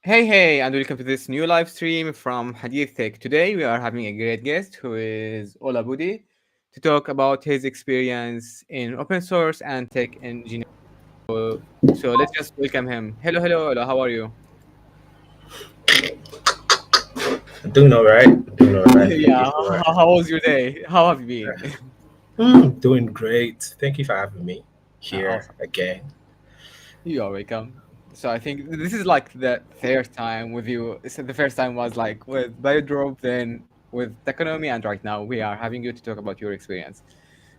Hey, and welcome to this new live stream from Hadith Tech. Today, we are having a great guest who is Olabode to talk about his experience in open source and tech engineering. So let's just welcome him. Hello, Ola. How are you? Doing all right. Doing all right. Thank you Yeah, for. how was your day? How have you been? Doing great. Thank you for having me here Awesome. again. You are welcome. So I think this is like the third time with you. So the first time was like with Biodrop, then with Taconomy, and right now we are having you to talk about your experience.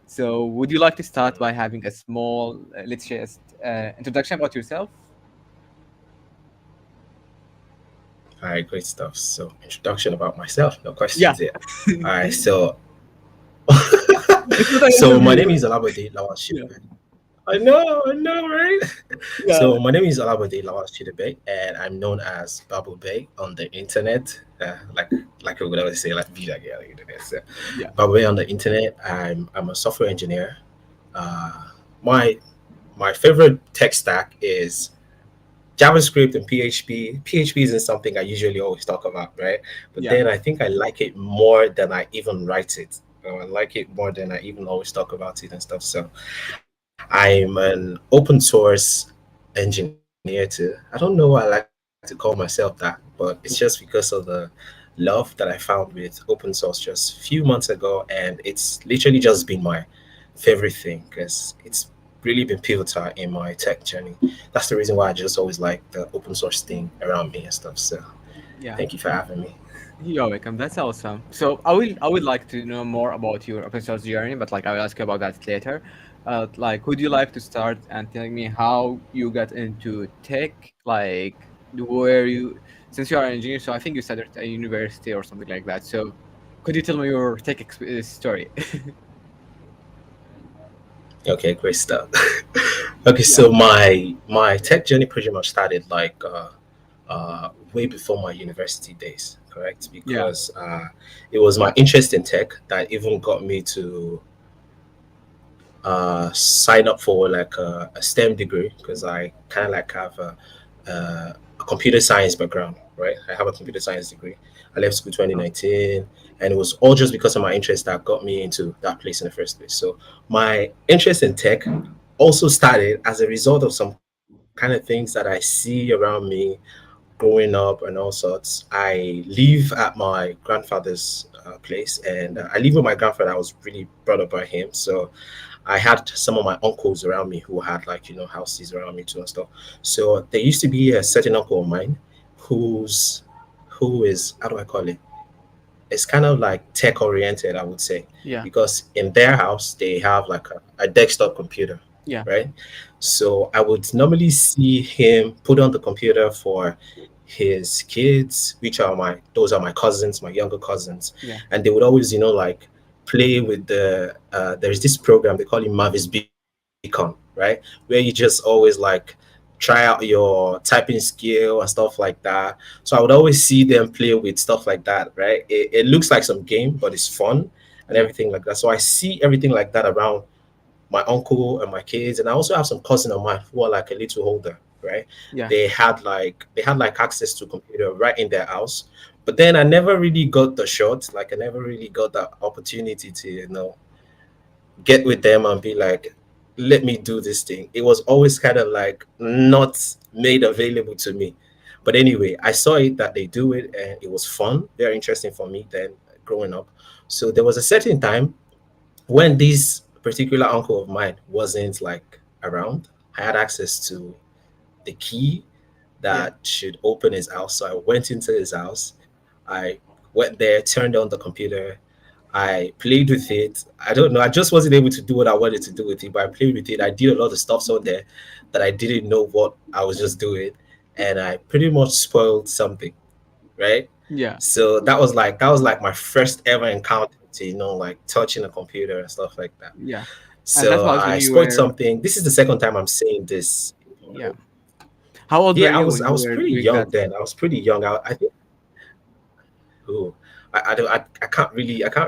So would you like to start by having a small, let's just introduction about yourself? All right, great stuff. So, introduction about myself. No Yeah. questions here. All right. So, It's not an so my interview. name is Olabode Lawal Yeah. Shidebe. I know, right? Yeah. So, my name is Olabode Lawal Shidebe, and I'm known as Babu Bey on the internet. Like we would always say, like Vida girl on the internet. So, Yeah. Babu Bey on the internet. I'm a software engineer. Uh, my my favorite tech stack is JavaScript and PHP. PHP isn't something I usually always talk about, right? But Yeah. then I think I like it more than I even write it. I like it more than I even always talk about it and stuff. So I'm an open source engineer too. I don't know why I like to call myself that, but it's just because of the love that I found with open source just a few months ago, and it's literally just been my favorite thing because it's really been pivotal in my tech journey. That's the reason why I just always like the open source thing around me and stuff. So Yeah. thank you for having me. You're welcome. That's awesome. So I would like to know more about your open source journey, but like I will ask you about that later. Like, would you like to start and telling me how you got into tech? Like, where you, since you are an engineer, so I think you studied at a university or something like that. So, could you tell me your story? Okay, great stuff. Okay, Yeah. so my tech journey pretty much started way before my university days, correct? Yeah. Because it was my interest in tech that even got me to sign up for like a STEM degree because I kind of like have a computer science background, right? I have a computer science degree. I left school Oh, 2019, and it was all just because of my interest that got me into that place in the first place. So my interest in tech also started as a result of some kind of things that I see around me growing up and all sorts. I live at my grandfather's place, and I live with my grandfather. I was really brought up by him, so I had some of my uncles around me who had like houses around me too and stuff. So there used to be a certain uncle of mine who's who is, how do I call it? It's kind of like tech oriented, I would say, yeah. because in their house they have like a desktop computer, Yeah. right? So I would normally see him put on the computer for his kids, which are those are my cousins, my younger cousins, Yeah. and they would always, like play with there's this program they call it Mavis Beacon, right? Where you just always like try out your typing skill and stuff like that. So I would always see them play with stuff like that, right? It looks like some game, but it's fun and Yeah. everything like that. So I see everything like that around my uncle and my kids, and I also have some cousin of mine who are like a little older, right? Yeah. They had like access to computer right in their house, but then I never really got the shot. Like I never really got the opportunity to get with them and be like, let me do this thing. It was always kind of like not made available to me. But anyway, I saw it that they do it, and it was fun, very interesting for me then growing up. So there was a certain time when this particular uncle of mine wasn't like around. I had access to the key Yeah. that should open his house. So I went into his house. I went there, turned on the computer. I played with it. I don't know. I just wasn't able to do what I wanted to do with it, but I played with it. I did a lot of stuff on there that I didn't know what I was just doing, and I pretty much spoiled something, right? Yeah. So that was like my first ever encounter to like touching a computer and stuff like that. Yeah. And that So was when I you spoiled were, something. This is the second time I'm saying this. yeah. How old were Yeah, I you was when I you was were pretty doing that? young then. I was pretty young. I think. Ooh, I don't I can't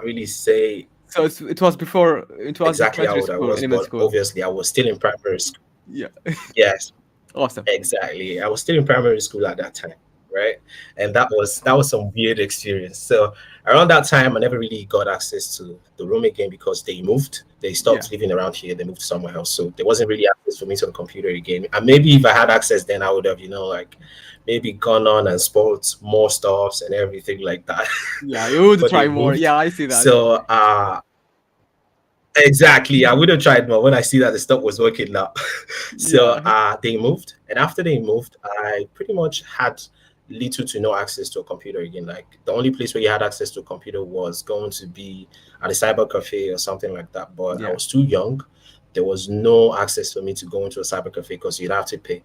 really say So it was exactly how elementary old I school, was, elementary but school. obviously I was still in primary school. Yeah. Yes, Awesome. exactly. I was still in primary school at that time. right? And that was some weird experience. So around that time, I never really got access to the room again because they moved. They Yeah. stopped living around here. They moved somewhere else. So there wasn't really access for me to the computer again. And maybe if I had access, then I would have, like maybe gone on and spoiled more stuffs and everything like that. Yeah, you would But they try more. moved. Yeah, I see that. So exactly. I would have tried more when I see that the stuff was working now. So Yeah. they moved, and after they moved, I pretty much had little to no access to a computer again. Like the only place where you had access to a computer was going to be at a cyber cafe or something like that. But I Yeah. was too young. There was no access for me to go into a cyber cafe because you'd have to pay.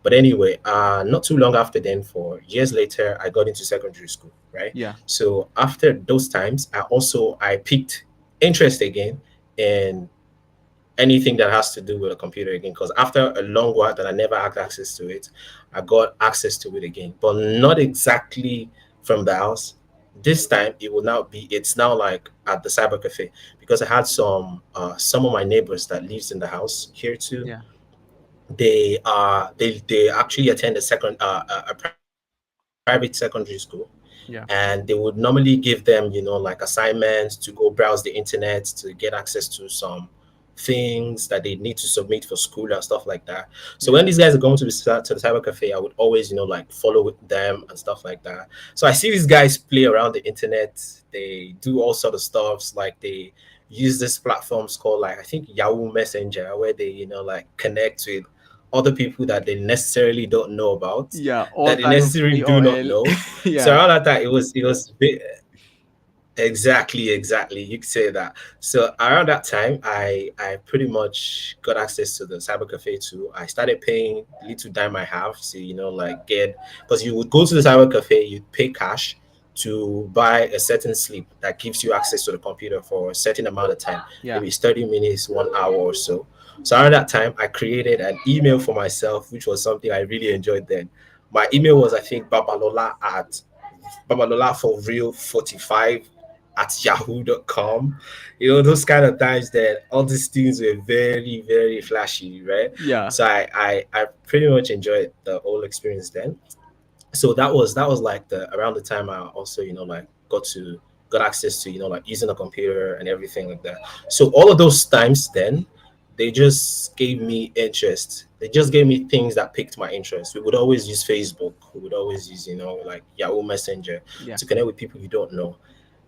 But anyway, not too long after then, for years later, I got into secondary school, right? Yeah. So after those times, I picked interest again in anything that has to do with a computer again. Because after a long while that I never had access to it, I got access to it again, but not exactly from the house. This time it will now be it's now like at the cyber cafe because I had some of my neighbors that lives in the house here too. Yeah. They actually attend a private secondary school, Yeah. and they would normally give them, like assignments to go browse the internet to get access to some things that they need to submit for school and stuff like that. So Yeah. when these guys are going to the cyber cafe, I would always, like follow with them and stuff like that. So I see these guys play around the internet. They do all sort of stuffs, like they use this platforms called, like, I think Yahoo Messenger, where they, like connect with other people that they necessarily don't know about, Yeah. All that they kind of necessarily do not AOL. know. So Yeah. around that time, it was exactly, exactly. You could say that. So around that time, I pretty much got access to the cyber cafe too. I started paying little dime I have to, like get, because you would go to the cyber cafe, you'd pay cash to buy a certain slip that gives you access to the computer for a certain amount of time, Yeah. maybe it's 30 minutes, 1 hour or so. So around that time, I created an email for myself, which was something I really enjoyed then. My email was, I think, Babalola for real 45 at yahoo.com. Those kind of times that all these things were very, very flashy, right? Yeah. So I pretty much enjoyed the whole experience then. So that was like the around the time I also, like got access to, like using a computer and everything like that. So all of those times then, they just gave me interest. They just gave me things that piqued my interest. We would always use Facebook. We would always use, like Yahoo Messenger Yeah. to connect with people you don't know.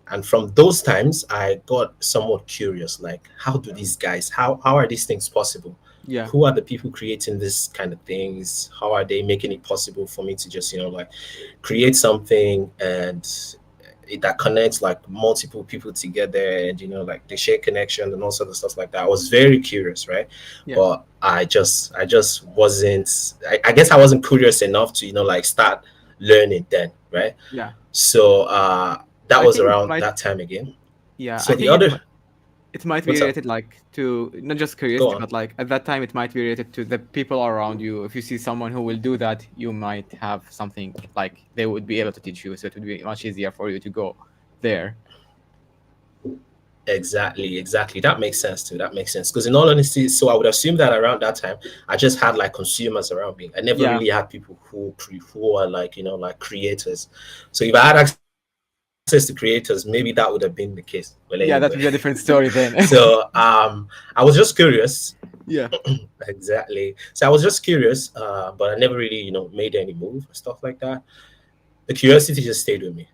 And from those times, I got somewhat curious, like, how do these guys, how are these things possible? Yeah. Who are the people creating this kind of things? How are they making it possible for me to just, like create something and that connects like multiple people together, and like they share connection and all sort of stuff like that. I was very curious, right? Yeah. But I just wasn't, I guess I wasn't curious enough to, like start learning then, right? Yeah. So that I was think it around might. that time again. Yeah. I So the think other, it might be what's up? related like to not just Go curiosity, on. but like at that time it might be related to the people around you. If you see someone who will do that, you might have something like they would be able to teach you, so it would be much easier for you to go there. Exactly, exactly. That makes sense too. That makes sense. Because in all honesty, so I would assume that around that time, I just had like consumers around me. I never Yeah. really had people who are like, like creators. So if I had access to creators, maybe that would have been the case. Well, anyway. Yeah, that would be a different story then. So I was just curious. Yeah. Exactly. So I was just curious, but I never really, made any move and stuff like that. The curiosity just stayed with me.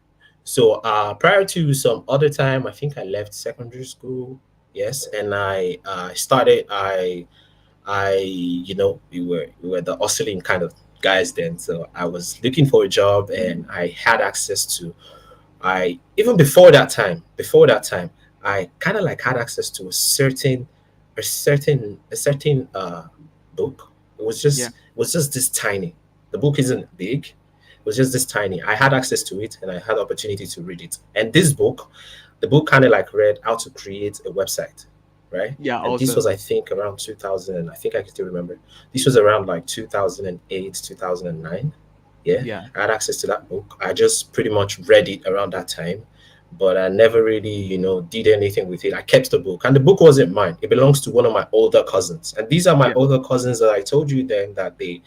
So prior to some other time, I think I left secondary school. Yes, and I started. We were the hustling kind of guys then. So I was looking for a job, and I had access to. I even before that time, I kind of like had access to a certain book. Yeah. It was just this tiny. The book isn't big. It was just this tiny. I had access to it, and I had the opportunity to read it. And the book kind of like read how to create a website, right? Yeah. And this Also. was, I think, around 2000. I think I can still remember. This was around like 2008, 2009. Yeah, Yeah. I had access to that book. I just pretty much read it around that time, but I never really, did anything with it. I kept the book, and the book wasn't mine. It belongs to one of my older cousins, and these are my Yeah. older cousins that I told you then that they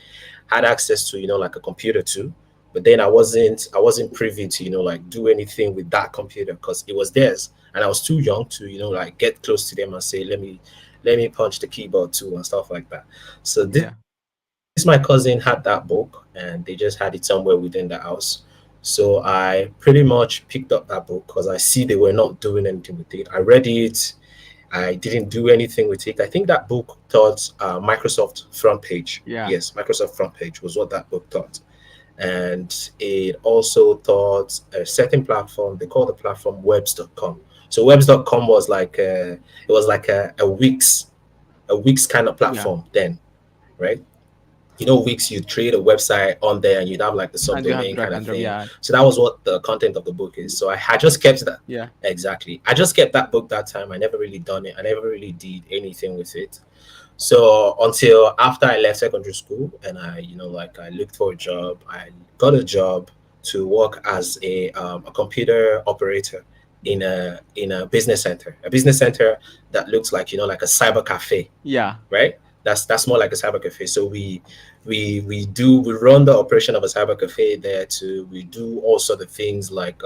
had access to, like a computer too. but then I wasn't privy to like do anything with that computer because it was theirs, and I was too young to like get close to them and say, let me punch the keyboard too and stuff like that. So Yeah. this my cousin had that book, and they just had it somewhere within the house. So I pretty much picked up that book because I see they were not doing anything with it. I read it. I didn't do anything with it. I think that book taught Microsoft front page. Yeah. Yes, Microsoft front page was what that book taught. And it also taught a certain platform. They call the platform webs.com. So webs.com was like a Wix kind of Yeah. platform then, right? Wix, you'd create a website on there and you'd have like the And you have subdomain drag kind of and drop. thing. Yeah. So that was what the content of the book is. So I had just kept that. Yeah. Exactly. I just kept that book that time. I never really done it. I never really did anything with it. So until after I left secondary school and I looked for a job, I got a job to work as a computer operator in a business center that looks like like a cyber cafe, Yeah. right? That's more like a cyber cafe. So we run the operation of a cyber cafe there too. We do all sort of things like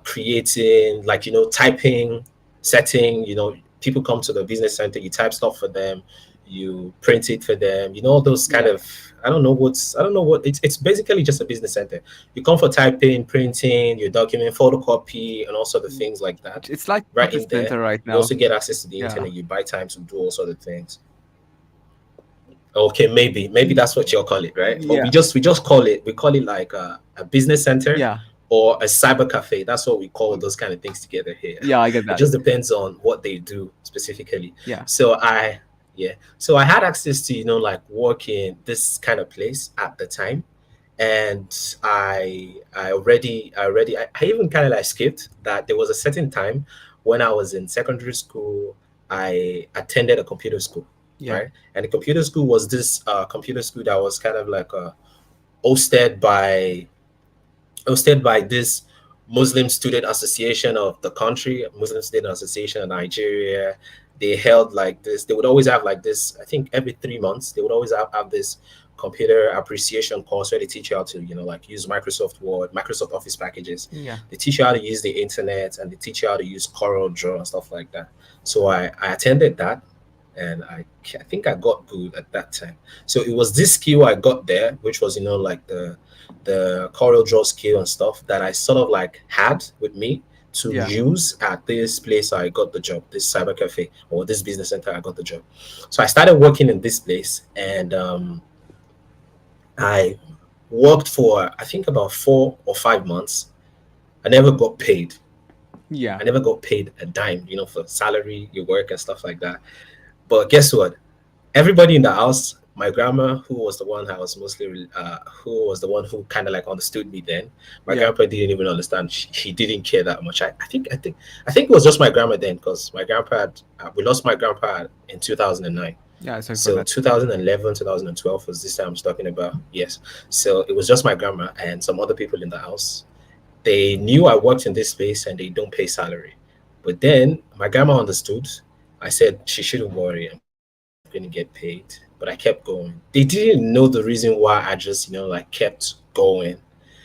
creating, like typing, setting. People come to the business center, you type stuff for them, you print it for them, all those kind Yeah. of, I don't know what it's basically just a business center. You come for typing, printing, your document, photocopy, and all sort of Mm. things like that. It's like Right office in there, center right you now. also get access to the Yeah. internet. You buy time to do all sort of things. Okay, maybe Y- that's what you'll call it, right? But we Yeah. just we just call it like a business center Yeah. or a cyber cafe. That's what we call those kind of things together here. Yeah. I get It that. just depends on what they do specifically. Yeah. So I had access to like work in this kind of place at the time, and I even kind of like skipped that. There was a certain time when I was in secondary school, I attended a computer school, Yeah. right? And the computer school was this computer school that was kind of like hosted by this Muslim Student Association of the country, Muslim Student Association of Nigeria. They held like this. They would always have like this. I think every 3 months they would always have this computer appreciation course where they teach you how to like use Microsoft Word, Microsoft Office packages. Yeah. They teach you how to use the internet, and they teach you how to use Corel Draw and stuff like that. So I attended that, and I think I got good at that time. So it was this skill I got there, which was like the Corel Draw skill and stuff that I sort of like had with me to Yeah. use at this place I got the job, this cyber cafe or this business center I got the job. So I started working in this place, and I worked for I think about 4 or 5 months. I never got paid. Yeah. I never got paid a dime, for salary, your work and stuff like that. But guess what? Everybody in the house, my grandma, who was the one I was mostly, who was the one who kind of like understood me then. My Yeah. grandpa didn't even understand. She didn't care that much. I think it was just my grandma then, because my grandpa we lost my grandpa in 2009. Yeah. Sorry for So that. 2011, 2012 was this time I was talking about. Yes. So it was just my grandma and some other people in the house. They knew I worked in this space and they don't pay salary. But then my grandma understood. I said she shouldn't worry. I'm going to get paid. But I kept going. They didn't know the reason why I just, like kept going.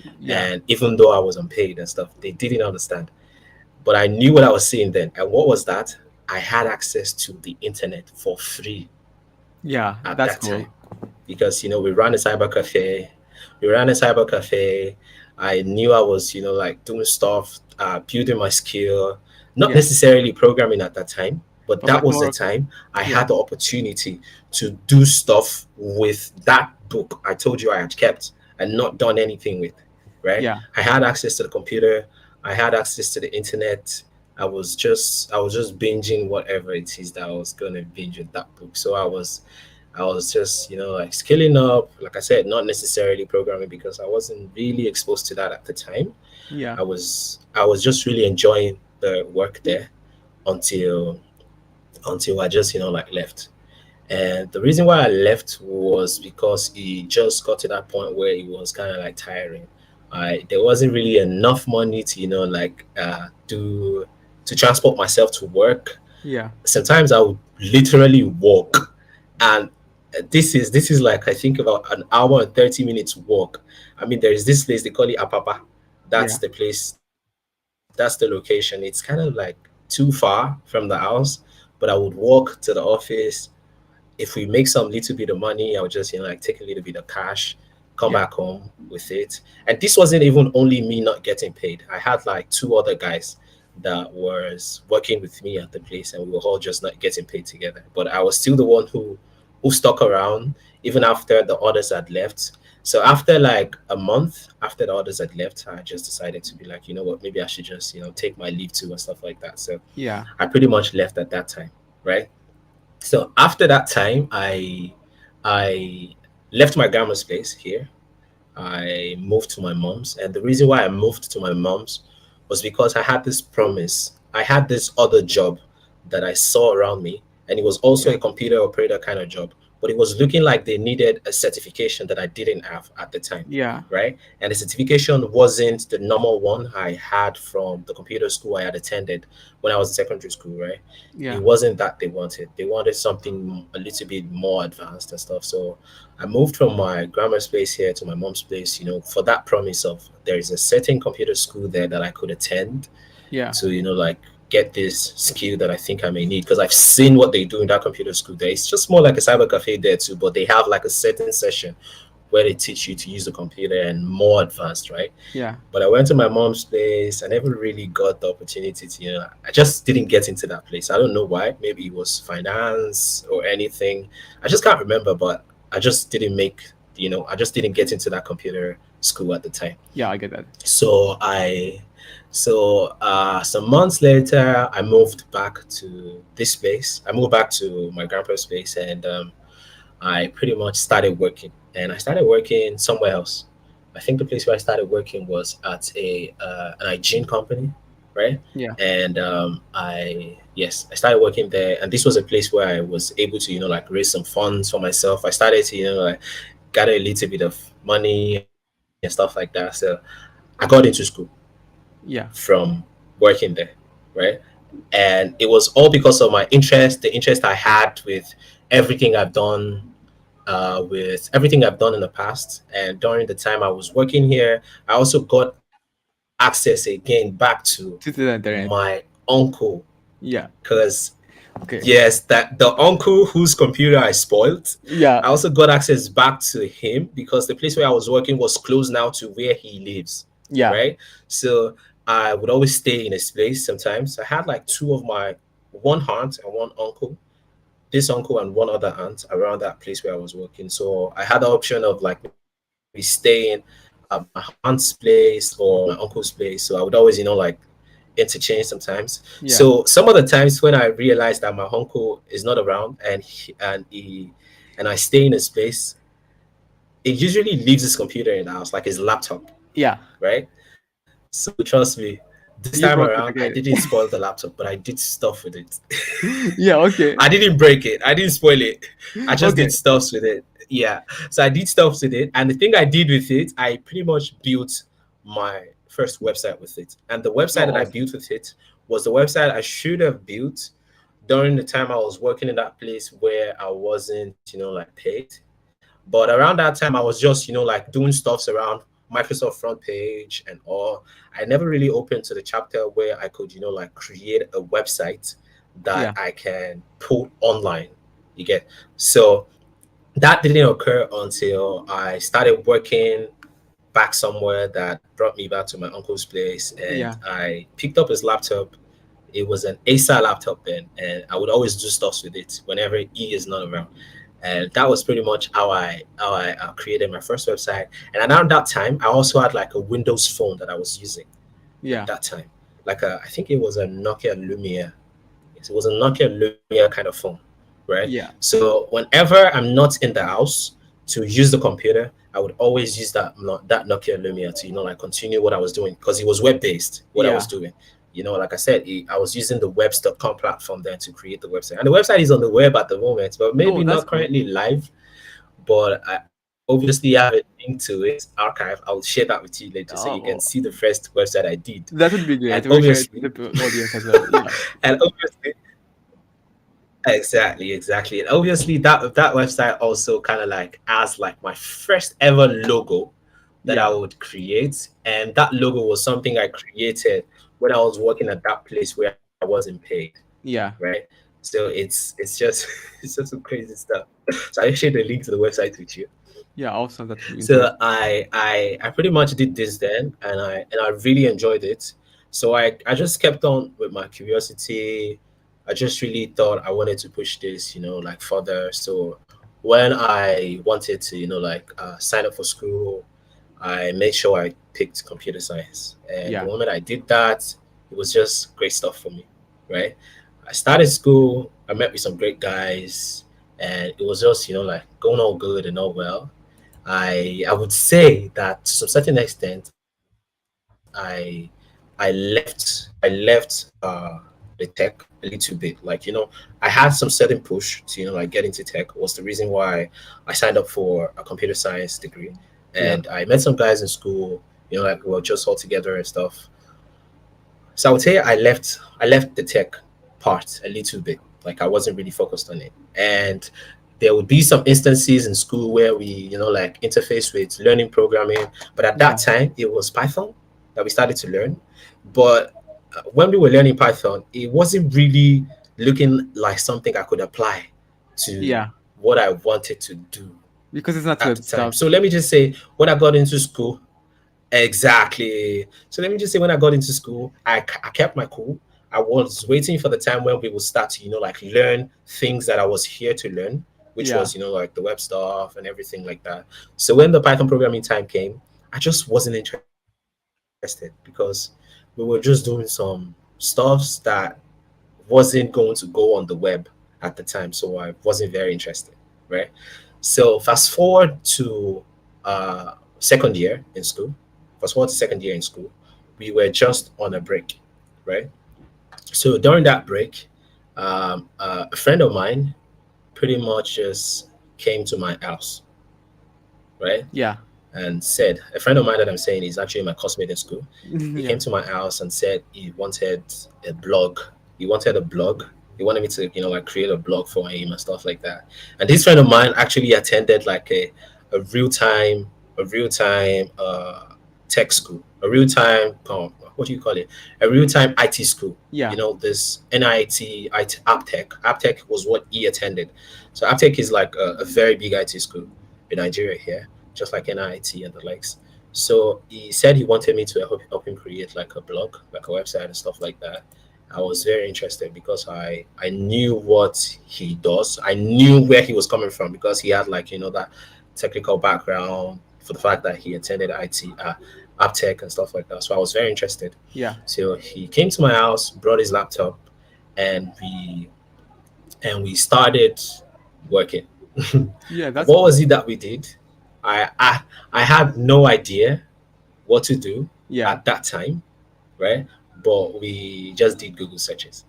And Yeah. even though I was unpaid and stuff, they didn't understand. But I knew what I was seeing then. And what was that? I had access to the internet for free Yeah. at That's that cool. time because we ran a cyber cafe. We ran a cyber cafe. I knew I was like doing stuff, building my skill, not Yeah. necessarily programming at that time, but But that like was the more. time I Yeah. had the opportunity to do stuff with that book I told you I had kept and not done anything with, right? Yeah. I had access to the computer. I had access to the internet. I was just binging whatever it is that I was gonna binge with that book. So I was just, like scaling up. Like I said, not necessarily programming because I wasn't really exposed to that at the time. Yeah. I was just really enjoying the work there until I just, like left. And the reason why I left was because it just got to that point where it was kind of like tiring. There wasn't really enough money to, like to transport myself to work. Yeah. Sometimes I would literally walk, and this is like I think about an hour and 30 minutes walk. I mean, there is this place they call it Apapa. That's Yeah. the place. That's the location. It's kind of like too far from the house, but I would walk to the office. If we make some little bit of money, I would just like take a little bit of cash, come back Yeah. home with it. And this wasn't even only me not getting paid. I had like two other guys that was working with me at the place, and we were all just not getting paid together. But I was still the one who stuck around even after the others had left. So after like a month after the others had left, I just decided to be like, you know what, maybe I should just take my leave too and stuff like that. So Yeah. I pretty much left at that time, right? So after that time, I left my grandma's place here. I moved to my mom's, and the reason why I moved to my mom's was because I had this promise. I had this other job that I saw around me, and it was also Yeah. a computer operator kind of job. But it was looking like they needed a certification that I didn't have at the time, Yeah. right? And the certification wasn't the normal one I had from the computer school I had attended when I was in secondary school, right? It Yeah. wasn't that they wanted. They wanted something a little bit more advanced and stuff. So I moved from my grandma's place here to my mom's place, for that promise of there is a certain computer school there that I could attend Yeah. to, like get this skill that I think I may need because I've seen what they do in that computer school there. It's just more like a cyber cafe there too, but they have like a certain session where they teach you to use the computer and more advanced, right? Yeah. But I went to my mom's place. I never really got the opportunity to, I just didn't get into that place. I don't know why. Maybe it was finance or anything. I just can't remember, but I just didn't I just didn't get into that computer school at the time. Yeah. I get that. So some months later, I moved back to this place. I moved back to my grandpa's place, and I pretty much started working. And I started working somewhere else. I think the place where I started working was at an hygiene company, right? Yeah. And I started working there, and this was a place where I was able to like raise some funds for myself. I started to like gather a little bit of money and stuff like that. So I got into school Yeah. from working there, right? And it was all because of my interest, the interest I had with everything I've done, with everything I've done in the past. And during the time I was working here, I also got access again back to To the my internet. uncle Yeah. because Okay. yes, that the uncle whose computer I spoiled, Yeah. I also got access back to him because the place where I was working was close now to where he lives, Yeah. right? So I would always stay in his place sometimes. I had like two of my one aunt and one uncle, this uncle and one other aunt around that place where I was working. So I had the option of like maybe staying at my aunt's place or my uncle's place. So I would always, like interchange sometimes. So Yeah. some of the times when I realized that my uncle is not around and I stay in his place, he usually leaves his computer in the house, like his laptop, Yeah. right? So trust me, this time You around broke it I again. didn't spoil the laptop, but I did stuff with it. Yeah. Okay. I didn't break it. I didn't spoil it. I just did Okay. stuffs with it. Yeah. So I did stuffs with it. And the thing I did with it, I pretty much built my first website with it. And the website Oh, that I awesome. built with it was the website I should have built during the time I was working in that place where I wasn't, like paid. But around that time, I was just, like doing stuffs around Microsoft front page and all. I never really opened to the chapter where I could, like create a website that Yeah. I can put online. You get so that didn't occur until I started working back somewhere that brought me back to my uncle's place, and Yeah. I picked up his laptop. It was an Acer laptop then, and I would always do stuff with it whenever he is not around. And that was pretty much how I created my first website. And around that time, I also had like a Windows phone that I was using at Yeah. that time. Like I think it was a Nokia Lumia. Yes, it was a Nokia Lumia kind of phone, right? Yeah. So whenever I'm not in the house to use the computer, I would always use that Nokia Lumia to like continue what I was doing because it was web based. What I was Yeah. doing, like I said, I was using the webs.com platform then to create the website, and the website is on the web at the moment, but Oh, maybe that's not cool. currently live. But I obviously have a link to it archive. I'll share that with you later so you can see the Oh, first website I did. that would be And great. We'll share obviously, it with the audience as well. Yeah. and obviously, Exactly, exactly. And obviously that website also kind of like has like my first ever logo that I Yeah, would create. And that logo was something I created when I was working at that place where I wasn't paid, yeah, right? So it's just it's just some crazy stuff. So I shared the link to the website with you. yeah. Awesome. That would be So interesting. I pretty much did this then, and I really enjoyed it. So I just kept on with my curiosity. I just really thought I wanted to push this, like further. So when I wanted to, like sign up for school, I made sure I picked computer science. And the Yeah, moment I did that, it was just great stuff for me, right? I started school. I met with some great guys, and it was just, like going all good and all well. I would say that to some certain extent, I left the tech a little bit. Like, I had some certain push to like get into tech was the reason why I signed up for a computer science degree, yeah, and I met some guys in school. Like we were just all together and stuff. So I would say I left the tech part a little bit. Like I wasn't really focused on it. And there would be some instances in school where we, like interface with learning programming. But at that yeah, time, it was Python that we started to learn. But when we were learning Python, it wasn't really looking like something I could apply to yeah. what I wanted to do Because it's not at good the time. stuff. So let me just say, when I got into school, exactly. So let me just say, when I got into school, I kept my cool. I was waiting for the time when we would start to, like learn things that I was here to learn, which Yeah, was, like the web stuff and everything like that. So when the Python programming time came, I just wasn't interested because we were just doing some stuffs that wasn't going to go on the web at the time. So I wasn't very interested, right? So fast forward to second year in school. Fast forward to second year in school, we were just on a break, right? So during that break, a friend of mine pretty much just came to my house, right? yeah, And said, a friend of mine that I'm saying is actually my classmate in school. He yeah, came to my house and said he wanted a blog. He wanted a blog. He wanted me to, like create a blog for him and stuff like that. And this friend of mine actually attended like a real time, a real time tech school, a real time, what do you call it? A real time IT school. yeah, This NIT, IT, AppTech. AppTech was what he attended. So AppTech is like a very big IT school in Nigeria here, just like NIT and the likes. So he said he wanted me to help him create like a blog, like a website and stuff like that. I was very interested because I knew what he does. I knew where he was coming from because he had like that technical background for the fact that he attended IT, tech and stuff like that. So I was very interested. yeah, So he came to my house, brought his laptop, and we started working. yeah. That's What cool. was it that we did? I, I I had no idea what to do Yeah, at that time, right? But we just did Google searches,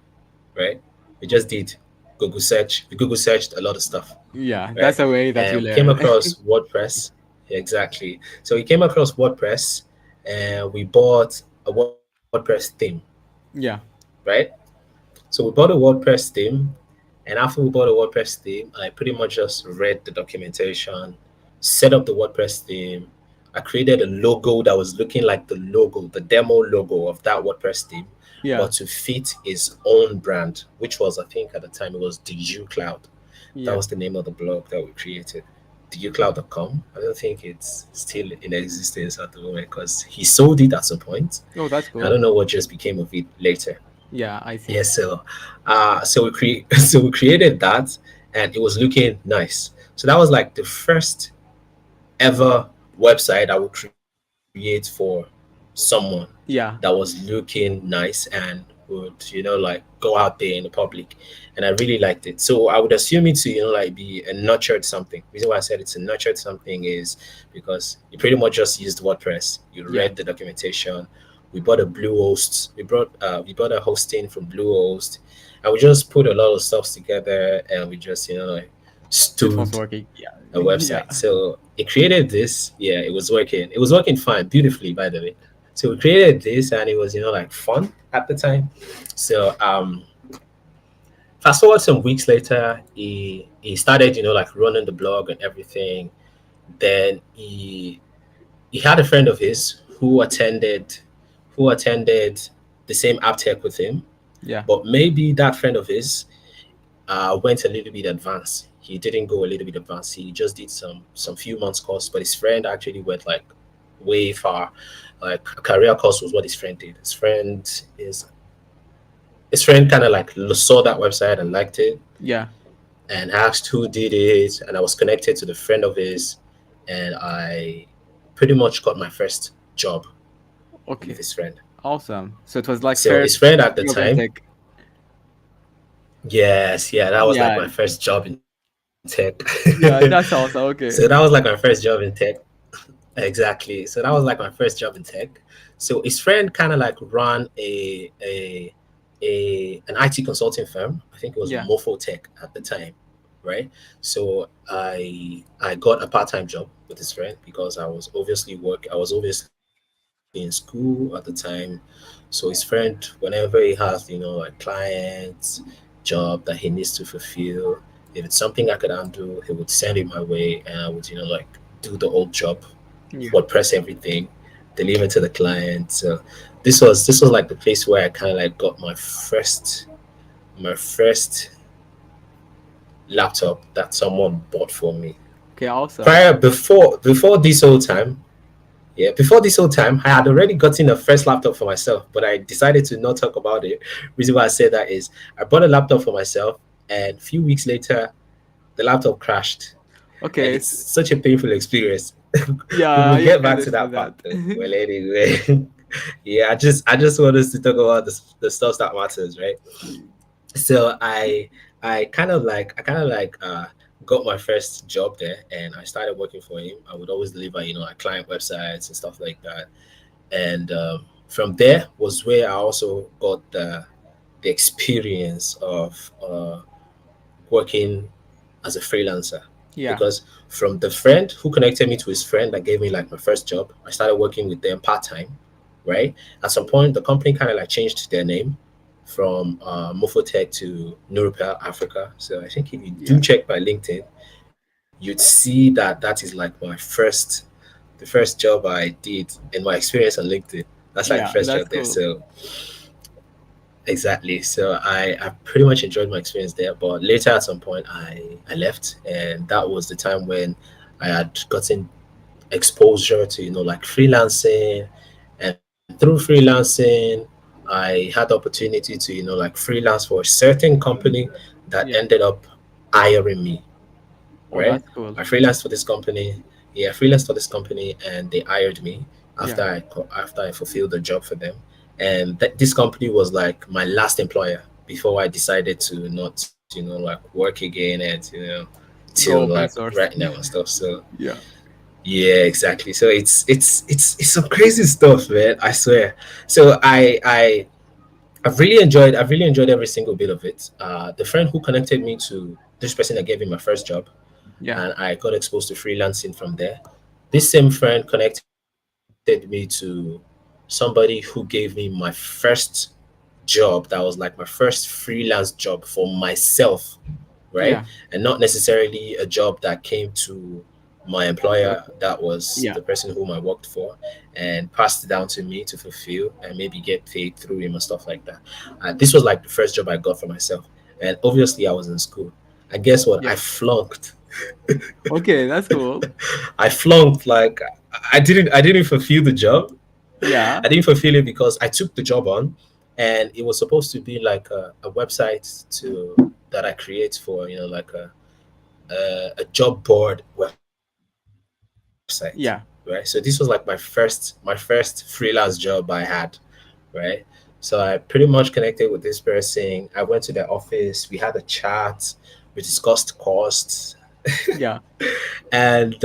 right? We just did Google search. We Google searched a lot of stuff, yeah. right? That's a way that you And we came learn. across WordPress. Exactly. So we came across WordPress and we bought a WordPress theme, Yeah, right? So we bought a WordPress theme, and after we bought a WordPress theme, I pretty much just read the documentation, set up the WordPress theme. I created a logo that was looking like the logo, the demo logo of that WordPress theme, yeah, but to fit his own brand, which was, I think at the time, it was the U Cloud. That yeah. was the name of the blog that we created. TheUcloud.com. I don't think it's still in existence at the moment because he sold it at some point. Oh, that's I cool. don't know what just became of it later. Yeah, I see. Yeah, so we create so we created that, and it was looking nice. So that was like the first ever website I would create for someone that Yeah, was looking nice and would like go out there in the public, and I really liked it. So I would assume it to like be a nurtured something. Reason why I said it's a nurtured something is because you pretty much just used WordPress, you yeah. read the documentation. We bought a Bluehost. We bought a hosting from Bluehost, and we just put a lot of stuff together, and we just like It was stood working. Yeah, a yeah, website. So it created this. Yeah, it was working. It was working fine, beautifully, by the way. So we created this, and it was like fun at the time. So Fast forward some weeks later, he started, like running the blog and everything. Then he had a friend of his who attended the same app tech with him, Yeah. but maybe that friend of his went a little bit advanced. He didn't go a little bit advanced. He just did some few months course, but his friend actually went like way far. Like a career course was what his friend did. His friend kind of like saw that website and liked it Yeah. and asked who did it, and I was connected to the friend of his, and I pretty much got my first job with Okay. his friend. Awesome. So it was like So first his friend at the job in time, tech. yes, yeah, that was like Yeah. my first job in tech. Yeah. That's So awesome. that was Okay. like my first job in tech. Exactly. So that was like my first job in tech. So his friend kind of like ran an IT consulting firm. I think it was Yeah. Mofo Tech at the time, right? So I got a part time job with his friend because I was obviously in school at the time. So his friend, whenever he has, like clients, job that he needs to fulfill, if it's something I could handle, he would send it my way, and I would, like do the old job, Yeah. WordPress everything, deliver to the client. So this was like the place where I kind of like got my first laptop that someone bought for me. Okay. Awesome. Prior before this whole time, yeah, before this whole time, I had already gotten a first laptop for myself, but I decided to not talk about it. Reason why I said that is I bought a laptop for myself, and a few weeks later, the laptop crashed, and Okay. it's such a painful experience. We Yeah. will I get can back to understand that part that. though. Well, anyway, yeah, I just want us to talk about the stuff that matters, right? So I kind of like got my first job there, and I started working for him. I would always deliver, like client websites and stuff like that. And from there was where I also got the experience of working as a freelancer, Yeah. because from the friend who connected me to his friend that gave me like my first job, I started working with them part-time, right? At some point the company kind of like changed their name from Mofotech to Nuripel Africa. So I think if you do Yeah. check my LinkedIn, you'd see that that is like the first job I did in my experience on LinkedIn. That's like the Yeah. first That's job there. cool. So exactly. So I pretty much enjoyed my experience there. But later at some point I left, and that was the time when I had gotten exposure to, like freelancing. And through freelancing, I had the opportunity to, like freelance for a certain company that Yeah. ended up hiring me, Oh, right? that's cool. I freelanced for this company. Yeah, I freelanced for this company, and they hired me Yeah. after I fulfilled the job for them. And this company was like my last employer before I decided to not, like work again, and till Go like open right source. now and stuff. So Yeah. yeah, exactly. So it's some crazy stuff, man. I swear. So I've really enjoyed every single bit of it. The friend who connected me to this person that gave me my first job, Yeah. and I got exposed to freelancing from there. This same friend connected me to somebody who gave me my first job that was like my first freelance job for myself, right? Yeah. And not necessarily a job that came to my employer, Like. that was the Yeah. person whom I worked for, and passed it down to me to fulfill and maybe get paid through him and stuff like that. This was like the first job I got for myself. And obviously, I was in school. And guess what? I Yeah. flunked. Okay. That's cool. I flunked. Like I didn't fulfill the job. Yeah. I didn't fulfill it because I took the job on, and it was supposed to be like a website to that I create for, like a job board website, right? So this was like Yeah. my first freelance job I had, right? So I pretty much connected with this person. I went to their office. We had a chat. We discussed costs, Yeah. and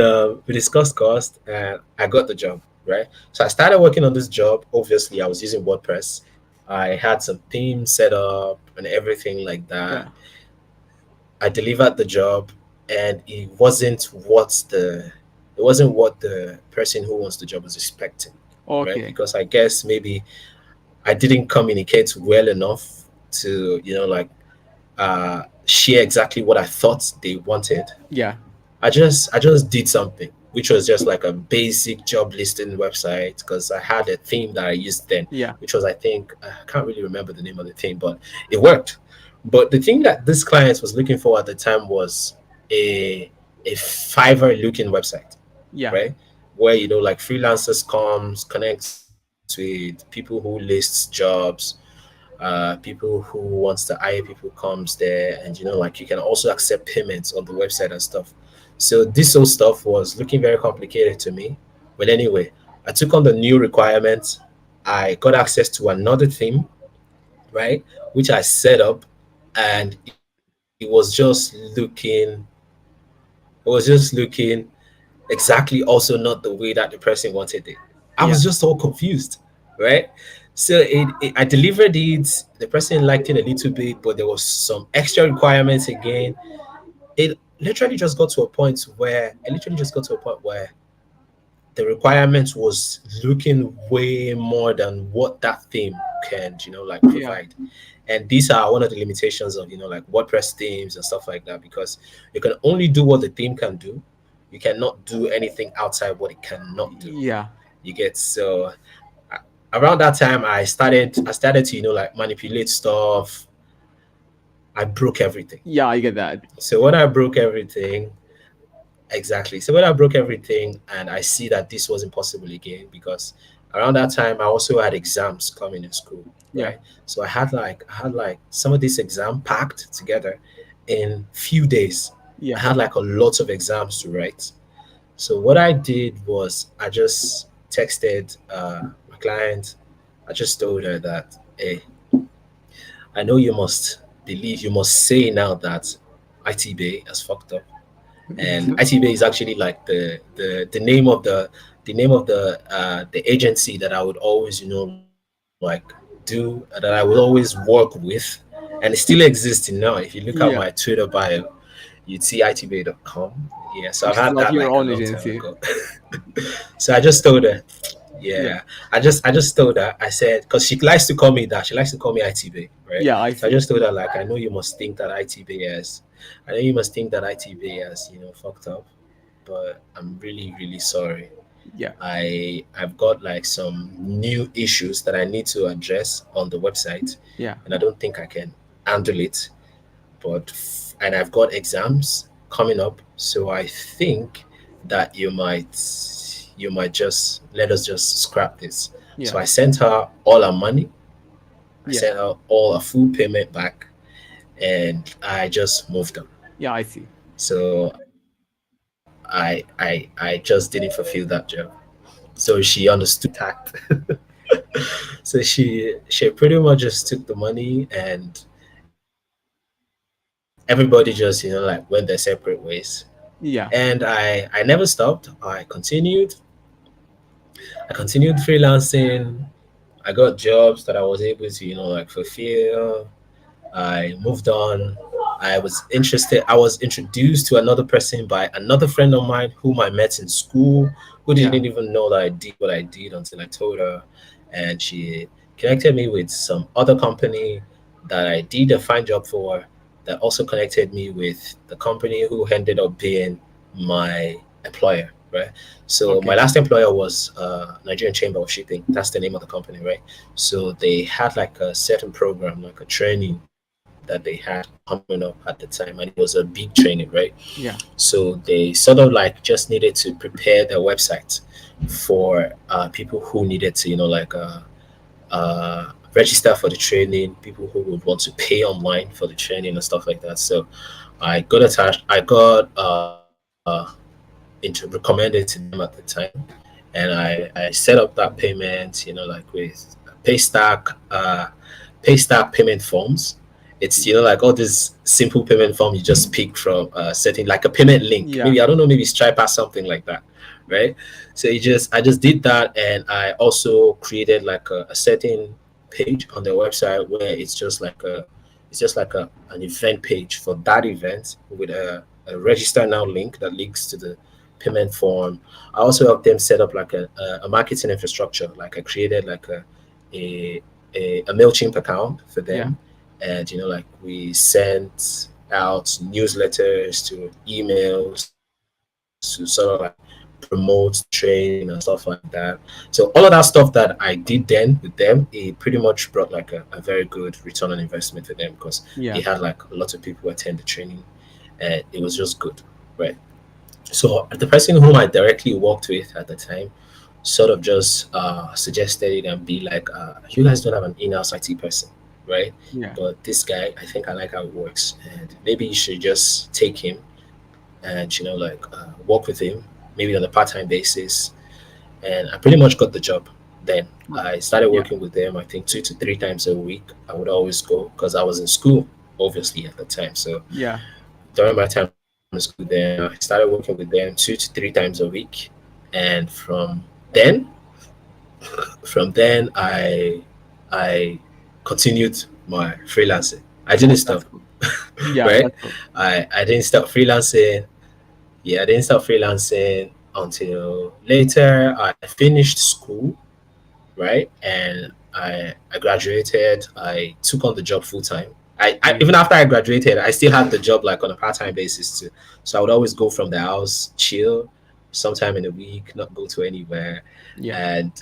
we discussed cost, and I got the job, right? So I started working on this job. Obviously, I was using WordPress. I had some themes set up and everything like that. Yeah. I delivered the job, and it wasn't what the person who wants the job was expecting, right? Okay. Because I guess maybe I didn't communicate well enough to, like share exactly what I thought they wanted. Yeah. I just did something which was just like a basic job listing website because I had a theme that I used then, Yeah. which was, I think, I can't really remember the name of the theme, but it worked. But the thing that this client was looking for at the time was a a Fiverr looking website, Yeah. right? Where like freelancers comes, connects with people who lists jobs, people who wants to hire people comes there, and like you can also accept payments on the website and stuff. So this whole stuff was looking very complicated to me. But anyway, I took on the new requirements. I got access to another theme, right, which I set up, and it was just looking exactly also not the way that the person wanted it. I was Yeah. just all confused, right? So I delivered it. The person liked it a little bit, but there was some extra requirements again. It literally just got to a point where it literally just got to a point where the requirements was looking way more than what that theme can, like Yeah. provide. And these are one of the limitations of, like WordPress themes and stuff like that, because you can only do what the theme can do. You cannot do anything outside what it cannot do. Yeah. You get so around that time I started to, like manipulate stuff. I broke everything. Yeah, I get that. So when I broke everything, exactly. So when I broke everything and I see that this wasn't possible again, because around that time I also had exams coming in school, Yeah. right? So I had like some of this exam packed together in few days. I Yeah. had like a lot of exams to write. So what I did was I just texted my client. I just told her that, hey, I know you must say now that ITB has fucked up, and ITB is actually like the name of the agency that I would always like do that I will always work with, and it still exists now. If you look at my Yeah. Twitter bio, you'd see itba.com. Yeah, so I've Which is had like that your like a own long time agency. ago. So I just told her, Yeah. yeah, I just told her, I said, because she likes to call me that. She likes to call me ITB, right? Yeah, I So I see. just told her, like, I know you must think that ITB has, fucked up, but I'm really, really sorry. Yeah. I've got like some new issues that I need to address on the website, Yeah. and I don't think I can handle it. And I've got exams coming up, so I think that you might just let us just scrap this. So Yeah. I sent her all her money. I Yeah. sent her all her full payment back, and I just moved on. Yeah, I see. So I just didn't fulfill that job. So she understood my tact. So she pretty much just took the money, and everybody just like went their separate ways. And I Yeah. never stopped. I continued freelancing. I got jobs that I was able to, like fulfill. I moved on. I was introduced to another person by another friend of mine whom I met in school, who Yeah. didn't even know that I did what I did until I told her. And she connected me with some other company that I did a fine job for, that also connected me with the company who ended up being my employer, right? So my Okay. last employer was Nigerian Chamber of Shipping. That's the name of the company, right? So they had like a certain program, like a training that they had coming up at the time, and it was a big training, right? Yeah. So they sort of like just needed to prepare their website for people who needed to, register for the training, people who would want to pay online for the training and stuff like that. So I got attached. I got recommended to them at the time, and I set up that payment, like with Paystack, Paystack payment forms. It's like all this simple payment form you just pick from setting like a payment link. Yeah. Maybe I don't know, maybe Stripe or something like that, right? So I just did that, and I also created like a certain page on their website where it's just like an event page for that event with a register now link that links to the payment form. I also helped them set up like a marketing infrastructure. Like I created like a MailChimp account for Yeah. them, and like we sent out newsletters to emails to sort of like promote the training and stuff like that. So all of that stuff that I did then with them, it pretty much brought like a very good return on investment for them because they had Yeah. like a lot of people attend the training, and it was just good, right? So the person whom I directly worked with at the time sort of just suggested it and be like, you guys don't have an in-house IT person, right? Yeah. But this guy, I think I like how it works, and maybe you should just take him and like work with him, maybe on a part-time basis. And I pretty much got the job. Then Oh, I started yeah. working with them. I think 2 to 3 times a week. I would always go because I was in school, obviously at the time. So Yeah. during my time in school, then I started working with them 2 to 3 times a week. And then, from then, I continued my freelancing. I didn't Oh, that's stop, cool. Yeah, right? that's cool. I didn't stop freelancing. Yeah, I didn't start freelancing until later. I finished school, right? And I graduated. I took on the job full time. I Yeah. even after I graduated, I still had the job like on a part time basis too. So I would always go from the house, chill, sometime in a week, not go to anywhere, Yeah. and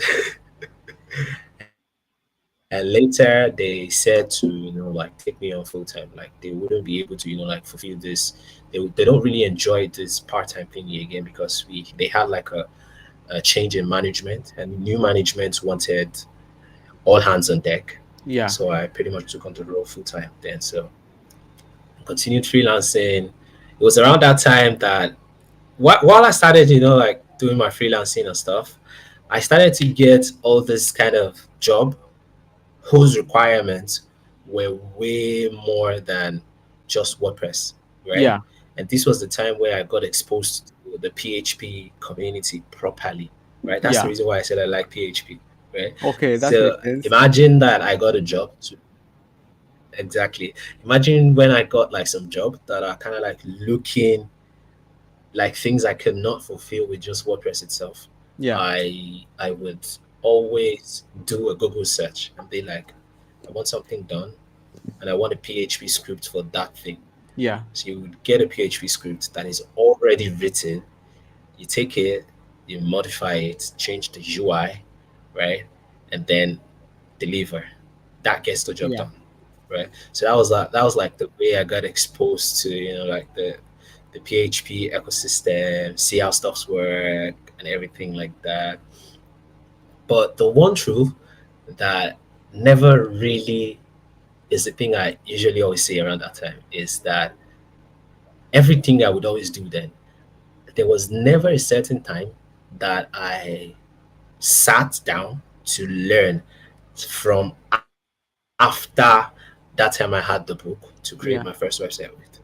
and later they said to like take me on full time. Like they wouldn't be able to like fulfill this. They don't really enjoy this part time thingy again because they had like a change in management, and new management wanted all hands on deck. Yeah. So I pretty much took on the role full time then. So I continued freelancing. It was around that time that while I started, like doing my freelancing and stuff, I started to get all this kind of job whose requirements were way more than just WordPress, right? Yeah. And this was the time where I got exposed to the PHP community properly, right? That's the Yeah. reason why I said I like PHP, right? Okay, that So makes sense. imagine that I got a job to exactly. Imagine when I got like some job that are kind of like looking like things I could not fulfill with just WordPress itself. Yeah. I would always do a Google search and be like, I want something done and I want a PHP script for that thing. Yeah. So you would get a PHP script that is already written. You take it, you modify it, change the UI, right, and then deliver. That gets the job Yeah. done, right? So that was like the way I got exposed to like the PHP ecosystem, see how stuffs work and everything like that. But the one truth that never really is the thing I usually always say around that time is that everything I would always do then, there was never a certain time that I sat down to learn from after that time I had the book to create my first Yeah. website with.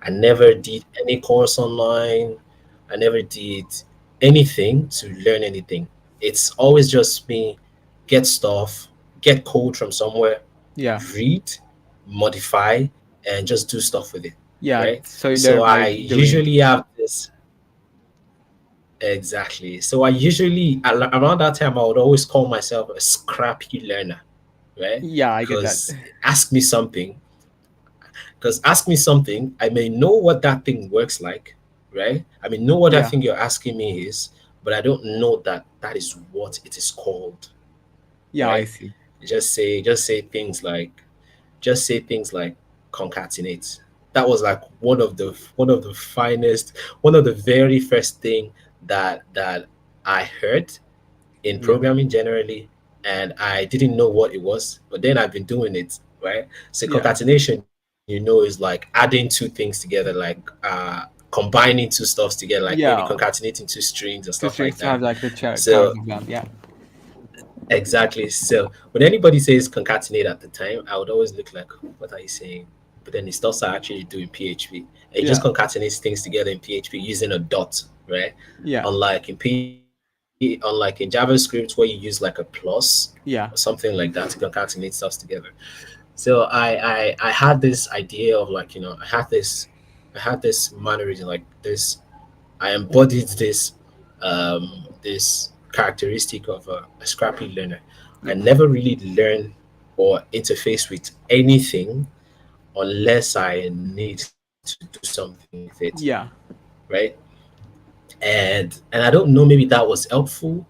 I never did any course online. I never did anything to learn anything. It's always just me get stuff, get code from somewhere, Yeah. read, modify, and just do stuff with it, Yeah. right? So you So learn by I doing. usually have this exactly. So I usually around that time I would always call myself a scrappy learner, right? Yeah, I get that. Because ask me something ask me something, I may know what that thing works like, right? I may know what that Yeah. thing you're asking me is, but I don't know that that is what it is called, Yeah, I right? see. Just say things like concatenate. That was like one of the finest, one of the very first thing that I heard in Yeah. programming generally, and I didn't know what it was, but then I've been doing it, right? So Yeah. concatenation, is like adding two things together, like combining two stuffs together, like maybe Yeah. concatenating two strings and Two stuff like strings to that. have like the So chart of them. Yeah. exactly. So when anybody says concatenate at the time, I would always look like, what are you saying? But then it starts actually doing PHP. And it just Yeah. concatenates things together in PHP using a dot, right? Yeah. Unlike in JavaScript where you use like a plus or something like Yeah. that to concatenate stuff together. So I had this idea of like, I had this mannerism, like this I embodied this characteristic of a scrappy learner. I Yeah. never really learned or interface with anything unless I need to do something with it, Yeah. right? And I don't know, maybe that was helpful.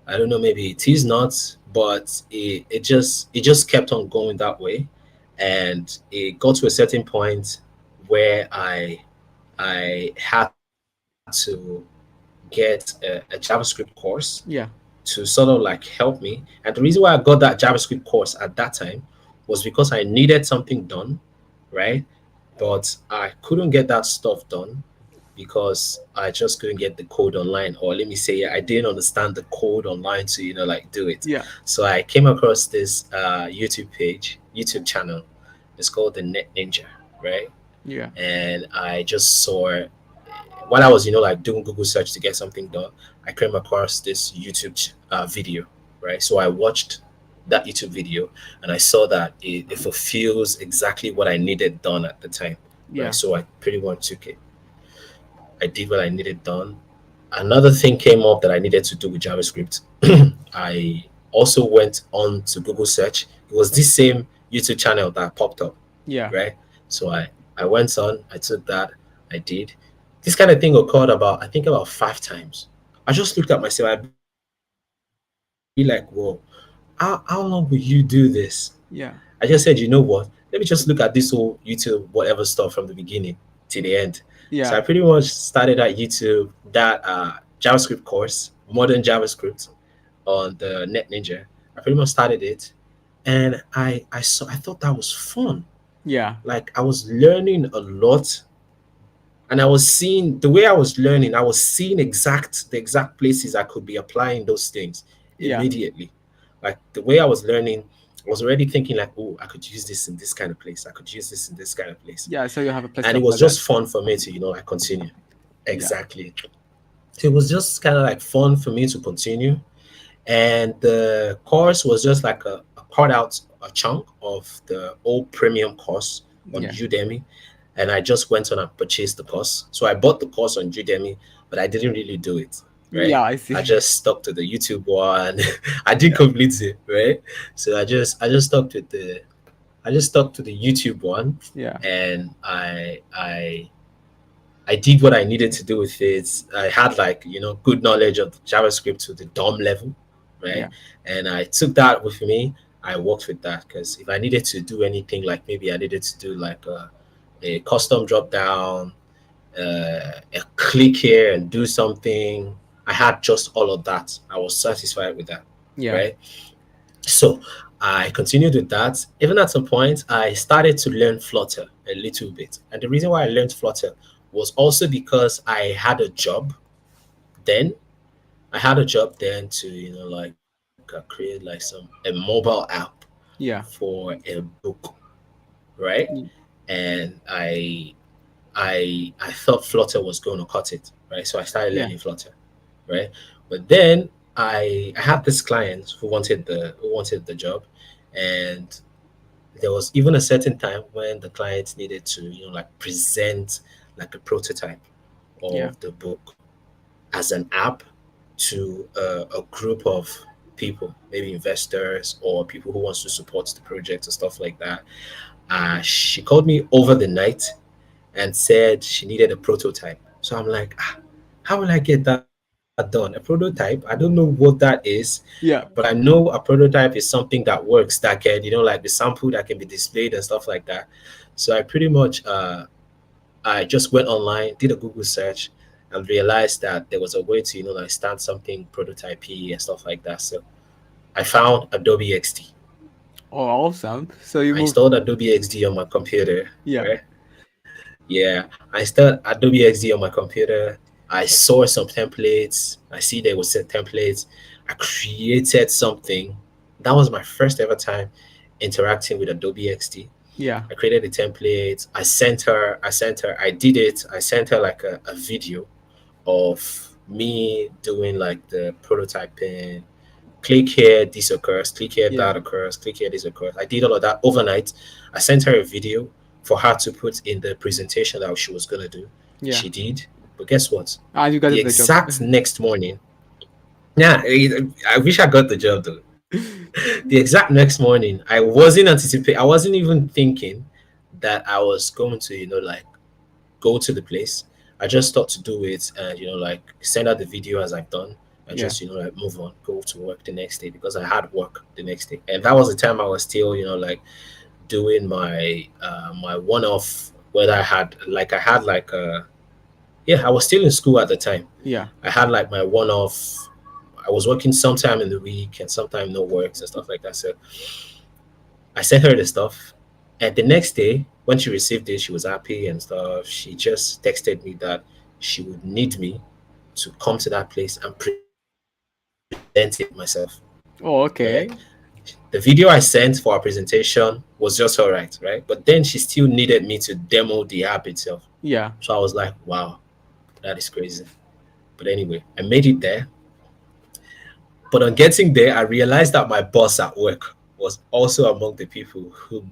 I don't know, maybe it is not, but it just kept on going that way, and it got to a certain point where I had to get a JavaScript course Yeah. to sort of like help me. And the reason why I got that JavaScript course at that time was because I needed something done, right? But I couldn't get that stuff done because I just couldn't get the code online, or let me say, I didn't understand the code online to like do it. Yeah. So I came across this YouTube channel. It's called the Net Ninja, right? Yeah. And I just saw, while I was like doing Google search to get something done, I came across this YouTube video, right? So I watched that YouTube video, and I saw that it fulfills exactly what I needed done at the time, right? Yeah. So I pretty much took it. I did what I needed done. Another thing came up that I needed to do with JavaScript. I also went on to Google search. It was this same YouTube channel that popped up, Yeah. right? So I went on, I took that, I did. This kind of thing occurred about, I think, about 5 times. I just looked at myself, I'd be like, whoa, how long will you do this? I just said, Yeah. let me just look at this whole YouTube, whatever stuff from the beginning to the end. So I pretty much Yeah. started at YouTube, that JavaScript course, modern JavaScript on the Net Ninja. I pretty much started it, and I thought that was fun. Yeah. Like, I was learning a lot, and I was seeing the way I was learning. I was seeing the exact places I could be applying those things Yeah. immediately. Like, the way I was learning, I was already thinking like, oh, I could use this in this kind of place. I could use this in this kind of place, Yeah. So you have a place and to it apply was that. just fun for me to like continue. Yeah. Exactly. So it was just kind of like fun for me to continue, and the course was just like a cut out a chunk of the old premium course on Yeah. Udemy, and I just went on and purchased the course. So I bought the course on Udemy, but I didn't really do it, Yeah. right? I I see. just stuck to the YouTube one. I did Yeah. complete it, right? So I just stuck to the YouTube one, Yeah. and I did what I needed to do with it. I had, like, good knowledge of JavaScript to the DOM level, right? Yeah. And I took that with me. I worked with that because if I needed to do anything, like maybe I needed to do like a custom drop down, a click here and do something, I had just all of that. I was satisfied with that, Yeah. right? So I continued with that. Even at some point, I started to learn Flutter a little bit. And the reason why I learned Flutter was also because I had a job then. I had a job then to, like, create like a mobile app Yeah. for a book, right? Y- And I thought Flutter was going to cut it, right? So I started Yeah. learning Flutter, right? But then I had this client who wanted the job, and there was even a certain time when the client needed to like present like a prototype Yeah. of the book as an app to a group of people, maybe investors or people who wants to support the project and stuff like that. She called me over the night and said she needed a prototype. So I'm like, how will I get that done? A prototype? I don't know what that is, but I Yeah. know a prototype is something that works, that can, like the sample that can be displayed and stuff like that. So I pretty much I just went online, did a Google search, and realized that there was a way to, like start something prototypey and stuff like that. So I found Adobe XD. Oh, awesome. So you I moved. installed Adobe XD on my computer, Yeah. right? Yeah, I installed Adobe XD on my computer. I saw some templates. I see there was some templates. I created something. That was my first ever time interacting with Adobe XD. Yeah. I created the template. I did it. I sent her like a video of me doing like the prototyping. Click here, this occurs. Click here, Yeah. that occurs. Click here, this occurs. I did all of that overnight. I sent her a video for her to put in the presentation that she was gonna do. Yeah. She did, but guess what? And you got The the job. exact next morning. Yeah, I wish I got the job though. The exact next morning, I wasn't even thinking that I was going to, like go to the place. I just thought to do it and, like send out the video as I've done and Yeah. just, like move on, go to work the next day because I had work the next day. And that was the time I was still, like doing my one off, whether I had like yeah, I was still in school at the time. Yeah. I had like my one off. I was working sometime in the week and sometime no works and stuff like that. So I sent her the stuff. And the next day, when she received it, she was happy and stuff. She just texted me that she would need me to come to that place and present it myself. Right? Oh, okay. The video I sent for our presentation was just all right? But then she still needed me to demo the app itself. Yeah. So I was like, wow, that is crazy. But anyway, I made it there. But on getting there, I realized that my boss at work was also among the people who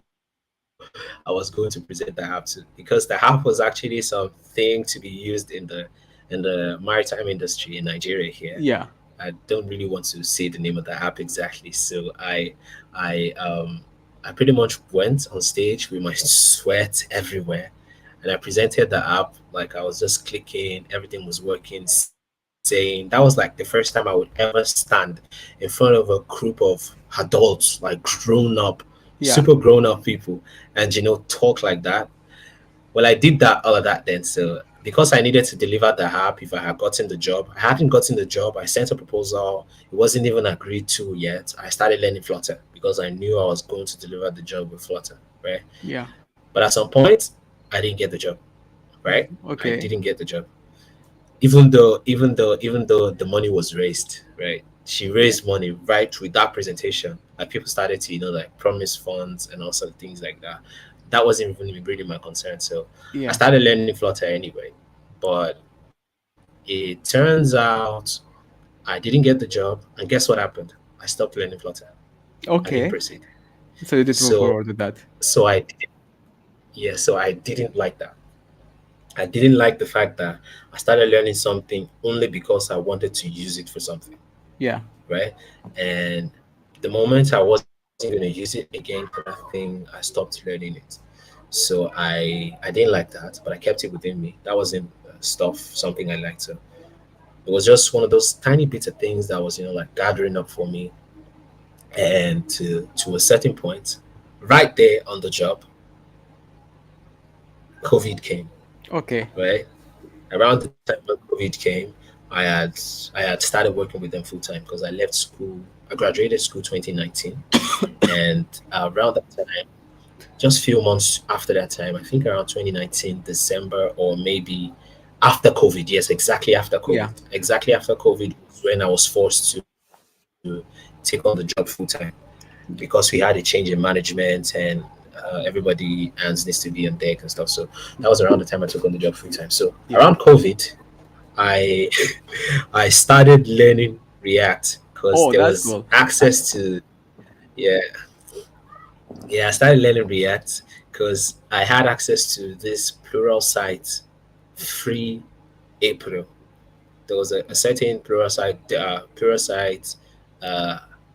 I was going to present the app to, because the app was actually something to be used in the maritime industry in Nigeria here. Yeah. I don't really want to say the name of the app exactly, so I pretty much went on stage with my sweat everywhere, and I presented the app like I was just clicking, everything was working, saying that was like the first time I would ever stand in front of a group of adults, like grown up, super Yeah. grown up people, and talk like that. Well, I did that all of that then. So because I needed to deliver the app, if I had gotten the job, I hadn't gotten the job. I sent a proposal. It wasn't even agreed to yet. I started learning Flutter because I knew I was going to deliver the job with Flutter, right? Yeah. But at some point, I didn't get the job, right? I Okay. didn't get the job, even though the money was raised, right? She Yeah. raised money right with that presentation. Like people started to, like promise funds and all sort of things like that. That wasn't even really my concern. So I Yeah. started learning Flutter anyway. But it turns out I didn't get the job, and guess what happened? I stopped learning Flutter. I didn't Okay. proceed. So you did move So forward with that. so I yeah, so I didn't like that. I didn't like the fact that I started learning something only because I wanted to use it for something, Yeah. right? And the moment I wasn't going to use it again for that thing, I stopped learning it. So I didn't like that, but I kept it within me. That wasn't stuff something I liked. So it was just one of those tiny bits of things that was like gathering up for me. And to a certain point, right there on the job, COVID came, Okay. right? Around the time when COVID came, I had I had started working with them full time because I left school. I graduated school 2019, and around that time, just few months after that time, I think around 2019 December, or maybe after COVID. Yes, exactly after COVID. Yeah. Exactly after COVID was when I was forced to take on the job full time because we had a change in management and everybody hands needs to be on deck and stuff. So that was around the time I took on the job full time. So Yeah. around COVID, I I started learning React because Oh, there that's was cool. access to, yeah, yeah, I started learning React because I had access to this plural site, free April. There was a certain plural site uh,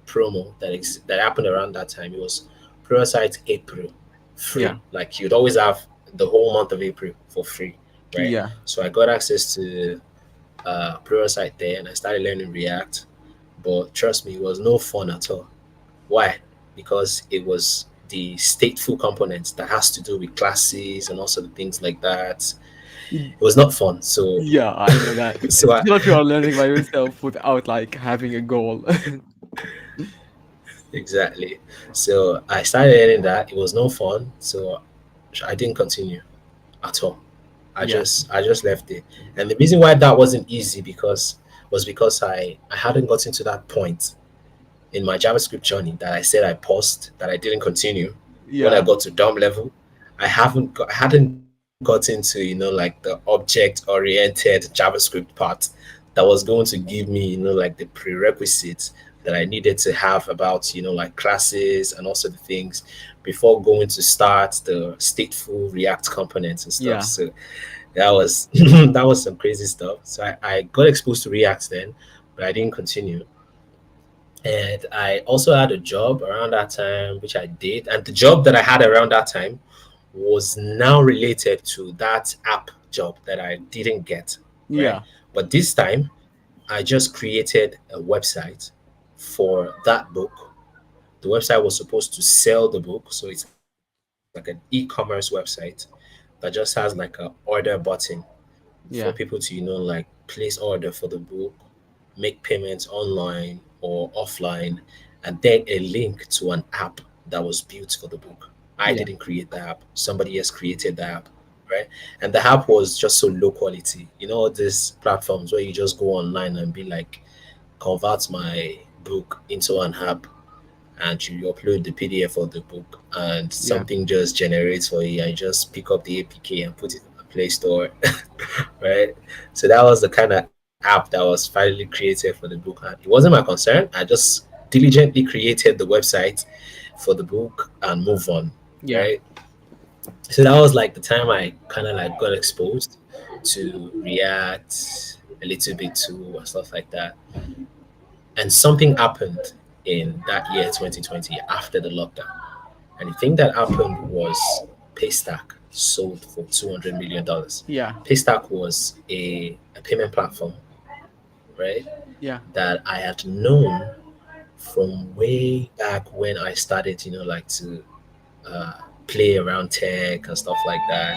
promo that happened around that time. It was plural site April free. Yeah. Like you'd always have the whole month of April for free, right? Yeah. So I got access to plural site there, and I started learning React. But trust me, it was no fun at all. Why? Because it was the stateful components that has to do with classes and also the things like that. Y- It was not fun. So, Yeah, I know that. so I, Especially if you are learning by yourself without like having a goal. exactly. So I started learning that. It was no fun. So I didn't continue at all. Yeah. I just left it. And the reason why that wasn't easy because I hadn't gotten to that point in my JavaScript journey that I said I paused, that I didn't continue. When I Yeah. got to DOM level, I hadn't gotten to, like the object oriented JavaScript part that was going to give me, like the prerequisites that I needed to have about, like classes and also the things before going to start the stateful React components and stuff. Yeah. So that was that was some crazy stuff. So I got exposed to React then, but I didn't continue. And I also had a job around that time, which I did. And the job that I had around that time was now related to that app job that I didn't get, right? Yeah. But this time, I just created a website for that book. The website was supposed to sell the book. So it's like an e-commerce website that just has like a order button for people to, Yeah. like place order for the book, make payments online or offline, and then a link to an app that was built for the book. I Yeah. didn't create the app, somebody else created the app, right? And the app was just so low quality. You know, these platforms where you just go online and be like, convert my book into an app, and you upload the PDF of the book, and Yeah. something just generates for you. I just pick up the APK and put it in the Play Store, right? So that was the kind of app that was finally created for the book. And it wasn't my concern. I just diligently created the website for the book and move on, Yeah. right? So that was like the time I kind of like got exposed to React a little bit too and stuff like that. And something happened in that year 2020 after the lockdown. And the thing that happened was Paystack sold for $200 million. Yeah. Paystack was a payment platform, right? Yeah. That I had known from way back when I started, like to uh, play around tech and stuff like that.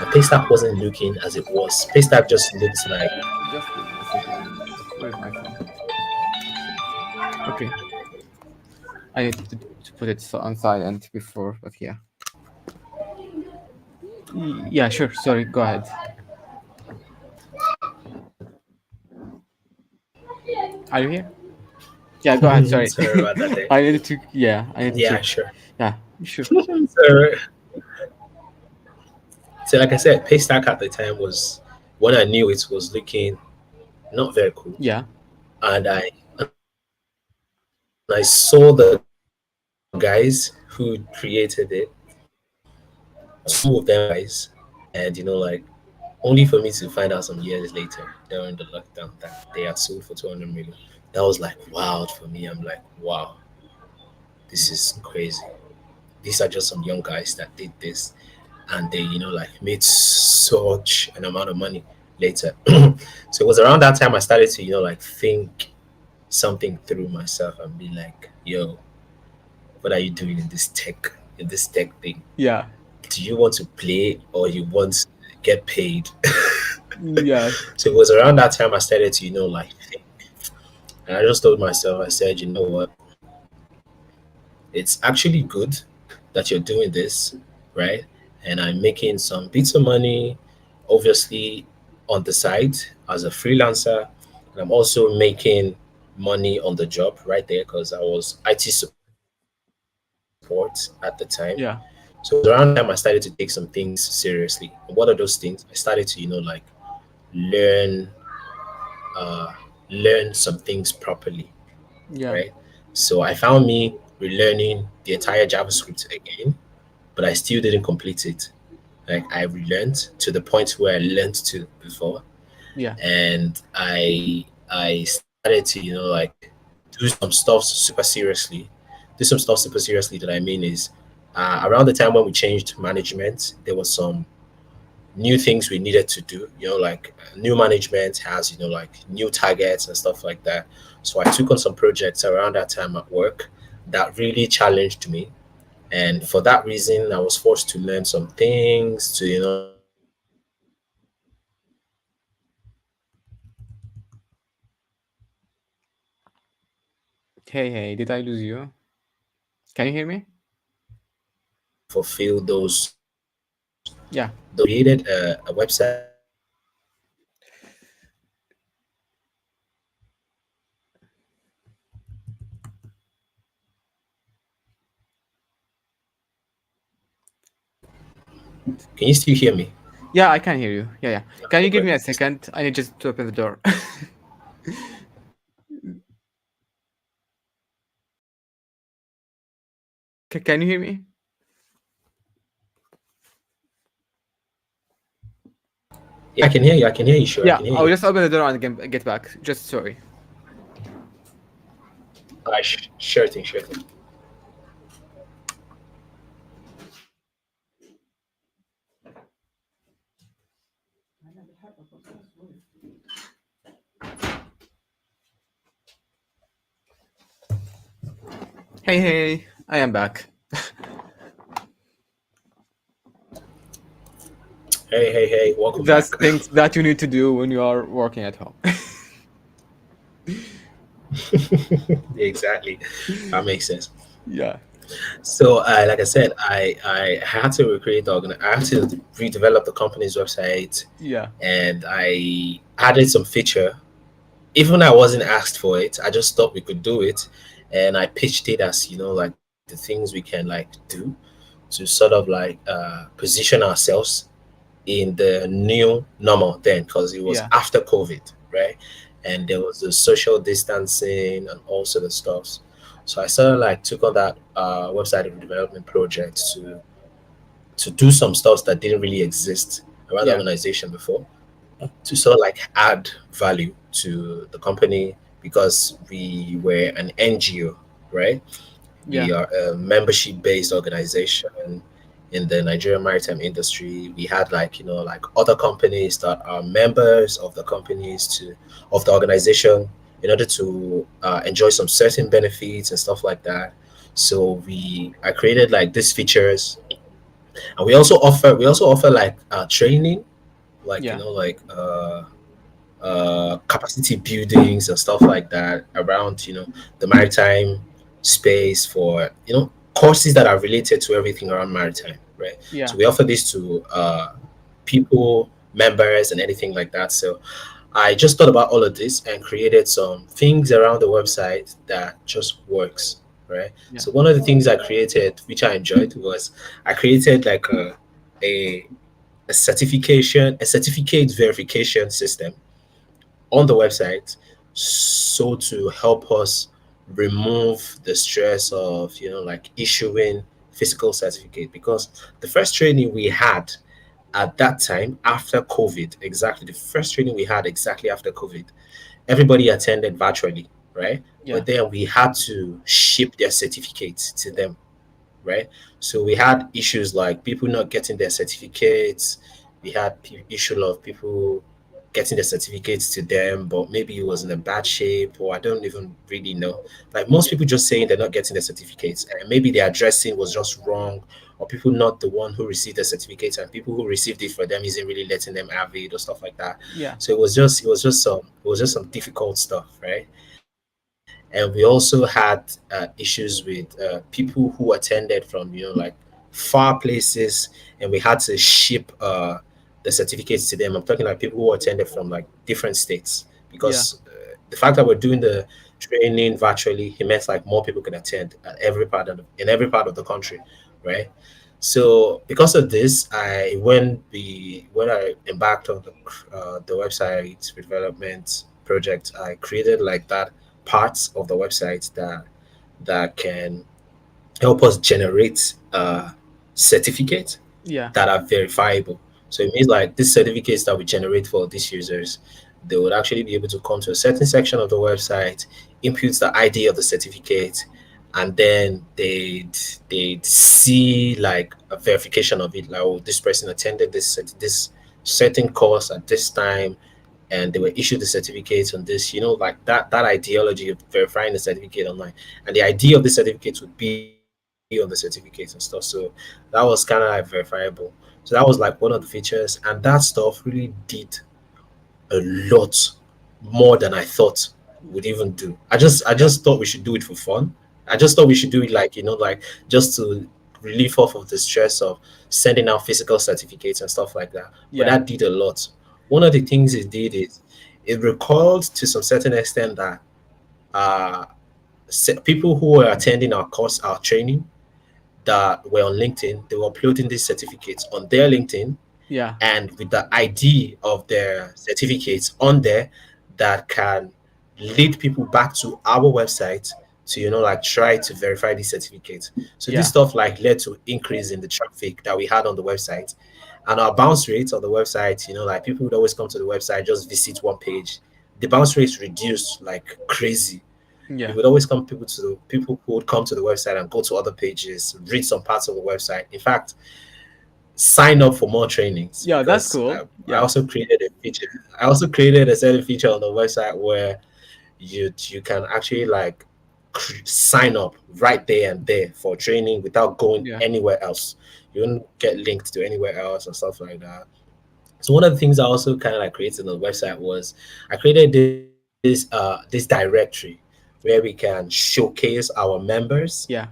And Paystack wasn't looking as it was. Paystack just looks like Just a second. Where's my phone? Okay. I need to put it on silent before, but yeah. Yeah, sure. Sorry. Go ahead. Are you here? Yeah, go ahead. Sorry. sorry about that there. I needed to. Yeah, I needed to. Yeah, sure. Yeah, sure. So, so like I said, Paystack at the time was when I knew it was looking not very cool. Yeah. And I saw the guys who created it. Two of them were guys, and only for me to find out some years later during the lockdown that they had sold for 200 million. That was like wild for me. I'm like, wow, this is crazy. These are just some young guys that did this, and they like made such an amount of money later. So it was around that time I started to like think something through myself and be like, yo, what are you doing in this tech thing? Yeah. Do you want to play or you want to get paid? Yeah. So it was around that time I started to like think. And I just told myself, I said, you know what, it's actually good that you're doing this, right? And I'm making some bits of money, obviously, on the side as a freelancer. And I'm also making money on the job right there because I was IT support at the time. So it was around that time I Yeah. started to take some things seriously. And what are those things? I started to, learn uh learn some things properly, right? Yeah. So I found me relearning the entire JavaScript again, but I still didn't complete it. Like I relearned to the point where I learned to before, Yeah. and I started to do some stuff super seriously. Do some stuff super seriously. That I mean is, around the time when we changed management, there was some new things we needed to do. Like new management has like new targets and stuff like that. So I took on some projects around that time at work that really challenged me, and for that reason I was forced to learn some things to fulfill those Hey, hey, did I lose you? Can you hear me? so I Yeah. created a website can you still hear me? Yeah, I can hear you. Yeah, yeah. Can Okay, you give great. me a second? I need just to open the door. Can you hear me? Yeah, I can hear you. I can hear you. Sure, I Yeah, can hear I'll you. just open the door and get back. Just sorry. Sure thing, sure thing. Hey, hey, I am back. Hey, welcome That's back. things that you need to do when you are working at home. Exactly, that makes sense. Yeah, So, like I said, I had to I had to redevelop the company's website, yeah, and I added some feature. Even I wasn't asked for it, I just thought we could do it, and I pitched it as like the things we can like do to sort of like position ourselves in the new normal then, because it was yeah, after COVID, right? And there was the social distancing and all sort of stuff. So I sort of like took on that website development project to do some stuff that didn't really exist around the yeah, organization before, to sort of like add value to the company, because we were an NGO, right? yeah, We are a membership based organization in the Nigerian maritime industry. We had like, like other companies that are members of the companies to of the organization in order to enjoy some certain benefits and stuff like that. So I created like these features, and we also offer like training, like yeah, like capacity buildings and stuff like that around the maritime space, for courses that are related to everything around maritime, right? yeah, So we offer this to people, members, and anything like that. So I just thought about all of this and created some things around the website that just works, right? yeah, So one of the things I created, which I enjoyed, was I created like a a certificate verification system on the website, so to help us remove the stress of like issuing physical certificate, because the first training we had at that time after COVID, exactly the first training we had exactly after COVID, everybody attended virtually, right? yeah, But then we had to ship their certificates to them, right? So we had issues like people not getting their certificates. We had issue of people getting the certificates to them, but maybe it was in a bad shape, or I don't even really know. Like most people just saying they're not getting the certificates, and maybe the addressing was just wrong, or people not the one who received the certificates, and people who received it for them isn't really letting them have it or stuff like that. yeah, So it was just some difficult stuff, right? And we also had issues with people who attended from like far places, and we had to ship the certificates to them. I'm talking like people who attended from like different states, yeah, because the fact that we're doing the training virtually, it meant like more people can attend at in every part of the country, right? So because of this, when I embarked on the website development project, I created like that parts of the website that can help us generate certificates yeah, that are verifiable. So it means like these certificates that we generate for these users, they would actually be able to come to a certain section of the website, input the ID of the certificate, and then they'd see like a verification of it, like, oh, this person attended this certain course at this time, and they were issued the certificates on this, like that ideology of verifying the certificate online, and the ID of the certificates would be on the certificates and stuff. So that was kind of like verifiable. So that was like one of the features, and that stuff really did a lot more than I thought would even do. I just yeah, thought we should do it for fun. I just thought we should do it like like just to relieve off of the stress of sending out physical certificates and stuff like that. But yeah, that did a lot. One of the things it did is it recalled to some certain extent that uh people who were attending our course, our training, that were on LinkedIn, they were uploading these certificates on their LinkedIn, yeah, and with the ID of their certificates on there, that can lead people back to our website to like try to verify these certificates. So this yeah, stuff like led to increase in the traffic that we had on the website, and our bounce rates on the website. Like people would always come to the website, just visit one page. The bounce rates reduced like crazy. It Yeah. would always come people who would come to the website and go to other pages, read some parts of the website. In fact, sign up for more trainings Yeah, that's because cool. I Yeah. also created a feature. I also created a certain feature on the website where you can actually like sign up right there and there for training without going Yeah. anywhere else. You don't get linked to anywhere else and stuff like that. So one of the things I also kind of like created on the website was I created this this directory where we can showcase our members, Yeah.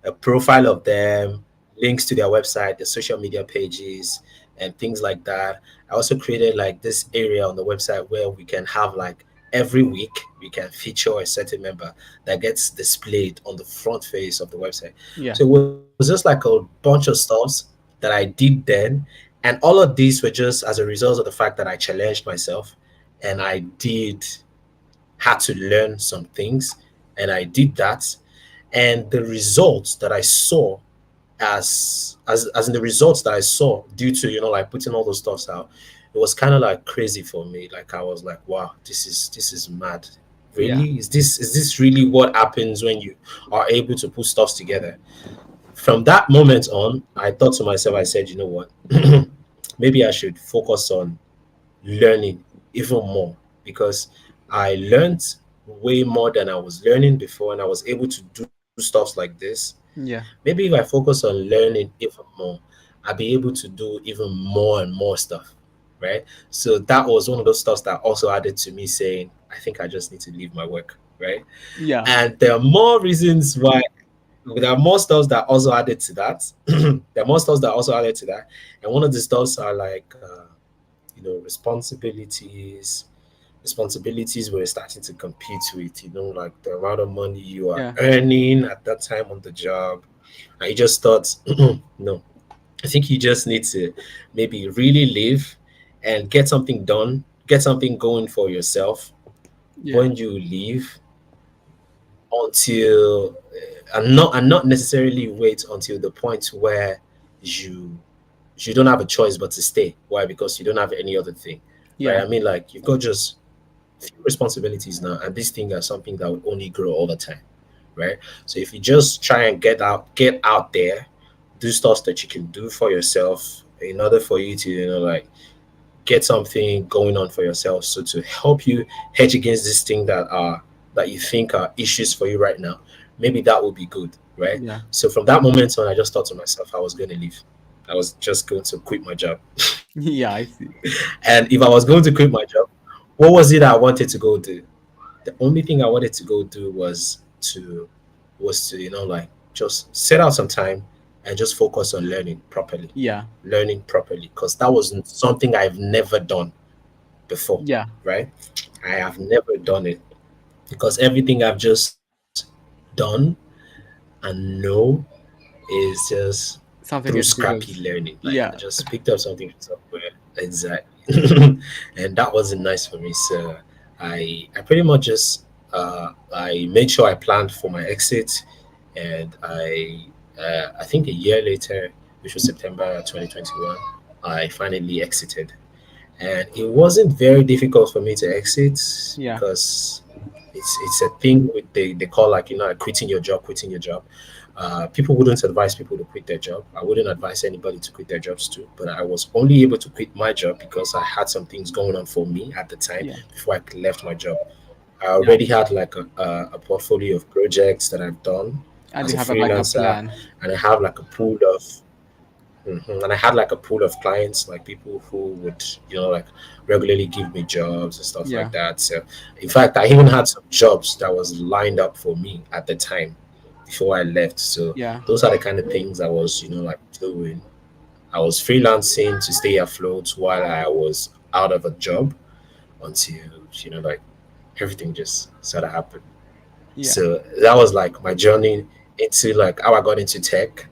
a profile of them, links to their website, their social media pages, and things like that. I also created like this area on the website where we can have like every week we can feature a certain member that gets displayed on the front face of the website. Yeah. So it was just like a bunch of stuff that I did then. And all of these were just as a result of the fact that I challenged myself and I did had to learn some things and I did that. And the results that I saw as in the results that I saw due to like putting all those stuffs out, it was kind of like crazy for me. Like I was like, wow, this is mad. Yeah. Really? Is this really what happens when you are able to put stuffs together? From that moment on, I thought to myself, I said, you know what? Maybe I should focus on learning even more because I learned way more than I was learning before, and I was able to do stuff like this. Yeah. Maybe if I focus on learning even more, I'll be able to do even more and more stuff, right? So that was one of those stuffs that also added to me saying, I think I just need to leave my work, right? Yeah. And there are more reasons why. There are more stuffs that also added to that. There are more stuffs that also added to that, and one of the stuffs are like, responsibilities. Responsibilities were starting to compete with, like the amount of money you are Yeah. earning at that time on the job. I just thought, no, I think you just need to maybe really live and get something done, get something going for yourself Yeah. when you leave until and not necessarily wait until the point where you you don't have a choice but to stay. Why? Because you don't have any other thing, right? Yeah. I mean, like you've got just few responsibilities now, and these things are something that will only grow all the time, right? So if you just try and get out there, do stuff that you can do for yourself in order for you to, like get something going on for yourself. So to help you hedge against this thing that you think are issues for you right now, maybe that would be good, right? Yeah. So from that moment on, I just thought to myself I was going to leave. I was just going to quit my job. Yeah, I see. And if I was going to quit my job, what was it I wanted to go do? The only thing I wanted to go do was to like just set out some time and just focus on Yeah. learning properly, because that was something I've never done before, Yeah. right? I have never done it because everything I've just done and know is just through Something is scrappy because learning. Like I yeah. just picked up something from somewhere. Exactly. And that wasn't nice for me. So I pretty much just I made sure I planned for my exit, and I think a year later, which was September 2021, I finally exited. And it wasn't very difficult for me to exit Yeah. because it's a thing with they call like like quitting your job. People wouldn't advise people to quit their job. I wouldn't advise anybody to quit their jobs too. But I was only able to quit my job because I had some things going on for me at the time Yeah. before I left my job. I Yeah. already had like a portfolio of projects that I've done And as you a have a backup freelancer, plan. and I have like a pool of and I had like a pool of clients, like people who would, like regularly give me jobs and stuff Yeah. like that. So, in fact, I even had some jobs that was lined up for me at the time before I left. So, Yeah. those are the kind of things I was, like doing. I was freelancing to stay afloat while I was out of a job until, like everything just sort of happened. Yeah. So that was like my journey into like how I got into tech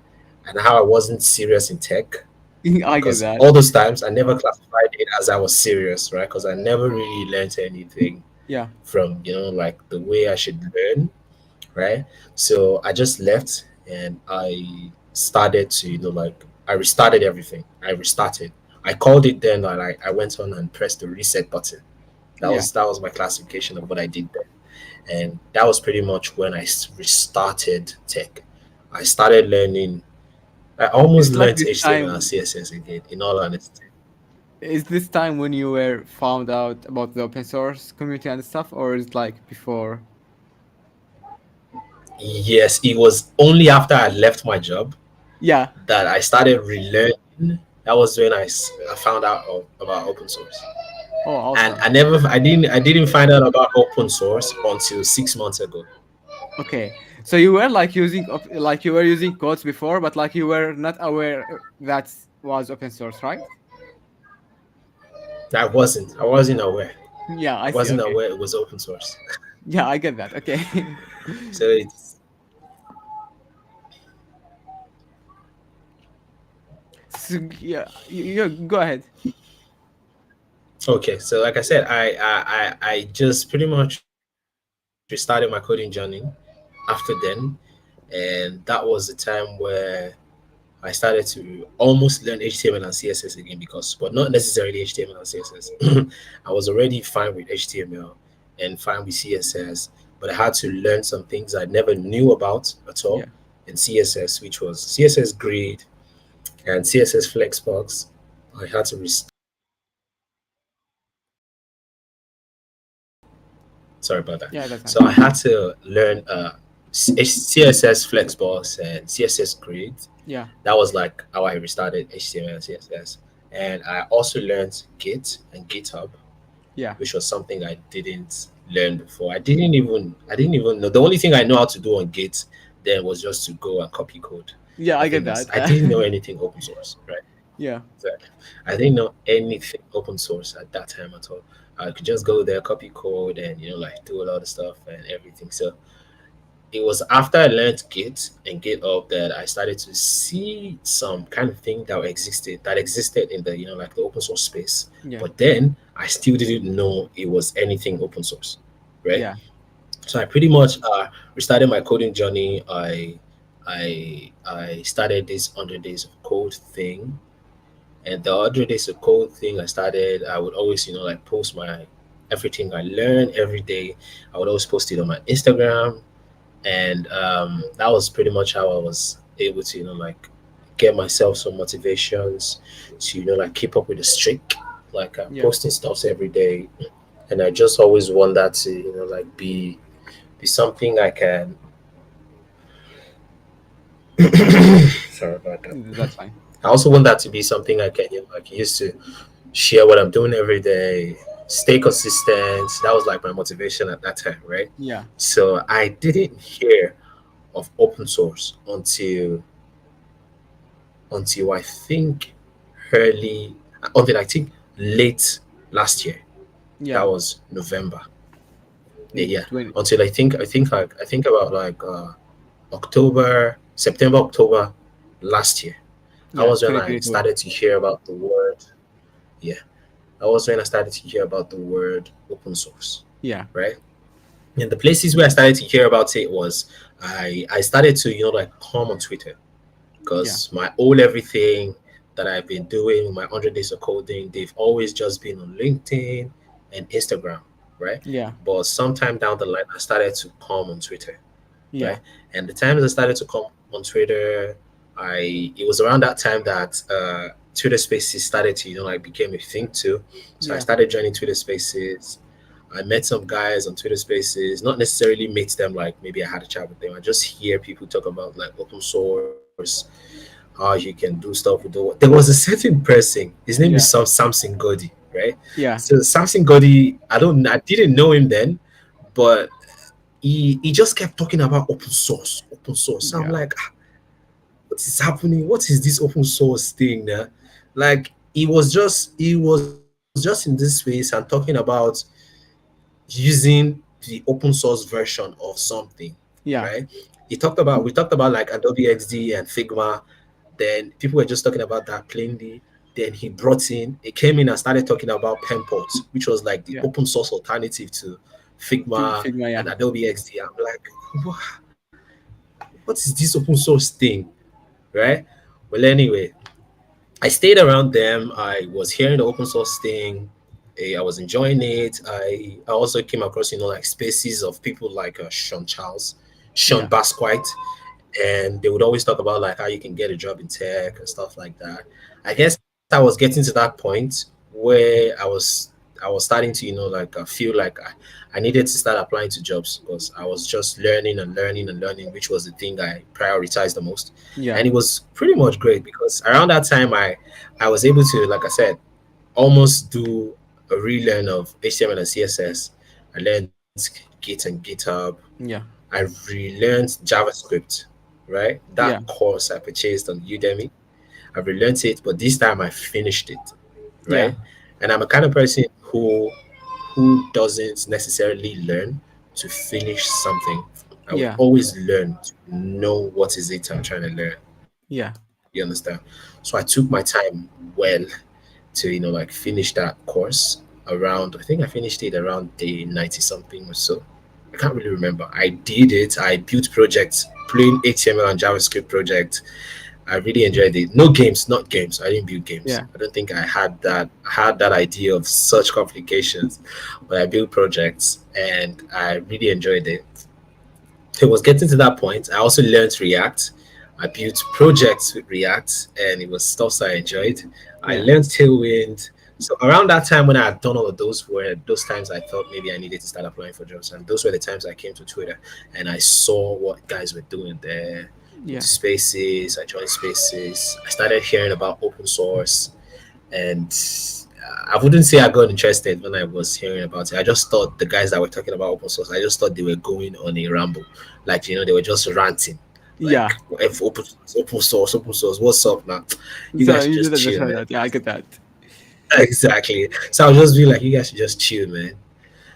and how I wasn't serious in tech, I get because that. all those times I never classified it as I was serious, right? Because I never really learned anything Yeah. from like the way I should learn, right? So I just left and I started to like I restarted everything. I restarted. I called it then, and I went on and pressed the reset button. That Yeah. was that was my classification of what I did then. and that was pretty much when I restarted tech. I started learning. I almost It's like learned this HTML and time. CSS again. In all honesty, Is this time when you were found out about the open source community and stuff, or is it like before? yes, it was only after I left my job Yeah. that I started relearning. That was when I found out about open source, Oh, and awesome. I didn't find out about open source until 6 months ago. Okay. So you were like using like you were using codes before, but like you were not aware that was open source, right? I wasn't aware. Yeah, I I see. wasn't Okay. aware it was open source. Yeah, I get that. Okay. So it's So, yeah, you go ahead. okay. So like I said, I just pretty much restarted my coding journey after then, and that was the time where I started to almost learn HTML and CSS again because, but not necessarily HTML and CSS. I was already fine with HTML and fine with CSS, but I had to learn some things I never knew about at all Yeah. in CSS, which was CSS Grid and CSS Flexbox. I had to sorry about that. Yeah, that's fine. So I had to learn CSS Flexbox and CSS Grid. Yeah. That was like how I restarted HTML and CSS. And I also learned Git and GitHub, Yeah. which was something I didn't learn before. I didn't even know. The only thing I know how to do on Git then was just to go and copy code. Yeah, I get that. I didn't know anything open source, right? Yeah. So I didn't know anything open source at that time at all. I could just go there, copy code, and like do a lot of stuff and everything. So it was after I learned Git and GitHub that I started to see some kind of thing that existed in the like the open source space. Yeah. But then I still didn't know it was anything open source, right? Yeah. So I pretty much restarted my coding journey. I started this 100 days of code thing, and the 100 days of code thing I started, I would always, like post my everything I learned every day. I would always post it on my Instagram, and that was pretty much how I was able to, like get myself some motivations to, like keep up with the streak. Like I'm Yeah. posting stuff every day, and I just always want that to, like be something I can. Sorry about that. That's fine. I also want that to be something I can, like use to share what I'm doing every day, stay consistent. That was like my motivation at that time, right? Yeah. So I didn't hear of open source until I think early until I think late last year. That Yeah. was November. Yeah, yeah. 20. Until I think about like October, September, October last year. That Yeah. was when I 2022. started to hear about the word. Yeah, that was when I started to hear about the word open source, Yeah. right? And the places where I started to hear about it was I started to like come on Twitter Yeah. because my whole everything that I've been doing, my 100 days of coding, they've always just been on LinkedIn and Instagram, right? Yeah. But sometime down the line, I started to come on Twitter, Yeah. right? And the times I started to come on Twitter, it was around that time that Twitter Spaces started to like became a thing too. So I Yeah. started joining Twitter Spaces. I met some guys on Twitter Spaces, not necessarily meet them like maybe I had a chat with them. I just hear people talk about like open source, how you can do stuff with the. There was a certain person. His name is Yeah. Samson Godi, right? Yeah. So Samson Godi, I didn't know him then, but he just kept talking about open source, open source. So I'm Yeah. like, what is happening? What is this open source thing now? Like he was just in this space and talking about using the open source version of something, Yeah. right? We talked about like Adobe XD and Figma. Then people were just talking about that plainly. Then he came in and started talking about Penport, which was like the Yeah. open source alternative to To Figma Figma. and Yeah. Adobe XD. I'm like, what is this open source thing, right? Well, anyway, I stayed around them. I was hearing the open source thing. I was enjoying it. I also came across, like spaces of people like Sean Charles, Sean Yeah. Basquite, and they would always talk about like how you can get a job in tech and stuff like that. I guess I was getting to that point where I was starting to, like feel like I needed to start applying to jobs because I was just learning and learning and learning, which was the thing I prioritized the most. Yeah. And it was pretty much great because around that time I was able to, like I said, almost do a relearn of HTML and CSS. I learned Git and GitHub. Yeah. I relearned JavaScript, right? That Yeah. course I purchased on Udemy. I relearned it, but this time I finished it, Yeah. right? And I'm a kind of person who doesn't necessarily learn to finish something. I would Yeah. always learn to know what is it I'm trying to learn. Yeah. You understand? So I took my time well to, like finish that course around, I think I finished it around day 90 something or so. I can't really remember. I did it. I built projects, plain HTML and JavaScript project. I really enjoyed it. No games, not games. I didn't build games. Yeah. I don't think I had that idea of such complications, but I built projects and I really enjoyed it. It was getting to that point. I also learned React. I built projects with React, and it was stuff I enjoyed. I Yeah. learned Tailwind. So around that time when I had done all of those were those times I thought maybe I needed to start applying for jobs. And those were the times I came to Twitter and I saw what guys were doing there with Yeah. spaces. I joined spaces. I started hearing about open source and I wouldn't say I got interested when I was hearing about it. I just thought the guys that were talking about open source, I just thought they were going on a ramble. Like, they were just ranting. Like, Yeah. if open source, what's up now? You So guys should you just did chill, understand man. that. Yeah, I get that. Exactly. So I'll just be like, you guys should just chill, man. Yeah.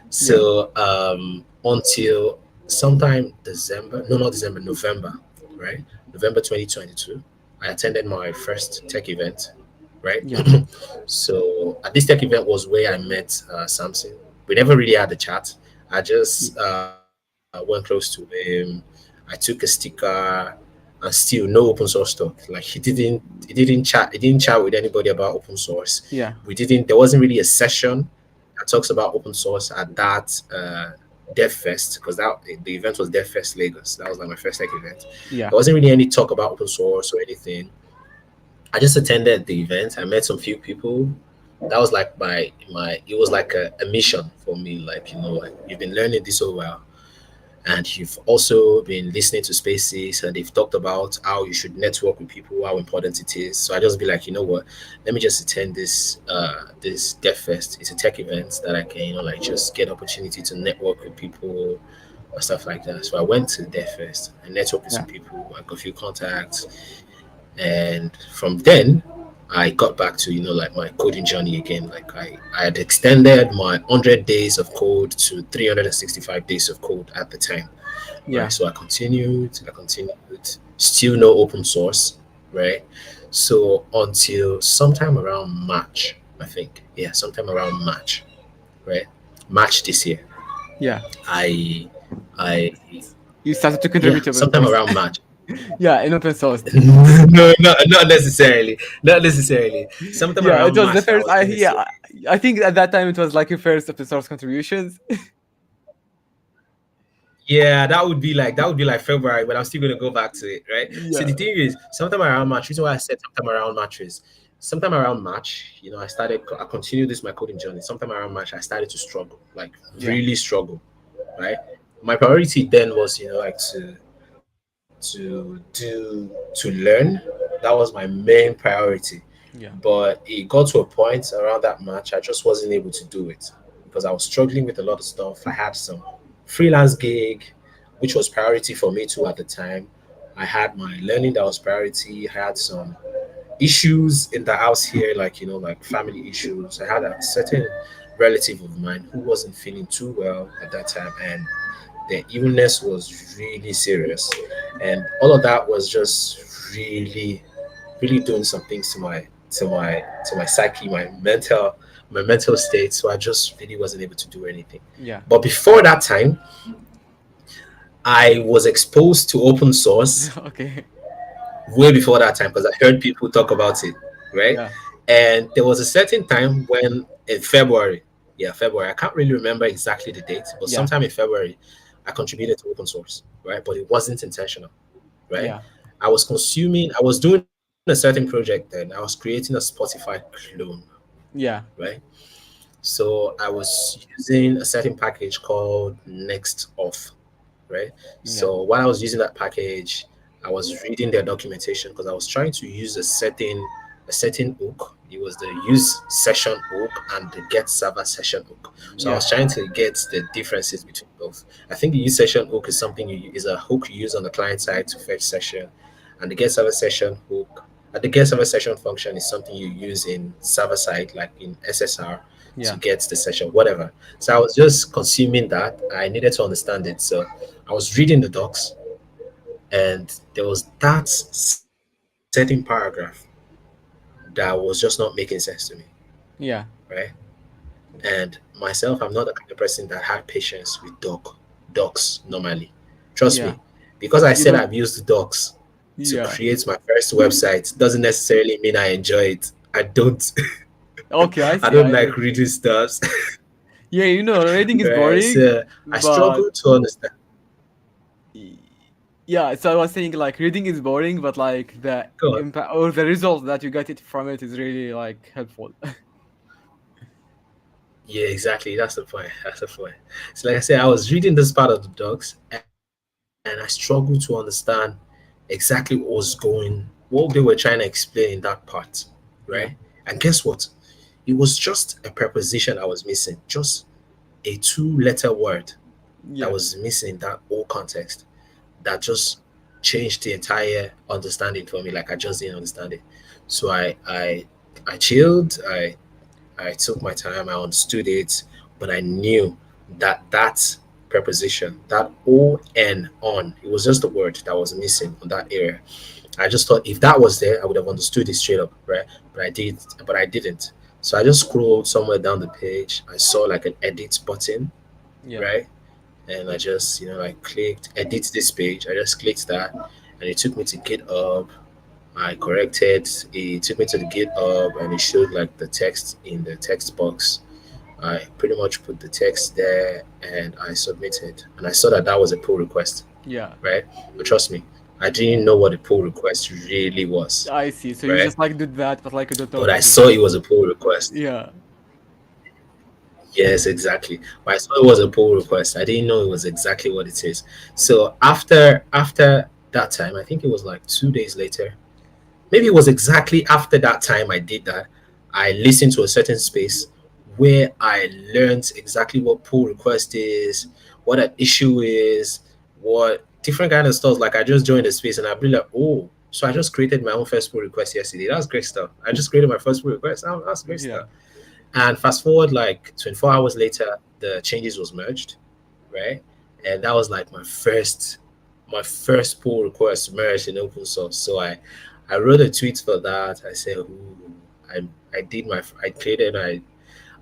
So until sometime December, no, not December, November, right? November 2022, I attended my first tech event, right? Yeah. So at this tech event was where I met Samson. We never really had a chat. I Y- just went close to him. I took a sticker and still no open source talk. Like he didn't chat with anybody about open source. Yeah. We didn't there wasn't really a session that talks about open source at that Dev Fest because that the event was Dev Fest Lagos. That was like my first tech event. Yeah. There wasn't really any talk about open source or anything. I just attended the event. I met some few people. That was like my it was like a mission for me. Like, like you've been learning this so well and you've also been listening to spaces and they've talked about how you should network with people, how important it is. So I just be like, you know what, let me just attend this Dev Fest. It's a tech event that I can, like just get opportunity to network with people and stuff like that. So I went to Dev Fest, I networked with some Yeah. people, I got a few contacts, and from then I got back to, like my coding journey again. Like I had extended my 100 days of code to 365 days of code at the time, right? Yeah. So I continued, still no open source, right? So until sometime around March, I think, yeah, sometime around March, right? March this year, Yeah. I I You started to yeah, contribute to open sometime source. around March. Yeah, in open source. No, not necessarily. Not necessarily. Sometime Yeah, it around was the March, I first. was gonna say, I think at that time it was like your first open source contributions. yeah, that would be like February, but I'm still gonna go back to it, right? So the Yeah. thing is, sometime around March. Reason why I said sometime around March is, sometime around March, I continued this my coding journey. Sometime around March, I started to struggle, like Yeah. really struggle, right? My priority then was, like to learn. That was my main priority. Yeah. But it got to a point around that March, I just wasn't able to do it because I was struggling with a lot of stuff. I had some freelance gig, which was priority for me too at the time. I had my learning that was priority. I had some issues in the house here, like, like family issues. I had a certain relative of mine who wasn't feeling too well at that time, and the illness was really serious. And all of that was just really really doing some things to my psyche, my mental state. So I just really wasn't able to do anything. Yeah. But before that time, I was exposed to open source Okay. way before that time because I heard people talk about it, right? Yeah. And there was a certain time when in February. yeah, February. I can't really remember exactly the date, but Yeah. sometime in February, I contributed to open source, right? But it wasn't intentional, right? Yeah. I was doing a certain project then. I was creating a Spotify clone, Yeah. right? So I was using a certain package called Next Off, right? Yeah. So while I was using that package, I was reading their documentation because I was trying to use a certain hook. It was the use session hook and the get server session hook. So I Yeah. was trying to get the differences between both. I think the use session hook is something is a hook you use on the client side to fetch session, and the get server session hook. The get server session function is something you use in server side, like in SSR, to Yeah. get the session, whatever. So I was just consuming that. I needed to understand it. So I was reading the docs, and there was that certain paragraph that was just not making sense to me, Yeah. right? And myself, I'm not the kind of person that had patience with docs normally. Trust Yeah. me, because I You said don't. I've used docs to Yeah. create my first website doesn't necessarily mean I enjoy it. I don't. Okay, I I see. don't I like get. reading stuff, Yeah, reading is right? boring, So I but struggle to understand. y- yeah. So I was saying like reading is boring, but like the Go on. impact or the result that you get it from it is really like helpful. Yeah, exactly. That's the point. That's the point. So, like I said, I was reading this part of the docs, and I struggled to understand exactly what was what they were trying to explain in that part, right? Yeah. And guess what? It was just a preposition I was missing, just a two-letter word that Yeah. was missing in that whole context that just changed the entire understanding for me. Like I just didn't understand it. So I chilled. I took my time, I understood it, but I knew that that preposition, that on, it was just a word that was missing on that area. I just thought if that was there, I would have understood it straight up, right? But I didn't. So I just scrolled somewhere down the page. I saw like an edit button, Yeah. right? And I just, like clicked edit this page. I just clicked that, and it took me to GitHub. I corrected. It took me to the GitHub, and it showed like the text in the text box. I pretty much put the text there, and I submitted. And I saw that that was a pull request, Yeah. right? But trust me, I didn't know what a pull request really was, I see. So you right? just like did that, but like you don't know But what I it is. saw it was a pull request. Yeah. Yes, exactly. But I saw it was a pull request. I didn't know it was exactly what it is. So after that time, I think it was like 2 days later, maybe it was exactly after that time I did that. I listened to a certain space where I learned exactly what pull request is, what an issue is, what different kind of stuff. Like I just joined the space and I'd be like, oh, so I just created my own first pull request yesterday. That's great stuff. I just created my first pull request. Oh, that's great Yeah. stuff. And fast forward like 24 hours later, the changes was merged, right? And that was like my first pull request merged in open source. So I wrote a tweet for that. I said, ooh, I I did my I created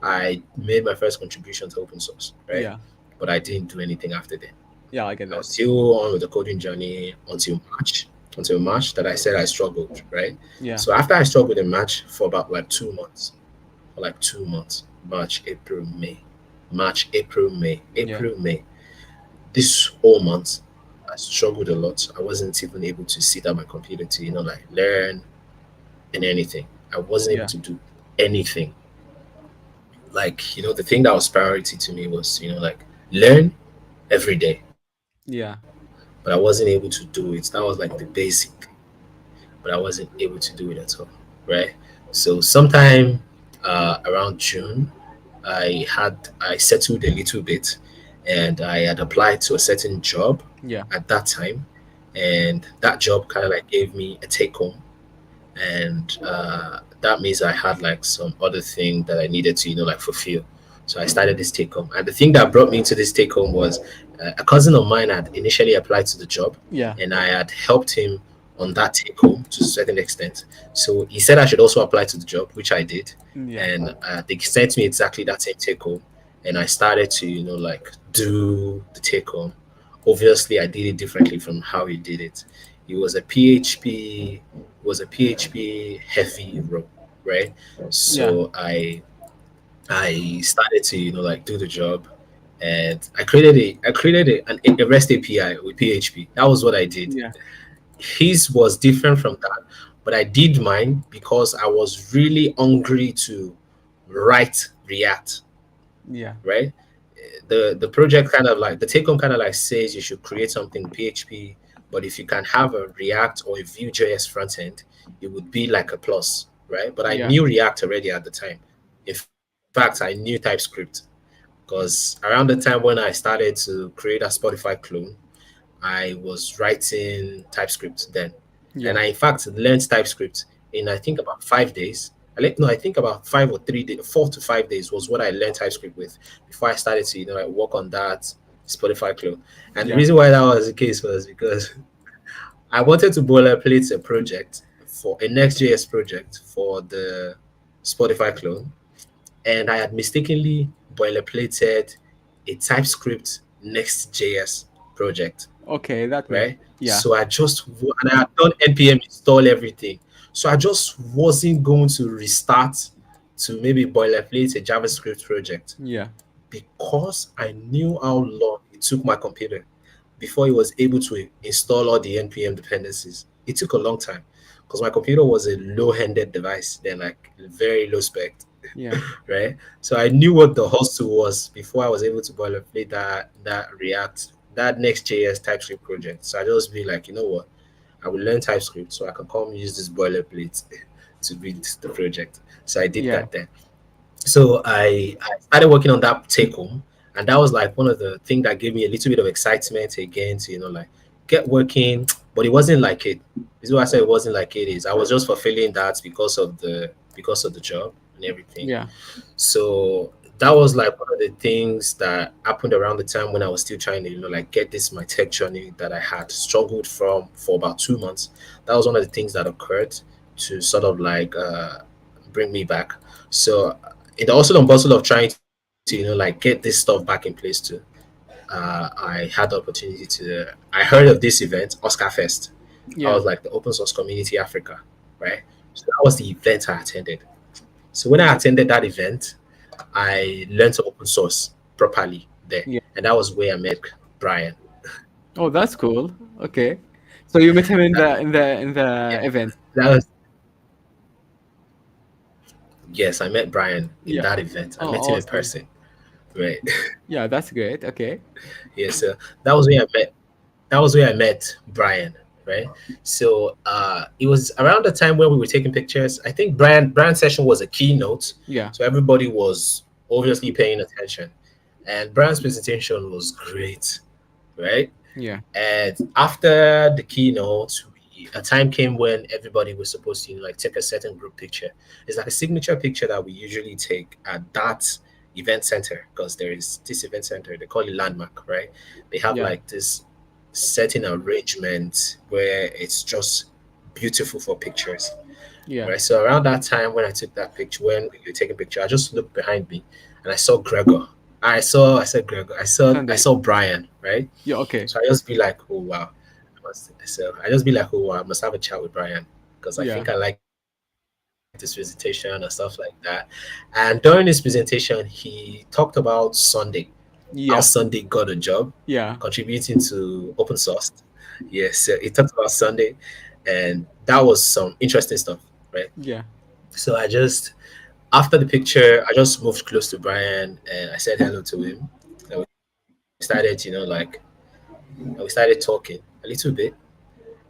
I made my first contribution to open source, right? Yeah. But I didn't do anything after that. Yeah. I get I that. was still on with the coding journey until March that I said I struggled, right? Yeah. So after I struggled in March for about like 2 months, March, April, May, March, April, May, Yeah. April, May. This whole month, I struggled a lot. I wasn't even able to sit at my computer to, like learn and anything. I wasn't able Yeah. to do anything. Like, the thing that was priority to me was, like learn every day. Yeah. But I wasn't able to do it. That was like the basic, but I wasn't able to do it at all. Right. So sometime around June, I settled a little bit, and I had applied to a certain job Yeah. at that time, and that job kind of like gave me a take home, and that means I had like some other thing that I needed to like fulfill. So I started this take home, and the thing that brought me into this take home was a cousin of mine had initially applied to the job, Yeah. and I had helped him on that take home to a certain extent. So he said I should also apply to the job, which I did, Yeah. and they sent me exactly that same take home, and I started to like do the take home. Obviously, I did it differently from how he did it. It was a PHP heavy role, right? Yeah. So I started to, like do the job, and I created a REST API with PHP. That was what I did. Yeah. His was different from that, but I did mine because I was really hungry to write React, Yeah. right? The project kind of like the take home kind of like says you should create something in PHP, but if you can have a React or a Vue.js front end, it would be like a plus, right? But I Yeah. knew React already at the time. In fact, I knew TypeScript because around the time when I started to create a Spotify clone, I was writing TypeScript then. And Yeah. I, in fact, learned TypeScript in, I think, about 5 days. No, I think about 5 or 3 days, 4 to 5 days was what I learned TypeScript with before I started to, like work on that Spotify clone. And the Yeah. reason why that was the case was because I wanted to boilerplate a project for a Next.js project for the Spotify clone, and I had mistakenly boilerplated a TypeScript Next.js project, Okay, that makes. right? Yeah. So and I had done npm install everything. So I just wasn't going to restart to maybe boilerplate a JavaScript project Yeah. because I knew how long it took my computer before it was able to install all the npm dependencies. It took a long time because my computer was a low-handed device, then like very low spec, Yeah. right? So I knew what the hustle was before I was able to boilerplate that React, that Next.js TypeScript project. So I just be like, you know what? I will learn TypeScript so I can come use this boilerplate to build the project. So I did Yeah. that then. So I started working on that take home, and that was like one of the things that gave me a little bit of excitement again to, like get working. But it wasn't like it. This is why I said it wasn't like it is. I was just fulfilling that because of the job and everything. Yeah. So that was like one of the things that happened around the time when I was still trying to, like get this my tech journey that I had struggled from for about 2 months. That was one of the things that occurred to sort of like bring me back. So in the hustle and bustle of trying to, like get this stuff back in place too, I had the opportunity to. I heard of this event, Oscar Fest. I was Yeah. like the Open Source Community Africa, right? So that was the event I attended. So when I attended that event, I learned to open source properly there, Yeah. and that was where I met Brian. Oh, that's cool. Okay. So you met him in That, the yeah, event. that was yes, I met Brian in Yeah. that event. I Oh, met him in awesome. person, right? Yeah, that's great. Okay. Yeah, so that was where I met. That was where I met Brian, right? So it was around the time when we were taking pictures. I think Brian's session was a keynote, Yeah. so everybody was obviously paying attention, and Brian's presentation was great, right? Yeah. And after the keynote, a time came when everybody was supposed to, like take a certain group picture. It's like a signature picture that we usually take at that event center because there is this event center. They call it landmark, right? They have Yeah. like this certain arrangement where it's just beautiful for pictures, Yeah. right? So around that time when I took that picture, when we were taking a picture, I just looked behind me and I saw Gregor. I said Gregor. I Sunday. saw Brian, right? Yeah. Okay. So I just be like, oh wow. So I just be like, oh wow, I must have a chat with Brian because I Yeah. think I like this presentation and stuff like that. And during his presentation, he talked about Sunday, how Sunday got Yeah. a job Yeah. contributing to open source. Yes, so he talked about Sunday, and that was some interesting stuff, right? Yeah. So after the picture, I just moved close to Brian and I said hello to him. And we started, talking a little bit.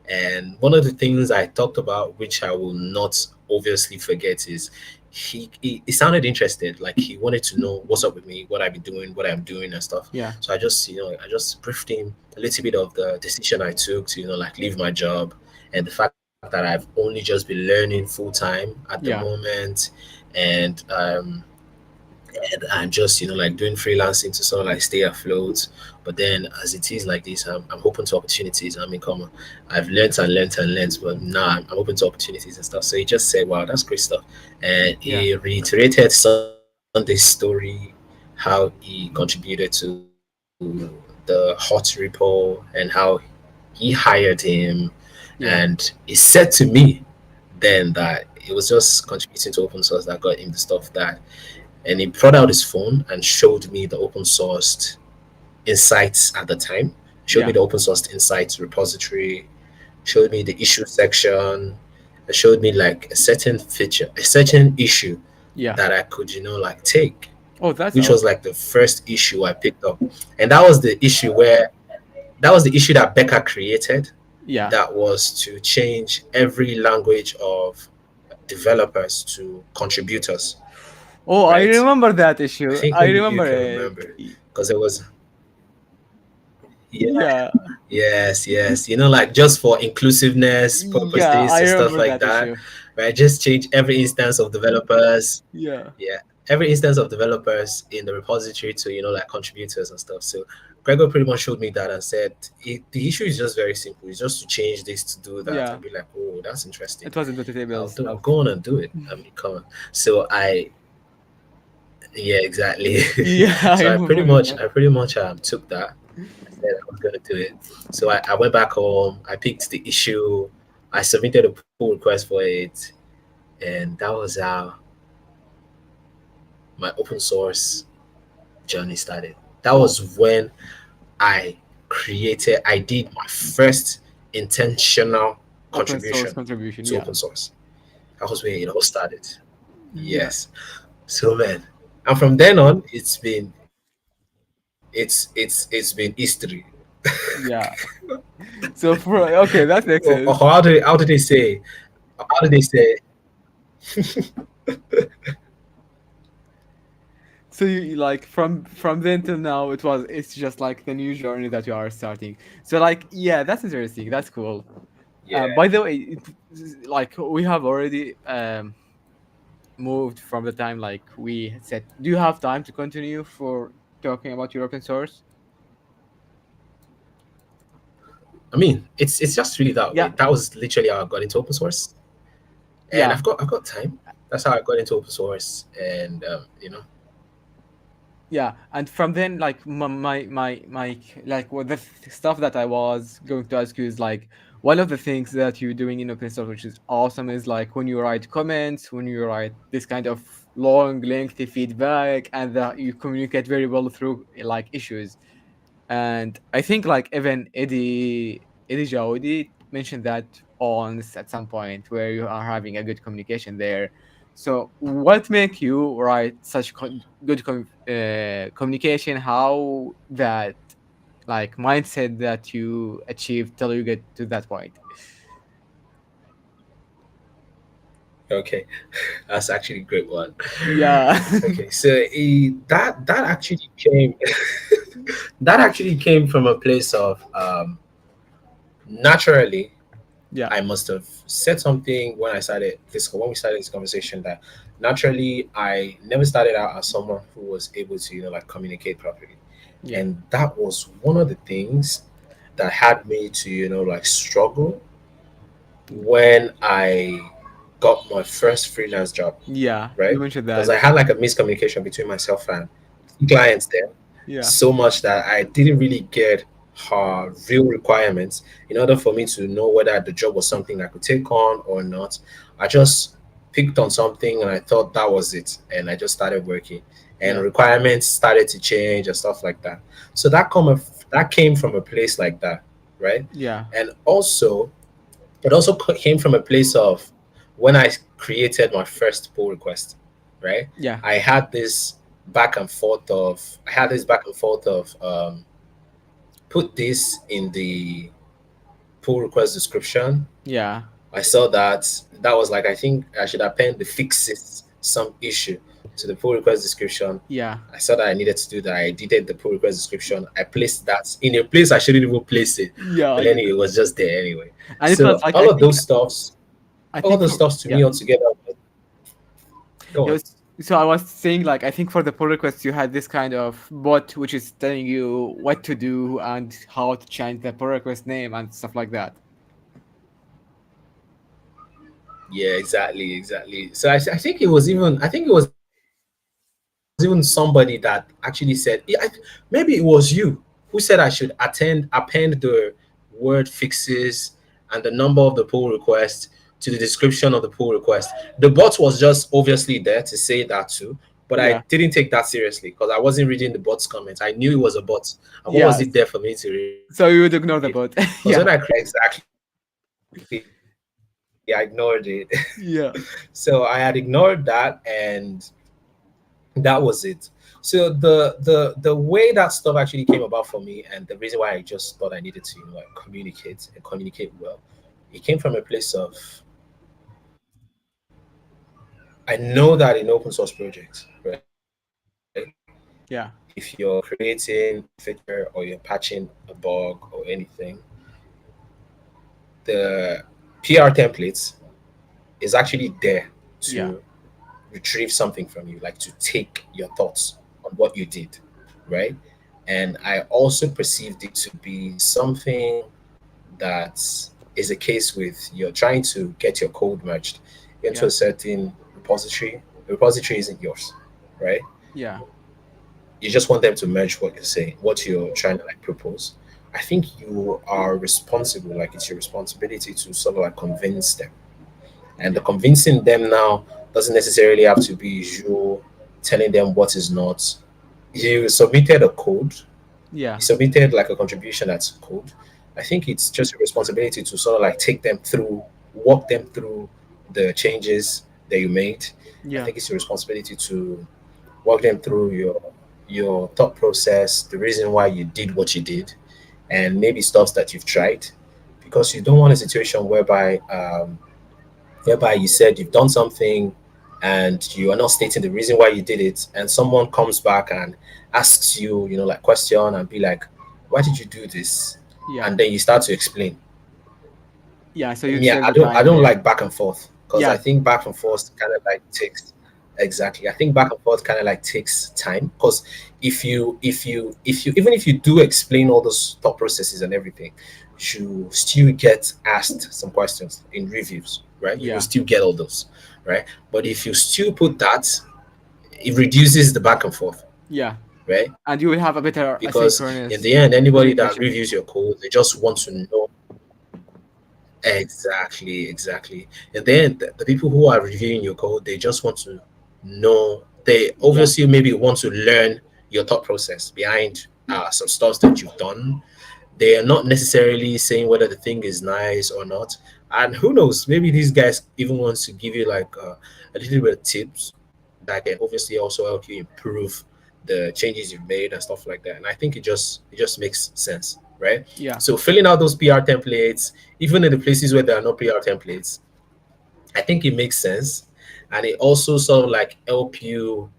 And one of the things I talked about, which I will not obviously forget, is he sounded interested. Like he wanted to know what's up with me, what I've been doing, what I'm doing and stuff. Yeah. So I just briefed him a little bit of the decision I took to, like leave my job and the fact that I've only just been learning full time at the Yeah. moment. And I'm just like doing freelancing to sort of like stay afloat. But then as it is like this, I'm open to opportunities. I mean, come on, I've learned and learned and learned, but now I'm open to opportunities and stuff. So he just said, wow, that's great stuff. And Yeah. he reiterated Sunday's story, how he contributed to the hot repo and how he hired him. And Yeah. he said to me then that it was just contributing to open source that got him the stuff that and he brought out his phone and showed me the open sourced insights at the time. Showed me Yeah. the open sourced insights repository, showed me the issue section, and showed me like a certain feature, a certain issue Yeah. that I could, like take, Oh, that's which was awesome. like the first issue I picked up. And that was the issue that Becca created. Yeah. That was to change every language of developers to contributors, Oh, I right? remember that I issue. think I maybe you remember can it. remember because it was, yeah, Yeah. yes, yes. Like just for inclusiveness Yeah, purposes I and stuff remember like that that, issue. right? Just change every instance of developers, Yeah. yeah, every instance of developers in the repository to, like contributors and stuff. So Gregor pretty much showed me that and said, the issue is just very simple. It's just to change this to do that. Yeah. I'd be like, oh, that's interesting. It was into the table I'll stuff. go on and do it. I mean, come on. So yeah, exactly. Yeah, I So remember that. I pretty much took that. I said I was gonna do it. So I went back home. I picked the issue. I submitted a pull request for it, and that was how my open source journey started. That Oh, was when I did my first intentional open source contribution contribution. to Yeah. open source. That was where it all started. Yeah. Yes. So man, and from then on, it's been history. Yeah. So for okay, that makes Or sense. how do they say? How do they say? So you like from then till now, it's just like the new journey that you are starting. So like yeah, that's interesting. That's cool. Yeah. By the way, like we have already moved from the time like we said. Do you have time to continue for talking about your open source? I mean, it's just really that Yeah, way. That was literally how I got into open source, and yeah, I've got time. That's how I got into open source, and yeah. And from then, like like what the stuff that I was going to ask you is like one of the things that you're doing in open source, which is awesome, is like when you write comments, when you write this kind of long, lengthy feedback, and that you communicate very well through like issues. And I think like even Eddie Jaudi mentioned that on at some point where you are having a good communication there. So what make you write such good communication? How that like mindset that you achieve till you get to that point? okay, that's actually a great one. Yeah, Okay, so that actually came that actually came from a place of naturally yeah, I must have said something when we started this conversation that naturally I never started out as someone who was able to like communicate properly, yeah, and that was one of the things that had me to like struggle when I got my first freelance job, yeah. You right? mentioned Because that. I had like a miscommunication between myself and clients there, Yeah, so much that I didn't really get her real requirements in order for me to know whether the job was something I could take on or not. I just picked on something and I thought that was it, and I just started working. And yeah, requirements started to change and stuff like that. So that came from a place like that, right? yeah, And also it also came from a place of when I created my first pull request, right? yeah, I had this I had this back and forth of put this in the pull request description. yeah, I saw that was like I think I should append the fixes some issue to the pull request description. yeah, I saw that I needed to do that. I edited the pull request description. I placed that in a place I shouldn't even place it. yeah. I But get anyway, it it. was just there anyway. And it was So like I all think those for stuffs to yeah. me altogether. Go It on. was, so I was saying like I think for the pull request you had this kind of bot which is telling you what to do and how to change the pull request name and stuff like that. Yeah, exactly, exactly. So I think it was even somebody that actually said, yeah, maybe it was you who said I should append the word fixes and the number of the pull request to the description of the pull request. The bot was just obviously there to say that too, but I Yeah. didn't take that seriously because I wasn't reading the bot's comments. I knew it was a bot, and what was Yes. it there for me to read? So you would ignore the Because when bot. I created Yeah. exactly, I ignored it. Yeah. So I had ignored that, and that was it. So the way that stuff actually came about for me, and the reason why I just thought I needed to, like, communicate and communicate well, it came from a place of, I know that in open source projects, right? If you're Yeah. creating a feature or you're patching a bug or anything, the PR templates is actually there to Yeah. retrieve something from you, like to take your thoughts on what you did, right? And I also perceived it to be something that is a case with you're trying to get your code merged into Yeah. a certain repository. The repository isn't yours, right? Yeah. You just want them to merge what you're saying, what you're trying to, like, propose. I think you are responsible, like it's your responsibility to sort of like convince them. And the Yeah. convincing them now doesn't necessarily have to be you telling them what is not. You submitted a code, Yeah. you submitted like a contribution that's code. I think it's just a responsibility to sort of like take them through, walk them through the changes that you made. I Yeah. think it's your responsibility to walk them through your thought process, the reason why you did what you did, and maybe stuff that you've tried, because you don't want a situation whereby you said you've done something and you are not stating the reason why you did it, and someone comes back and asks you, like, question and be like, why did you do this? Yeah. And then you start to explain. Yeah. So you'd Yeah, save I the don't I time don't there. like back and forth, because I Yeah. think back and forth kind of like takes, exactly. I think back and forth kind of like takes time, because if you even if you do explain all those thought processes and everything, you still get asked some questions in reviews, right? You will Yeah. still get all those, right? But if you still put that, it reduces the back and forth, Yeah. right? And you will have a better Because in asynchronous the end, anybody that communication. reviews your code, they just want to know. Exactly, exactly. And then the people who are reviewing your code, they just want to know. They Yeah. obviously maybe want to learn your thought process behind some stuff that you've done. They are not necessarily saying whether the thing is nice or not. And who knows, maybe these guys even want to give you like a little bit of tips that can obviously also help you improve the changes you've made and stuff like that. And I think it just makes sense, right? Yeah. So filling out those PR templates, even in the places where there are no PR templates, I think it makes sense. And it also sort of like help you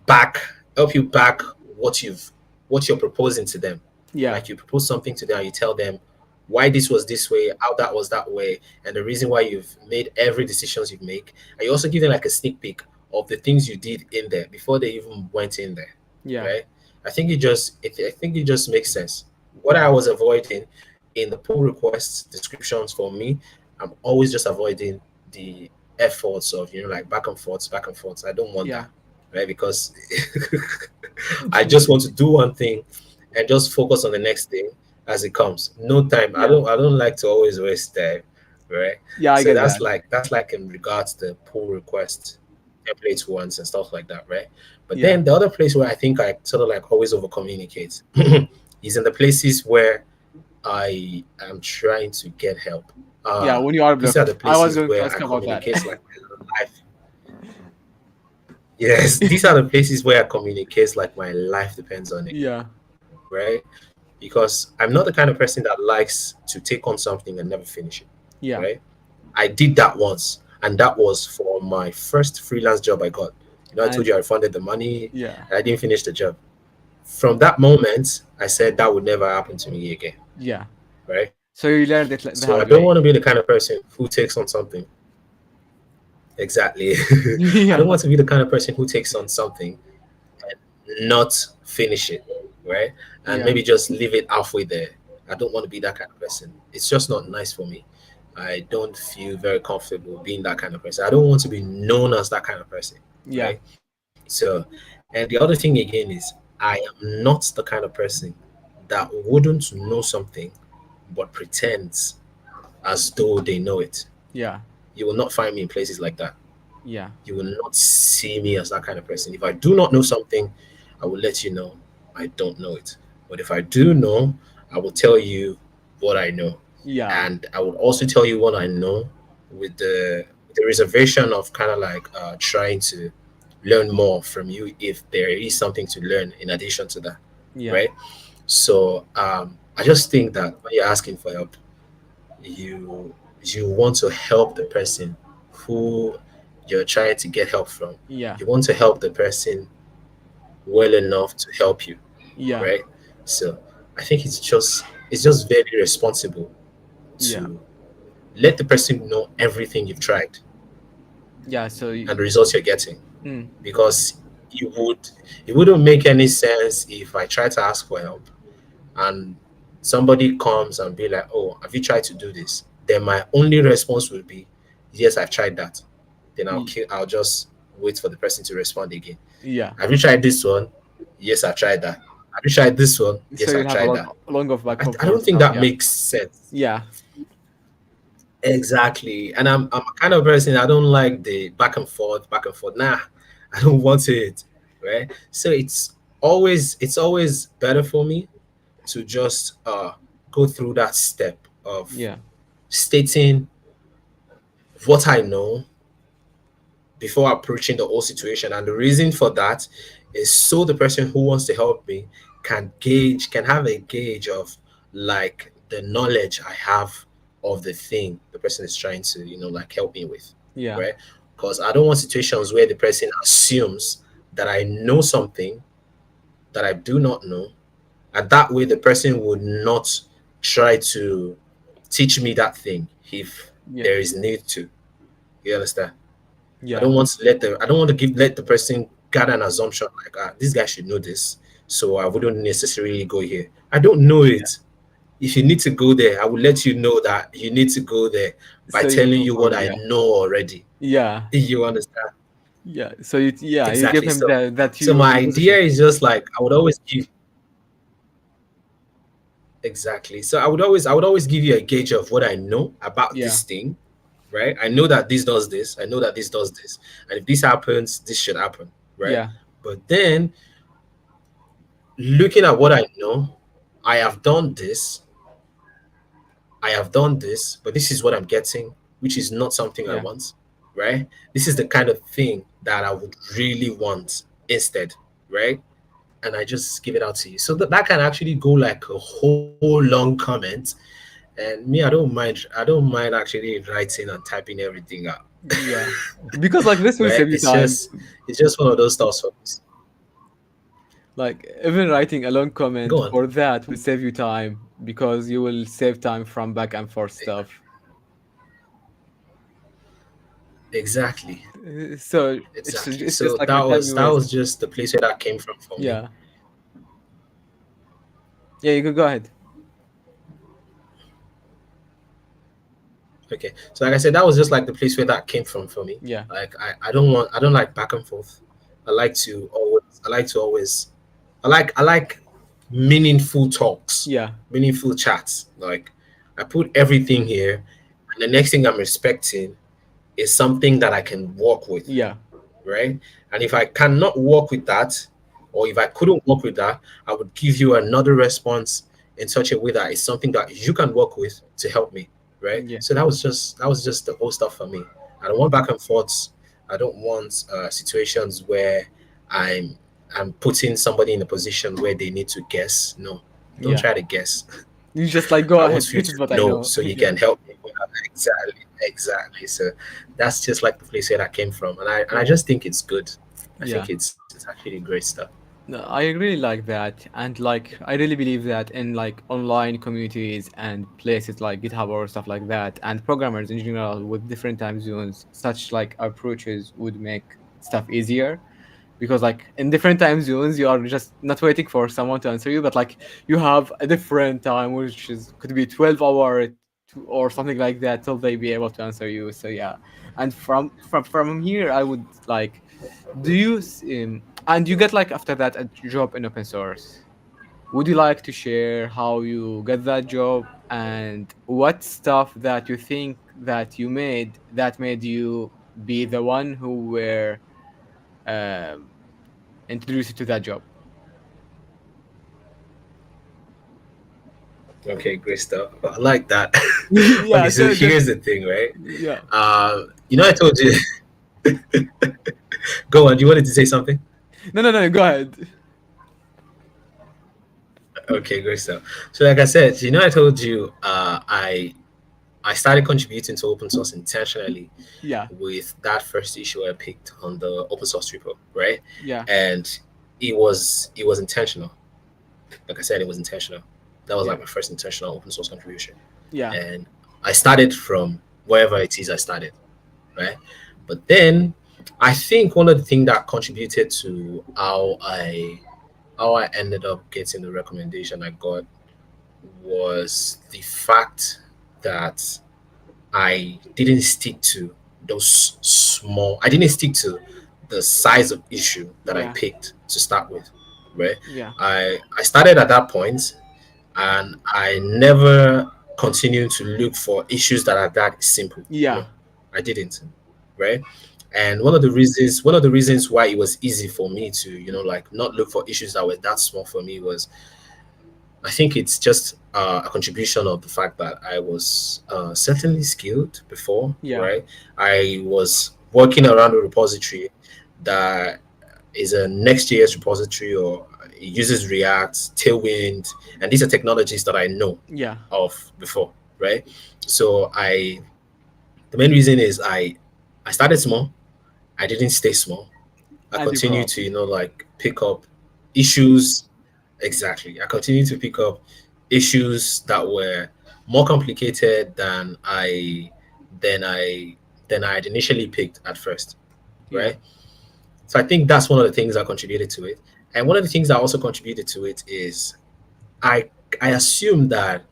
back help you back what you're proposing to them. Yeah. Like, you propose something to them and you tell them why this was this way, how that was that way, and the reason why you've made every decisions you make. And you also give them like a sneak peek of the things you did in there before they even went in there, Yeah. right? I think it just makes sense. What I was avoiding in the pull requests descriptions for me, I'm always just avoiding the efforts of, like, back and forths. I don't want Yeah. that, right? Because I just want to do one thing and just focus on the next thing as it comes. No time. I Yeah. don't I don't like to always waste time, right? Yeah. I So get that's that. like in regards to pull request templates ones and stuff like that, right? But Yeah. then the other place where I think I sort of like always over communicate is in the places where I am trying to get help. Yeah. Uh When you are these are blocked, the I was places going to where ask I about that. communicate like my life. Yes, these are the places where I communicate like my life depends on it, Yeah. right? Because I'm not the kind of person that likes to take on something and never finish it, Yeah. right? I did that once, and that was for my first freelance job I got. I told And you I refunded the money, yeah. and I didn't finish the job. From that moment, I said that would never happen to me again, Yeah. right? So you learned it the So I hard don't way. want to be the kind of person who takes on something. Exactly. I don't Yeah. want to be the kind of person who takes on something not finish it, right? And Yeah. maybe just leave it halfway there. I don't want to be that kind of person. It's just not nice for me. I don't feel very comfortable being that kind of person. I don't want to be known as that kind of person, Yeah. right? So, and the other thing again is, I am not the kind of person that wouldn't know something but pretends as though they know it. Yeah. You will not find me in places like that. Yeah. You will not see me as that kind of person. If I do not know something, I will let you know I don't know it. But if I do know, I will tell you what I know. Yeah. And I would also tell you what I know with the reservation of kind of like trying to learn more from you if there is something to learn in addition to that, Yeah. right? So I just think that when you're asking for help, you you want to help the person who you're trying to get help from. Yeah. You want to help the person well enough to help you, Yeah. right? So I think it's just very responsible Yeah. to let the person know everything you've tried Yeah. So and the results you're getting, mm, because you would it wouldn't make any sense if I try to ask for help and somebody comes and be like, "Oh, have you tried to do this?" Then my only response would be, "Yes, I've tried that." Then y- I'll just wait for the person to respond again. yeah. Have you tried this one? Yes, I've tried that. Have you tried this one? So Yes, I've you'll have a tried long, that. long of back and I don't forth think stuff. that Yeah. makes sense. Yeah. Exactly. And I'm a kind of person, I don't like the back and forth, back and forth. Nah, I don't want it. Right. So it's always better for me to just go through that step of Yeah. stating what I know before approaching the whole situation. And the reason for that is so the person who wants to help me can have a gauge of like the knowledge I have of the thing the person is trying to, like help me with, Yeah. right? Because I don't want situations where the person assumes that I know something that I do not know. And that way the person would not try to teach me that thing if Yeah. there is need to. You understand? Yeah. I don't want to let the person gather an assumption like, this guy should know this, so I wouldn't necessarily go here. I don't know Yeah. it. If you need to go there, I will let you know that you need to go there by So you telling move you what on. I Yeah. know already. Yeah. You understand? Yeah. So you give Exactly. him So that so your my idea position. is just like I would always give exactly. So I would always give you a gauge of what I know about Yeah. this thing, right? I know that this does this. I know that this does this. And if this happens, this should happen, right? Yeah. But then looking at what I know, I have done this, I have done this, but this is what I'm getting, which is not something I Yeah. want, right? This is the kind of thing that I would really want instead, right? And I just give it out to you. So that can actually go like a whole long comment. And me, I don't mind actually writing and typing everything out. Yeah. Because like this will Right? save you It's time. just it's just one of those thoughts for me. Like even writing a long Go comment on. for that will save you time because you will save time from back and forth stuff. Exactly. So Exactly. it's just So like that a time was you that waste. was just the place where that came from for me. Yeah. Yeah, you could go ahead. Okay. So like I said, that was just like the place where that came from for me. Yeah. Like I don't like back and forth. I like meaningful talks, Yeah. meaningful chats. Like I put everything here and the next thing I'm expecting is something that I can work with, Yeah. right? And if I cannot work with that, or if I couldn't work with that, I would give you another response in such a way that it's something that you can work with to help me, right? Yeah. So that was just the whole stuff for me. I don't want back and forths. I don't want situations where I'm I'm putting somebody in a position where they need to guess. No, don't Yeah. try to guess. You just like go I ahead. want you This to is what I know know. so you Yeah. can help me. Exactly, exactly. So that's just like the place where that came from, and I Yeah. just think it's good. I Yeah. think it's actually great stuff. No, I really like that, and like I really believe that in like online communities and places like GitHub or stuff like that, and programmers in general with different time zones, such like approaches would make stuff easier. Because like in different time zones, you are just not waiting for someone to answer you, but like you have a different time, which is could be 12 hour or something like that till they be able to answer you. So yeah, and from here, I would like, do you and you get like after that a job in open source. Would you like to share how you get that job and what stuff that you think that you made that made you be the one who were um, introduced you to that job? Okay, great stuff. I like that. Okay, Yeah. so So just here's the thing, right? yeah. I told you. Go on. You wanted to say something? No, no, no. Go ahead. Okay, great stuff. So, like I said, I told you, I started contributing to open source intentionally Yeah. with that first issue I picked on the open source repo, right? Yeah. And it was intentional. Like I said, it was intentional. That was Yeah. like my first intentional open source contribution, Yeah. and I started from wherever it is I started, right? But then I think one of the things that contributed to how I ended up getting the recommendation I got was the fact that I didn't stick to those small. I didn't stick to the size of issue that I Yeah. picked to start with, right? Yeah. I started at that point, and I never continued to look for issues that are that simple. Yeah. No, I didn't, right? And one of the reasons why it was easy for me to like not look for issues that were that small for me was, I think it's just a contribution of the fact that I was certainly skilled before, Yeah. right? I was working around a repository that is a Next.js repository, or it uses React, Tailwind, and these are technologies that I know Yeah. of before, right? So the main reason is I started small. I didn't stay small. I As you grow continued up. to like pick up issues. Exactly. I continued to pick up issues that were more complicated than I than I had initially picked at first, Yeah. right? So I think that's one of the things that contributed to it. And one of the things that also contributed to it is I I assumed that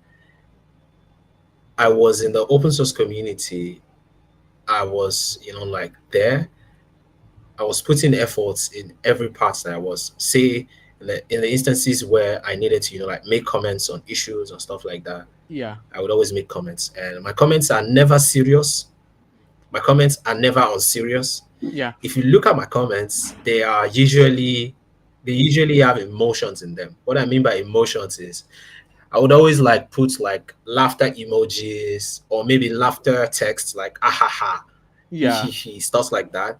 I was in the open source community. I was, like there. I was putting efforts in every part that I was. Say in the instances where I needed to, like make comments on issues and stuff like that, Yeah. I would always make comments. And my comments are never serious. My comments are never unserious. Yeah. If you look at my comments, they usually have emotions in them. What I mean by emotions is I would always like put like laughter emojis, or maybe laughter text like ahaha, Yeah. he stuff like that.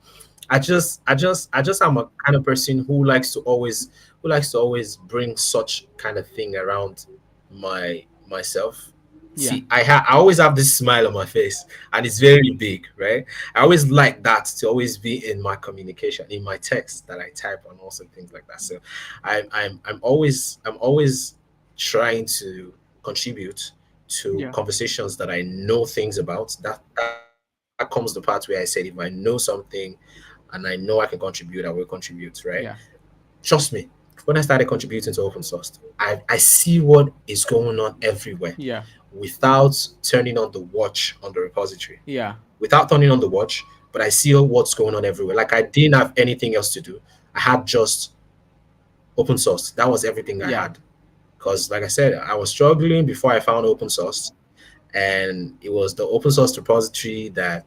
I just am a kind of person who likes to always bring such kind of thing around myself. Yeah. See, I always have this smile on my face, and it's very big, right? I always like that to always be in my communication, in my text that I type, and also things like that. So I'm always trying to contribute to Yeah. conversations that I know things about. That comes the part where I said, if I know something and I know I can contribute, I will contribute, right? Yeah. Trust me, when I started contributing to open source, I see what is going on everywhere Yeah. without turning on the watch on the repository. Yeah. Without turning on the watch, but I see what's going on everywhere. Like I didn't have anything else to do. I had just open source. That was everything I Yeah. had. Because like I said, I was struggling before I found open source. And it was the open source repository that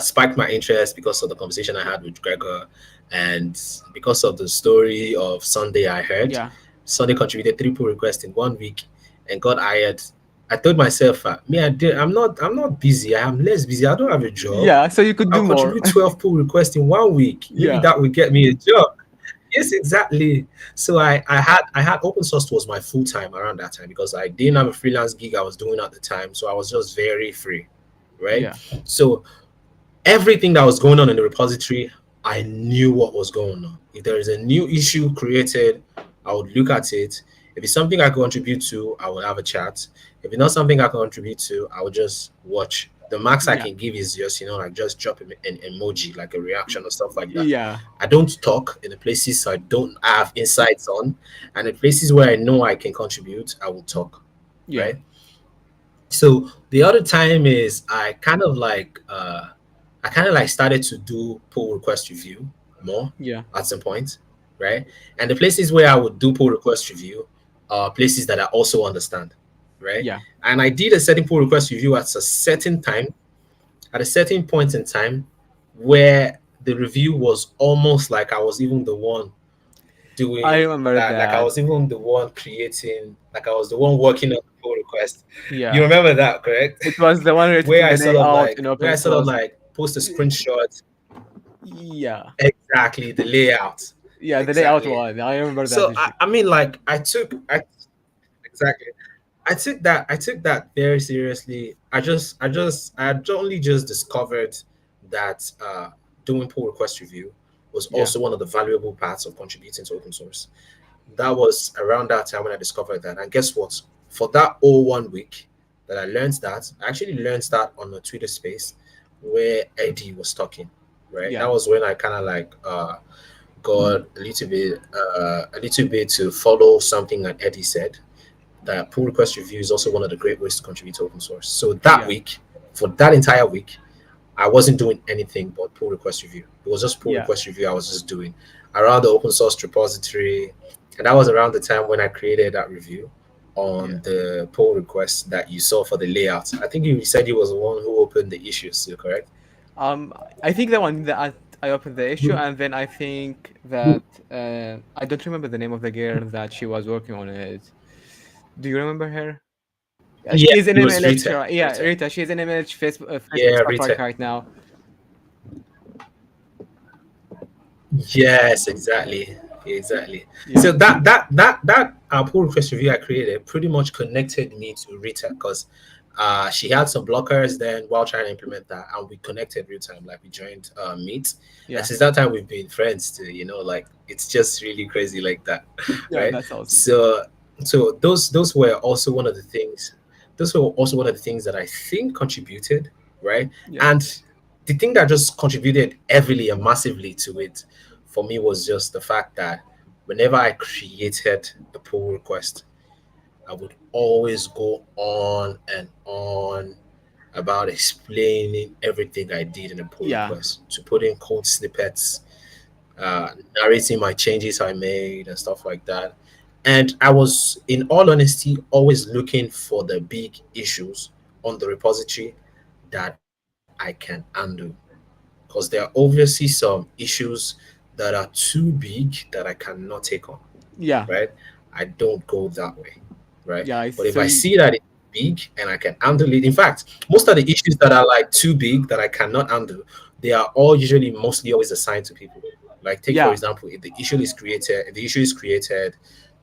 spiked my interest because of the conversation I had with Gregor, and because of the story of Sunday I heard. Yeah. Sunday contributed 3 pull requests in 1 week and got hired. I told myself, me, I'm not busy. I am less busy. I don't have a job. Yeah. So you could I'll do more. contribute 12 pull requests in 1 week. Maybe Yeah. that will get me a job. Yes, exactly. So I had open source was my full time around that time because I didn't have a freelance gig I was doing at the time. So I was just very free, right? Yeah. So everything that was going on in the repository, I knew what was going on. If there is a new issue created, I would look at it. If it's something I can contribute to, I would have a chat. If it's not something I can contribute to, I would just watch. The max I Yeah. can give is just, like just drop an emoji, like a reaction or stuff like that. Yeah. I don't talk in the places I don't have insights on, and the places where I know I can contribute, I will talk, Yeah. right? So the other time is I kind of like started to do pull request review more Yeah. at some point, right? And the places where I would do pull request review are places that I also understand, right? Yeah. And I did a certain pull request review at a certain time at a certain point in time where the review was almost like I was even the one I doing remember that, like I that. was even the one creating, like I was the one working on the pull request. You Yeah, remember that, correct? it was the one related to Where the layout in where open I sort of source. like post a screenshot. Yeah, Exactly, the layout. yeah, the layout Exactly. one. I remember that So issue. I mean, like I exactly. I took that very seriously. I had only just discovered that doing pull request review was Yeah, also one of the valuable parts of contributing to open source. That was around that time when I discovered that. And guess what? For that whole 1 week that I learned that, I actually learned that on a Twitter space where Eddie was talking. Right. yeah, That was when I kind of like got a little bit to follow something that Eddie said, that pull request review is also one of the great ways to contribute to open source. So that yeah, week, for that entire week, I wasn't doing anything but pull request review. It was just pull yeah, request review I was just doing around the open source repository. And that was around the time when I created that review yeah. on the pull request that you saw for the layout. I think you said you was the one who opened the issues, so correct? Um, I think the one that I opened the issue, and then I think that I don't remember the name of the girl that she was working on it. Do you remember her? Yeah, She's in it was MLH. Rita. Yeah, Rita. Rita. She's in MLH Facebook Yeah, stuff Rita. right now. Yes, exactly. Exactly. Yeah, So that pull request review I created pretty much connected me to Rita because she had some blockers then while trying to implement that, and we connected real time, like we joined Meet. And yeah, since that time we've been friends too, like it's just really crazy like that. yeah. Right? That's awesome. So those were also one of the things those were also one of the things that I think contributed, right? Yeah, And the thing that just contributed heavily and massively to it for me was just the fact that whenever I created a pull request, I would always go on and on about explaining everything I did in a pull yeah, request, to put in code snippets, narrating my changes I made and stuff like that. And I was, in all honesty, always looking for the big issues on the repository that I can undo. Because there are obviously some issues that are too big that I cannot take on, yeah, right? I don't go that way, right? yeah. But if So I see that it's big and I can handle it, in fact, most of the issues that are like too big that I cannot handle, they are all usually mostly always assigned to people. Like take for yeah, example, if the issue is created,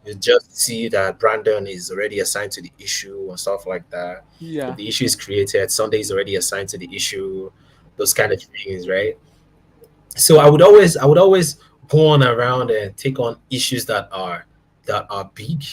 you just see that Brandon is already assigned to the issue and stuff like that. If yeah, the issue is created, Sunday is already assigned to the issue, those kind of things, right? So I would always go on around and take on issues that are big,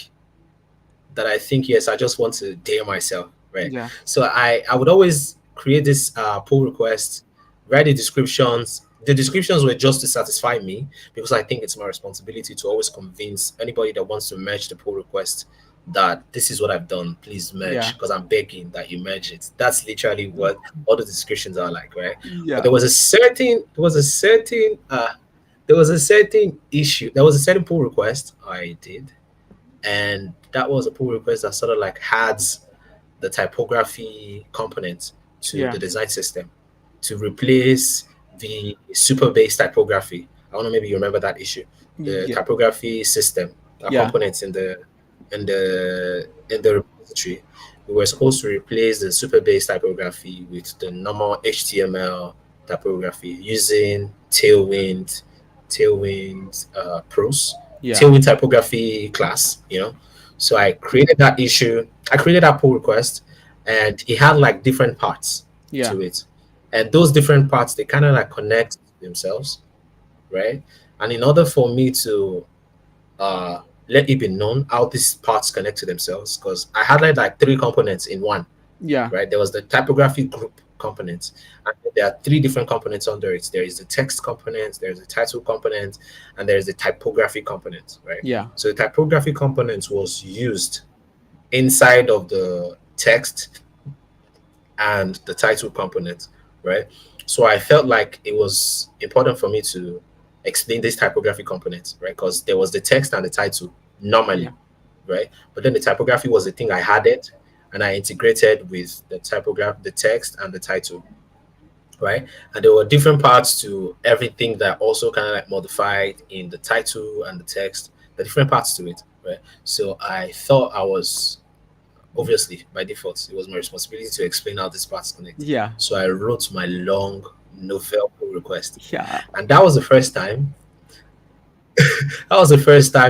that I think, yes, I just want to dare myself, right? yeah, So I would always create this pull request, write the descriptions. The descriptions were just to satisfy me because I think it's my responsibility to always convince anybody that wants to merge the pull request that this is what I've done. Please yeah, merge because I'm begging that you merge it. That's literally what all the descriptions are like, right? But yeah, there was a certain issue. There was a certain pull request I did, and that was a pull request that sort of like adds the typography component to yeah, the design system to replace the super base typography. I don't know, maybe you remember that issue. The yeah, typography system, yeah, components in the repository. We were supposed to replace the super base typography with the normal HTML typography using Pros, yeah, Tailwind typography class, So I created that issue. I created that pull request, and it had like different parts yeah, to it, and those different parts, they kind of like connect themselves, right? And in order for me to let it be known how these parts connect to themselves, because I had like three components in one, yeah, right? There was the typography group component, and there are three different components under it. There is the text component, there's the title component, and there's the typography component, right? yeah, So the typography component was used inside of the text and the title component, right? So I felt like it was important for me to explain this typography component, right? Because there was the text and the title yeah, normally, right? But then the typography was the thing I added, and I integrated with the typograph, the text and the title. right? And there were different parts to everything that also kind of like modified in the title and the text, the different parts to it, right? So I thought I was obviously by default it was my responsibility to explain how these parts connect. Yeah. So I wrote my long novel pull request, Yeah. and that was the first time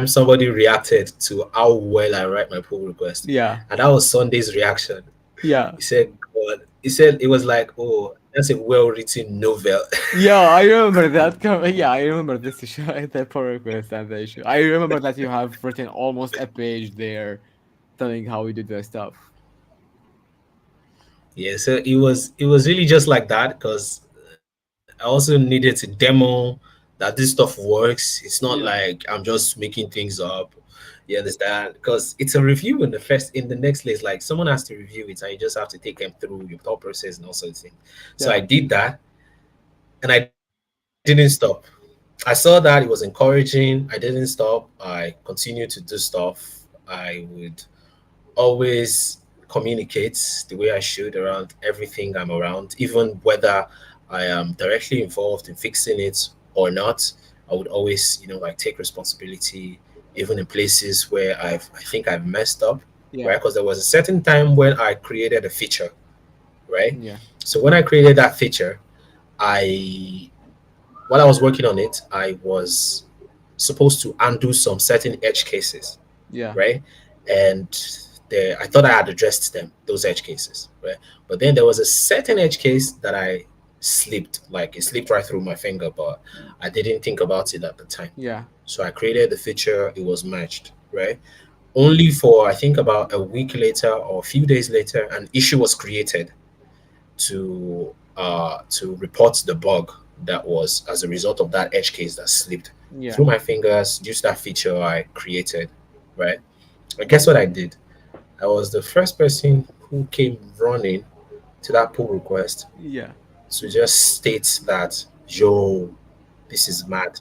somebody reacted to how well I write my pull request, Yeah. and that was Sunday's reaction. Yeah. He said, "God," he said it was like, "Oh, that's a well-written novel." Yeah, I remember that. Yeah, I remember this issue, the pull request and the issue. I remember that you have written almost a page there telling how you did the stuff. Yeah, so it was really just like that because I also needed to demo that this stuff works. It's not Yeah. like I'm just making things up. You understand? Because it's a review in the next place. Like someone has to review it, and you just have to take them through your thought process and all sorts of things. So I Yeah. did that, and I didn't stop. I saw that it was encouraging. I didn't stop. I continued to do stuff. I would always communicate the way I should around everything I'm around, even whether I am directly involved in fixing it or not. I would always, like take responsibility, even in places where I think I've messed up, right? Yeah. Because there was a certain time when I created a feature, right? Yeah. So when I created that feature, I while I was working on it, I was supposed to undo some certain edge cases, Yeah. right? And I thought I had addressed those edge cases, right? But then there was a certain edge case that I slipped, like it slipped right through my finger, but I didn't think about it at the time. Yeah. So I created the feature, it was matched, right? Only for I think about a week later or a few days later, an issue was created to report the bug that was as a result of that edge case that slipped Yeah. through my fingers, used that feature I created, right? And guess what I did? I was the first person who came running to that pull request Yeah. to just state that, yo, this is mad.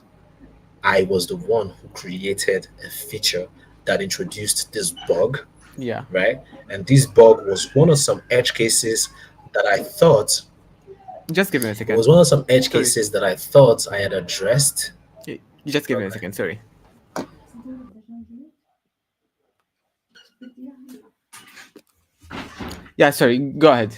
I was the one who created a feature that introduced this bug, Yeah. right? And this bug was one of some edge cases that I thought Just give me a it second. was one of some edge Sorry. cases that I thought I had addressed. You just give me a Okay. second. Sorry. Yeah. Sorry. Go ahead.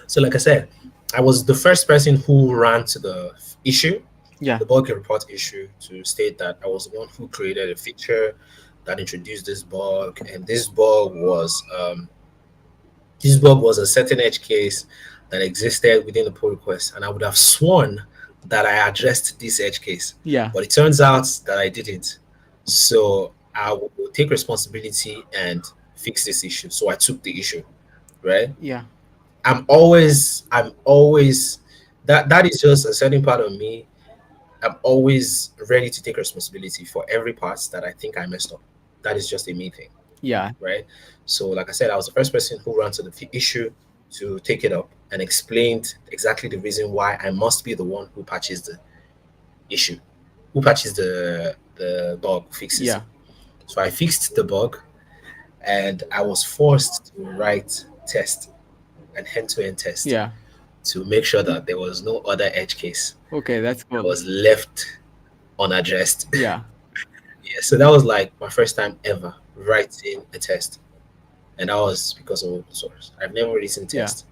So, like I said, I was the first person who ran to the issue, Yeah. the bug report issue, to state that I was the one who created a feature that introduced this bug, and this bug was a certain edge case that existed within the pull request, and I would have sworn that I addressed this edge case, Yeah. but it turns out that I didn't. So I will take responsibility and fix this issue. So I took the issue, right? Yeah. I'm always that is just a certain part of me. I'm always ready to take responsibility for every part that I think I messed up. That is just a me thing, Yeah. right? So, like I said, I was the first person who ran to the issue to take it up and explained exactly the reason why I must be the one who patches the issue, who patches the bug, fixes Yeah. it. So I fixed the bug, and I was forced to write test and end-to-end test Yeah. to make sure that there was no other edge case Okay. That's that cool. was left unaddressed. Yeah. Yeah, so that was like my first time ever writing a test, and that was because of open source. I've never written Yeah. test.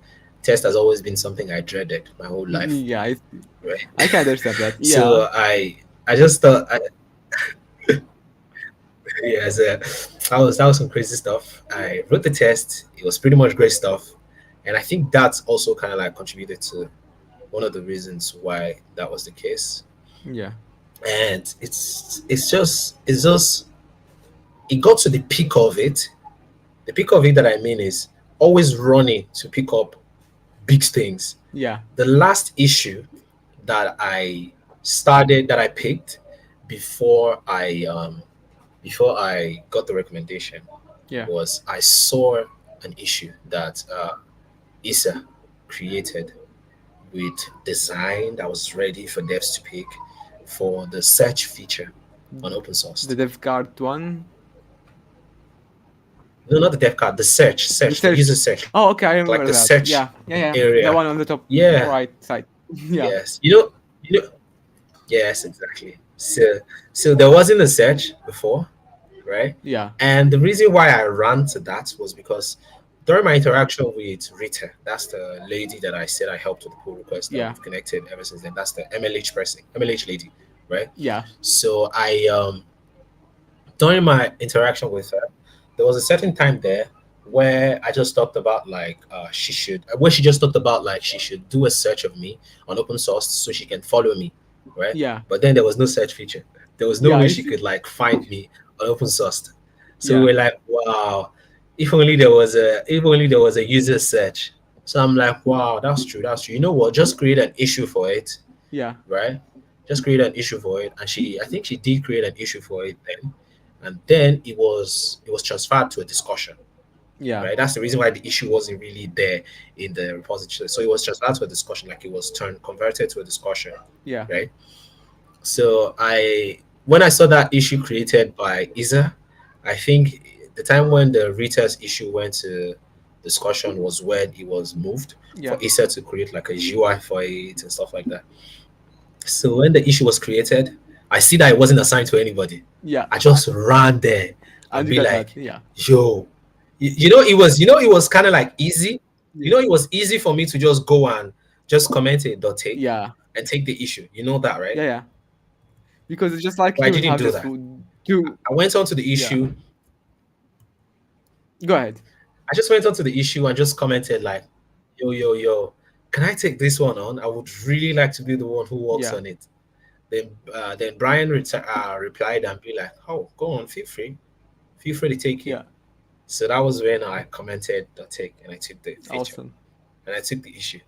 Test has always been something I dreaded my whole life, Yeah. right? I can understand that. Yeah. So I just thought, yeah, so that was some crazy stuff. I wrote the test. It was pretty much great stuff, and I think that's also kind of like contributed to one of the reasons why that was the case. Yeah. And it's just it got to the peak of it. The peak of it that I mean is always running to pick up big things. Yeah. The last issue that I picked before I got the recommendation Yeah. was I saw an issue that Issa created with design that was ready for devs to pick for the search feature on open The source. dev card one. no, not the dev card, the The search, the search. user search, Oh, okay, I like remember the that. search Yeah, yeah, yeah. The area. one on the top Yeah, right side. Yeah, yes. Yes, exactly. So there wasn't a search before, right? yeah, And the reason why I ran to that was because during my interaction with Rita, that's the lady that I said I helped with the pull request that yeah, we've connected ever since then. That's the MLH person, MLH lady, right? yeah, So I during my interaction with her, there was a certain time there where I just talked about like she should where she just talked about like she should do a search of me on open source so she can follow me, right? yeah, But then there was no search feature. There was no yeah. way I she see. could like find me on open source. So we Yeah, were like, wow, if only there was a user search. So I'm like, wow, that's true, that's true. You know what? Just create an issue for it, yeah, right? Just create an issue for it. And I think she did create an issue for it then, and then it was transferred to a discussion, yeah, right? That's the reason why the issue wasn't really there in the repository. So it was transferred to a discussion, like it was turned converted to a discussion, yeah, right? So when I saw that issue created by Isa, I think the time when the Reuters issue went to discussion was when it was moved for yeah, Isa to create like a UI for it and stuff like that. So when the issue was created, I see that it wasn't assigned to anybody. yeah. I just ran there And and you be got that. like, Yeah, yo, it was kind of like easy. yeah, It was easy for me to just go and just comment it dot take yeah, and take the issue. You know that, right? yeah, yeah. Because it's just like But I you didn't have do just that. to I went on to the yeah. issue. Go ahead. I just went on to the issue and just commented like, yo, yo, yo, can I take this one on? I would really like to be the one who works Yeah, on it. Then Brian replied and be like, oh, go on, feel free to take it. yeah. So that was when I commented the take and I took the feature Awesome. and I took the issue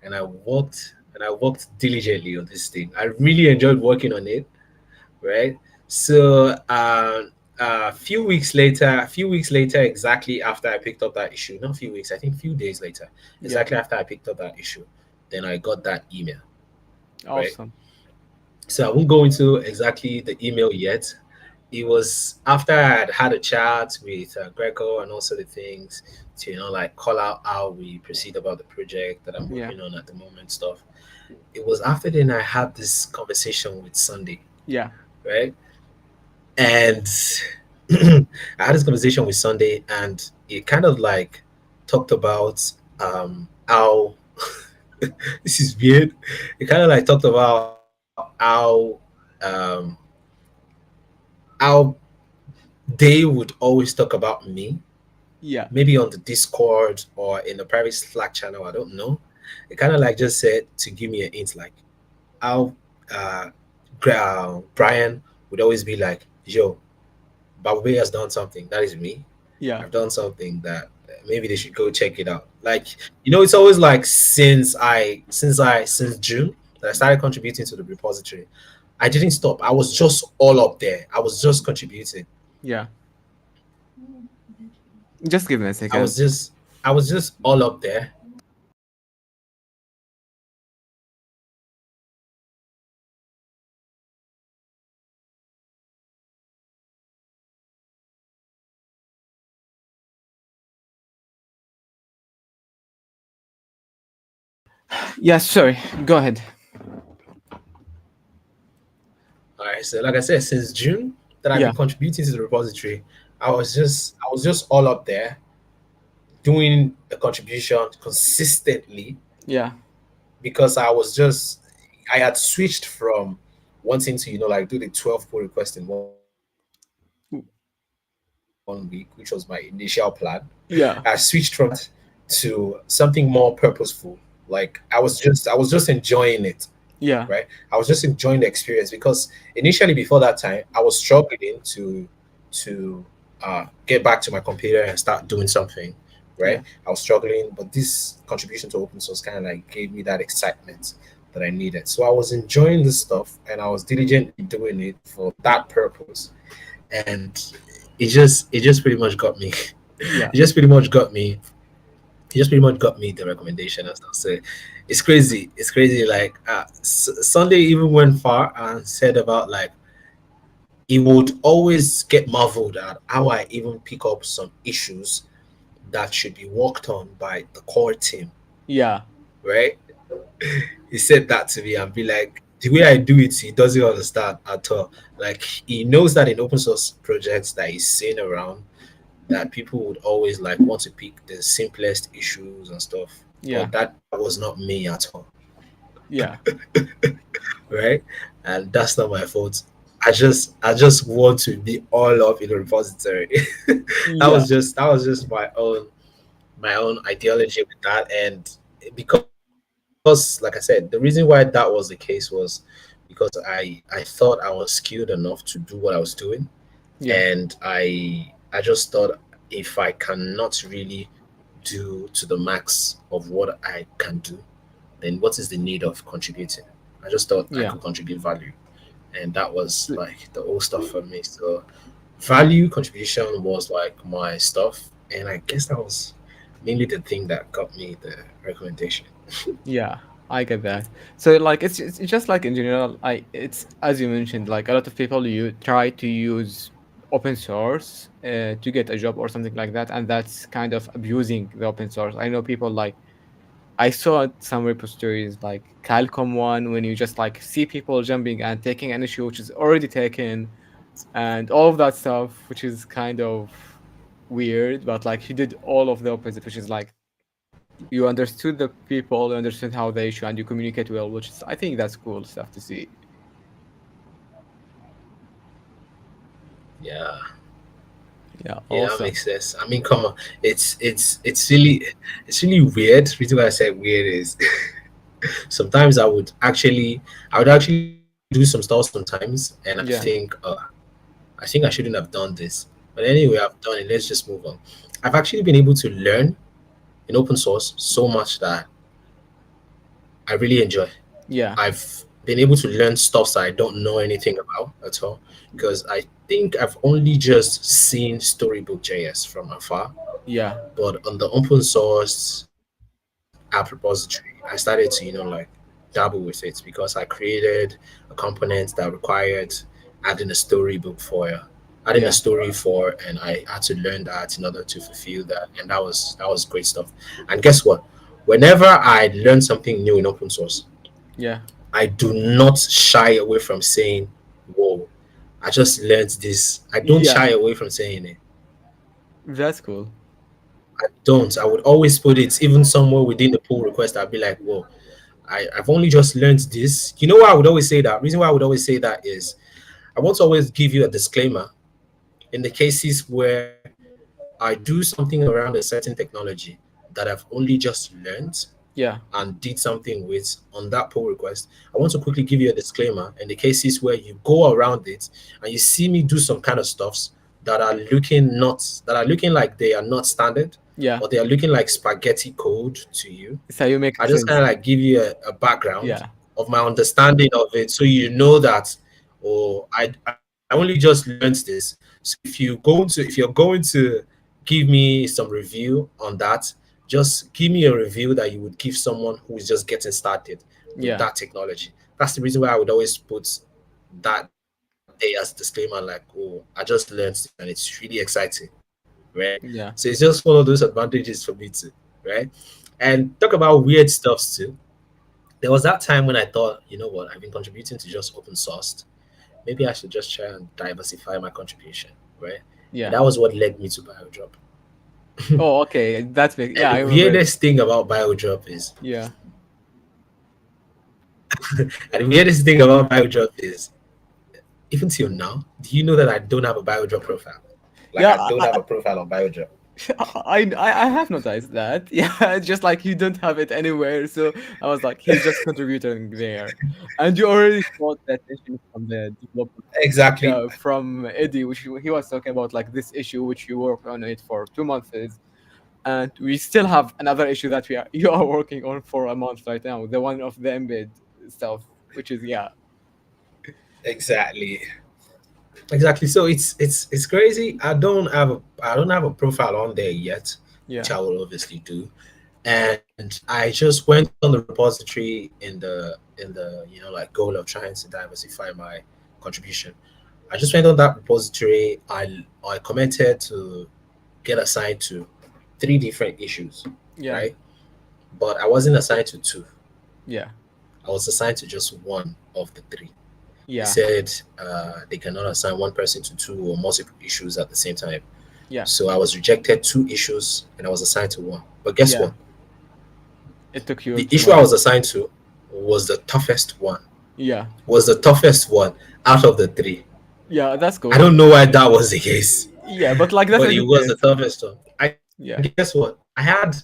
and I worked diligently on this thing. I really enjoyed working on it, right? So a few weeks later, exactly after I picked up that issue, not a few weeks, I think a few days later, Yeah, exactly after I picked up that issue, then I got that email, right? awesome. So I won't go into exactly the email yet. It was after I had a chat with Greco and also the things to like call out how we proceed about the project that I'm Yeah, working on at the moment stuff. It was after then I had this conversation with Sunday, yeah, right? And I had this conversation with Sunday, and it kind of like talked about how this is weird. It kind of like talked about how they would always talk about me, yeah, maybe on the Discord or in the private Slack channel. I don't know. It kind of like just said to give me a hint, like how uh, Brian would always be like, "Yo, Babu has done something. That is me. yeah, I've done something that maybe they should go check it out." Like it's always like since June that I started contributing to the repository. I didn't stop. I was just all up there. I was just contributing. yeah. Just give me a I second. was just I was just all up there. Yes, sorry. Go ahead. All right. So like I said, since June that I've been Yeah, contributing to the repository, I was just all up there doing the contribution consistently yeah, because I had switched from wanting to like do the 12 pull request in 1 week, which was my initial plan. I switched from that yeah, to something more purposeful. Like I was just enjoying it, right? I was yeah, just enjoying the experience because initially before that time I was struggling to get back to my computer and start doing something, right? yeah, I was struggling, but this contribution to open source kind of like gave me that excitement that I needed. So I was enjoying this stuff and I was diligently doing it for that purpose. And it just pretty much got me. yeah, It just pretty much got me he just pretty much got me the recommendation and stuff. So it's crazy. It's crazy. Like Sunday even went far and said about like he would always get marveled at how I even pick up some issues that should be worked on by the core team, Yeah. right? He said that to me and be like, the way I do it, he doesn't understand at all. Like he knows that in open source projects that he's seen around, that people would always like want to pick the simplest issues and stuff. Yeah. But that was not me at all, Yeah. right? And that's not my fault. I just want to be all up in the repository. Yeah. That was just my own ideology with that. And because like I said, the reason why that was the case was because I thought I was skilled enough to do what I was doing, Yeah. and I just thought if I cannot really do to the max of what I can do, then what is the need of contributing? I just thought I Yeah. could contribute value, and that was like the old stuff for me. So value contribution was like my stuff, and I guess that was mainly the thing that got me the recommendation. Yeah, I get that. So like it's just like in general, I it's as you mentioned, like a lot of people you try to use open source to get a job or something like that, and that's kind of abusing the open source. I know people like I saw some repositories like Calcom one when you just like see people jumping and taking an issue which is already taken and all of that stuff, which is kind of weird, but like he did all of the opposite, which is like you understood the people, you understood how they issue, and you communicate well, which is I think that's cool stuff to see. Yeah, Yeah, yeah, that awesome. makes sense. I mean, come on, it's really weird. The reason why I said weird is sometimes I would actually do some stuff sometimes, and I think, Yeah, I think I shouldn't have done this. But anyway, I've done it. Let's just move on. I've actually been able to learn in open source so much that I really enjoy. yeah, I've been able to learn stuff that I don't know anything about at all, because I think I've only just seen Storybook JS from afar. yeah, But on the open source app repository, I started to, dabble with it because I created a component that required adding a storybook for adding a yeah, story for, and I had to learn that in order to fulfill that. And that was great stuff. And guess what? Whenever I learn something new in open source, yeah, I do not shy away from saying, whoa, I just learned this. I don't yeah. shy away from saying it. That's cool. I don't. I would always put it even somewhere within the pull request. I'd be like, whoa, I've only just learned this. You know why I would always say that? Reason why I would always say that is I want to always give you a disclaimer in the cases where I do something around a certain technology that I've only just learned Yeah, and did something with on that pull request. I want to quickly give you a disclaimer in the cases where you go around it and you see me do some kind of stuffs that are looking like they are not standard, yeah. or they are looking like spaghetti code to you. So you make I just sense. kind of like give you a background Yeah, of my understanding of it, so you know that, oh, I only just learned this. So if you're going to give me some review on that, just give me a review that you would give someone who is just getting started with yeah, that technology. That's the reason why I would always put that there as disclaimer, like, oh, I just learned this and it's really exciting, right? So it's just one yeah, of those advantages for me too, right? And talk about weird stuff too. There was that time when I thought, you know what, I've been contributing to just open sourced. Maybe I should just try and diversify my contribution, right? And that yeah. was what led me to BioDrop. Oh, okay. That's big. And Yeah, the I remember. weirdest thing about BioDrop is, Yeah. and the weirdest thing about BioDrop is, even till now, do you know that I don't have a BioDrop profile? Like Yeah, I don't have a profile on BioDrop. I have noticed that. Yeah, just like you don't have it anywhere, so I was like, he's just contributing there, and you already got that issue from the developer. Exactly. Yeah, from Eddie, which he was talking about like this issue which you worked on it for 2 months, and we still have another issue that we are you are working on for a month right now, the one of the embed stuff, which is yeah, Exactly. Exactly. So it's crazy. I don't have a profile on there yet, which yeah, I will obviously do. And I just went on the repository in the like goal of trying to diversify my contribution. I just went on that repository. I commented to get assigned to three different issues, Yeah. right? But I wasn't assigned to two. Yeah. I was assigned to just one of the three. They Yeah. said they cannot assign one person to two or multiple issues at the same time. Yeah. So I was rejected two issues and I was assigned to one. But guess Yeah. what? It took you The too issue I long. was assigned to was the toughest one. Yeah. Was the toughest one out of the three. Yeah, that's I cool. don't know why that was the case, Yeah, but like that's but a it good was the test. toughest one. I Yeah. guess what? I had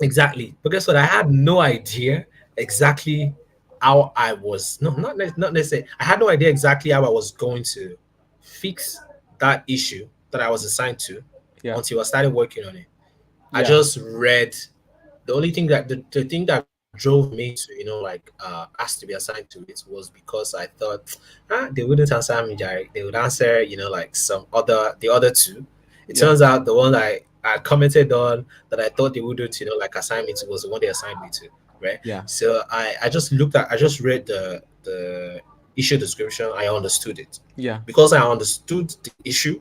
exactly, but guess what? I had no idea exactly how I was. No, not necessarily. I had no idea exactly how I was going to fix that issue that I was assigned to Yeah. until I started working on it. I Yeah. just read the only thing that the thing that drove me to ask to be assigned to it was because I thought they wouldn't answer me direct. They would answer like some other the other two. It Yeah. turns out the one I commented on that I thought they wouldn't like assign me to was the one they assigned me to, right? Yeah. So I just read the issue description. I understood it. Yeah. Because I understood the issue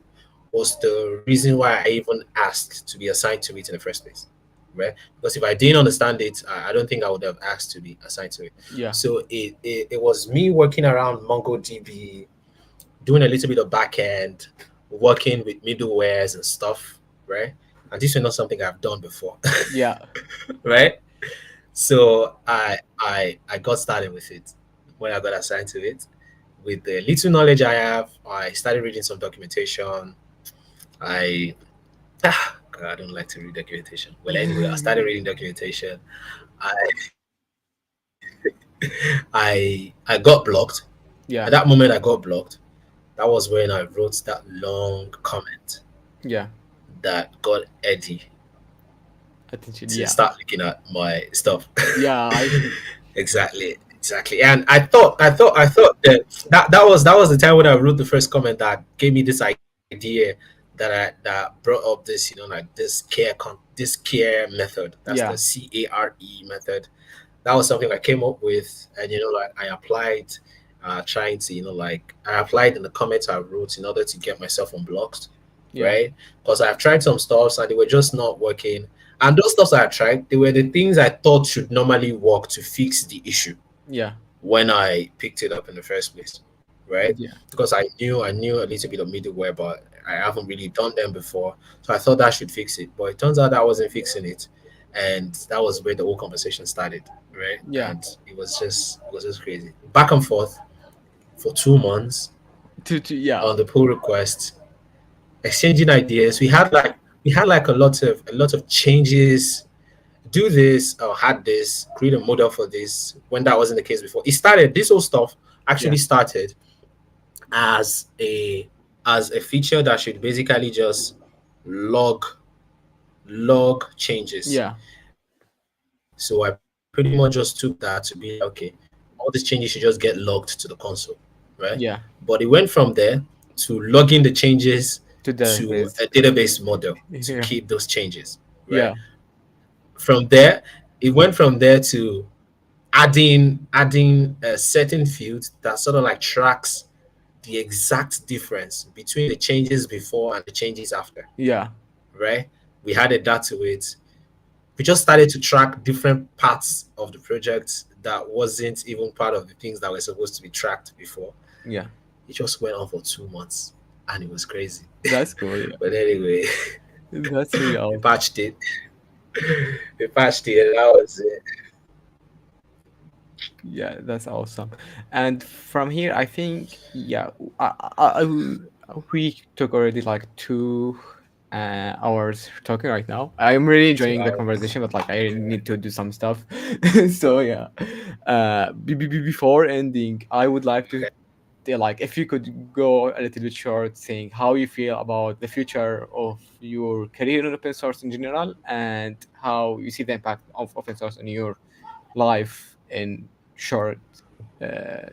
was the reason why I even asked to be assigned to it in the first place, right? Because if I didn't understand it, I don't think I would have asked to be assigned to it. Yeah. So it was me working around MongoDB, doing a little bit of backend, working with middlewares and stuff, right? And this is not something I've done before, Yeah. right? So I got started with it when I got assigned to it. With the little knowledge I have, I started reading some documentation. I God, I don't like to read documentation. Well, anyway, I started reading documentation. I I got blocked. At Yeah. that moment, I got blocked. That was when I wrote that long comment Yeah. that got Eddie Attention. to Yeah. start looking at my stuff. Yeah. I think. Exactly. And that was the time when I wrote the first comment that gave me this idea that brought up this, like this care method. That's the Yeah. CARE method. That was something I came up with, and like I applied, trying to I applied in the comments I wrote in order to get myself unblocked, Yeah. right? Because I've tried some stuffs and they were just not working. And those stuffs I tried, they were the things I thought should normally work to fix the issue Yeah. when I picked it up in the first place, right? Yeah. Because I knew a little bit of middleware, but I haven't really done them before. So I thought that should fix it. But it turns out that wasn't fixing it. And that was where the whole conversation started, right? Yeah. And it was just crazy. Back and forth for 2 months To yeah. on the pull request, exchanging ideas. We had like a lot of changes, do this or had this, create a model for this when that wasn't the case before. This whole stuff Yeah. actually started as a as a feature that should basically just log changes. Yeah. So I pretty much just took that to be like, okay, all these changes should just get logged to the console, right? But it Yeah. went from there to logging the changes To to the a base. database model to Yeah. keep those changes, right? Yeah. From there, it went from there to adding a certain field that sort of like tracks the exact difference between the changes before and the changes after, Yeah. right? We added that to it. We just started to track different parts of the project that wasn't even part of the things that were supposed to be tracked before. Yeah. It just went on for 2 months and it was crazy. That's cool. Yeah. But anyway, That's really we awesome. patched it. We patched it and that was it. Yeah, that's awesome. And from here, I think, yeah, we took already like 2 hours talking right now. I'm really Two enjoying the hours. conversation, but like I really need to do some stuff. So yeah, before ending, I would like to like if you could go a little bit short, saying how you feel about the future of your career in open source in general, and how you see the impact of open source on your life in short, uh,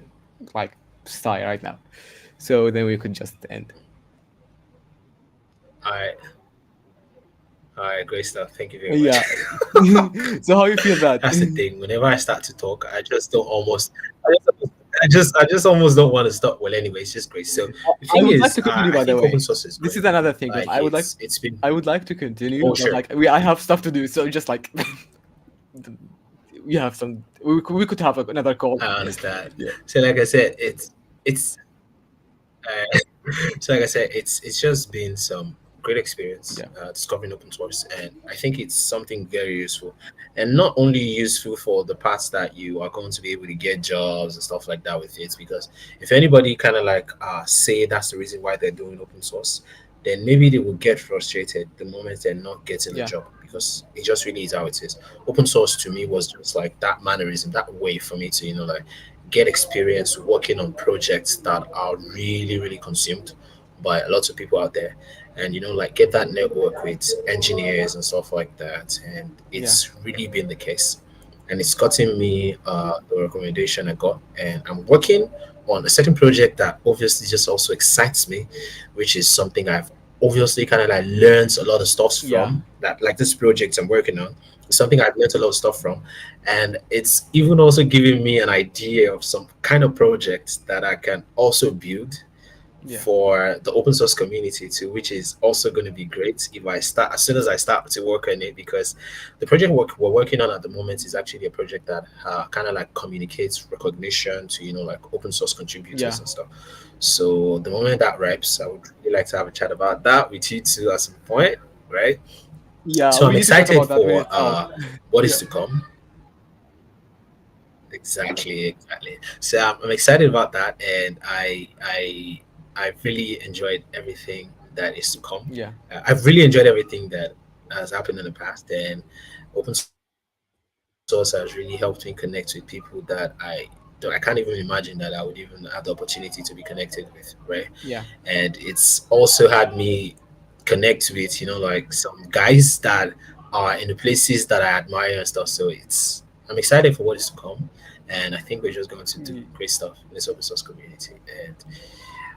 like style right now. So then we could just end. All right. All right, great stuff. Thank you very much. Yeah. So how you feel that? That's the thing. Whenever I start to talk, I just don't almost. I just I just almost don't want to stop. Well, anyway, it's just great. So the I thing would like is, to continue, I by the think open way. source is This great. is another thing. Like, Like it's been. I would like to continue, Oh, but sure. like I have stuff to do, so just like we have some, we could have another call. I understand. Yeah, So like I said, it's so like I said, it's just been some great experience yeah, discovering open source, and I think it's something very useful, and not only useful for the parts that you are going to be able to get jobs and stuff like that with it. Because if anybody kind of like say that's the reason why they're doing open source, then maybe they will get frustrated the moment they're not getting a yeah, job, because it just really is how it is. Open source to me was just like that mannerism, that way for me to like get experience working on projects that are really really consumed by lots of people out there, and like get that network with engineers and stuff like that. And yeah, it's really been the case, and it's gotten me the recommendation I got, and I'm working on a certain project that obviously just also excites me, which is something I've obviously kind of like learned a lot of stuff yeah, from. That, like, this project I'm working on is something I've learned a lot of stuff from, and it's even also giving me an idea of some kind of projects that I can also build yeah, for the open source community too, which is also going to be great if I start as soon as I start to work on it. Because the project we're working on at the moment is actually a project that kind of like communicates recognition to like open source contributors yeah, and stuff. So the moment that wraps, I would really like to have a chat about that with you too at some point, right? yeah. So I'm We need to talk excited about that when for it's out. what is Yeah, to come. Exactly, exactly. So I'm excited about that, and I really enjoyed everything that is to come. yeah, I've really enjoyed everything that has happened in the past, and open source has really helped me connect with people that I can't even imagine that I would even have the opportunity to be connected with, right? And yeah, it's also had me connect with like some guys that are in the places that I admire and stuff. So I'm excited for what is to come, and I think we're just going to do y- great stuff in this open source community, and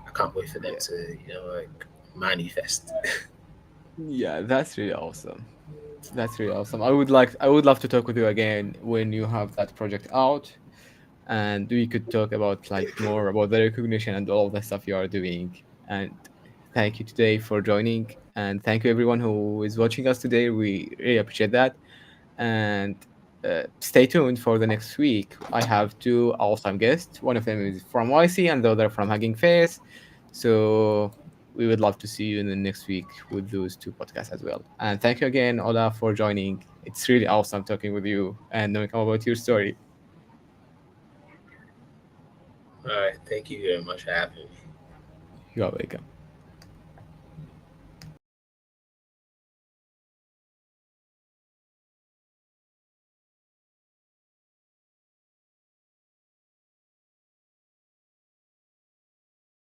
I can't wait for them yeah, to like manifest. yeah. That's really awesome. That's really awesome. I would love to talk with you again when you have that project out, and we could talk about like more about the recognition and all the stuff you are doing. And thank you today for joining, and thank you everyone who is watching us today. We really appreciate that. And stay tuned for the next week. I have two awesome guests. One of them is from YC and the other from Hugging Face. So we would love to see you in the next week with those two podcasts as well. And thank you again, Ola, for joining. It's really awesome talking with you and knowing about your story. All right, thank you very much for having me. You are welcome.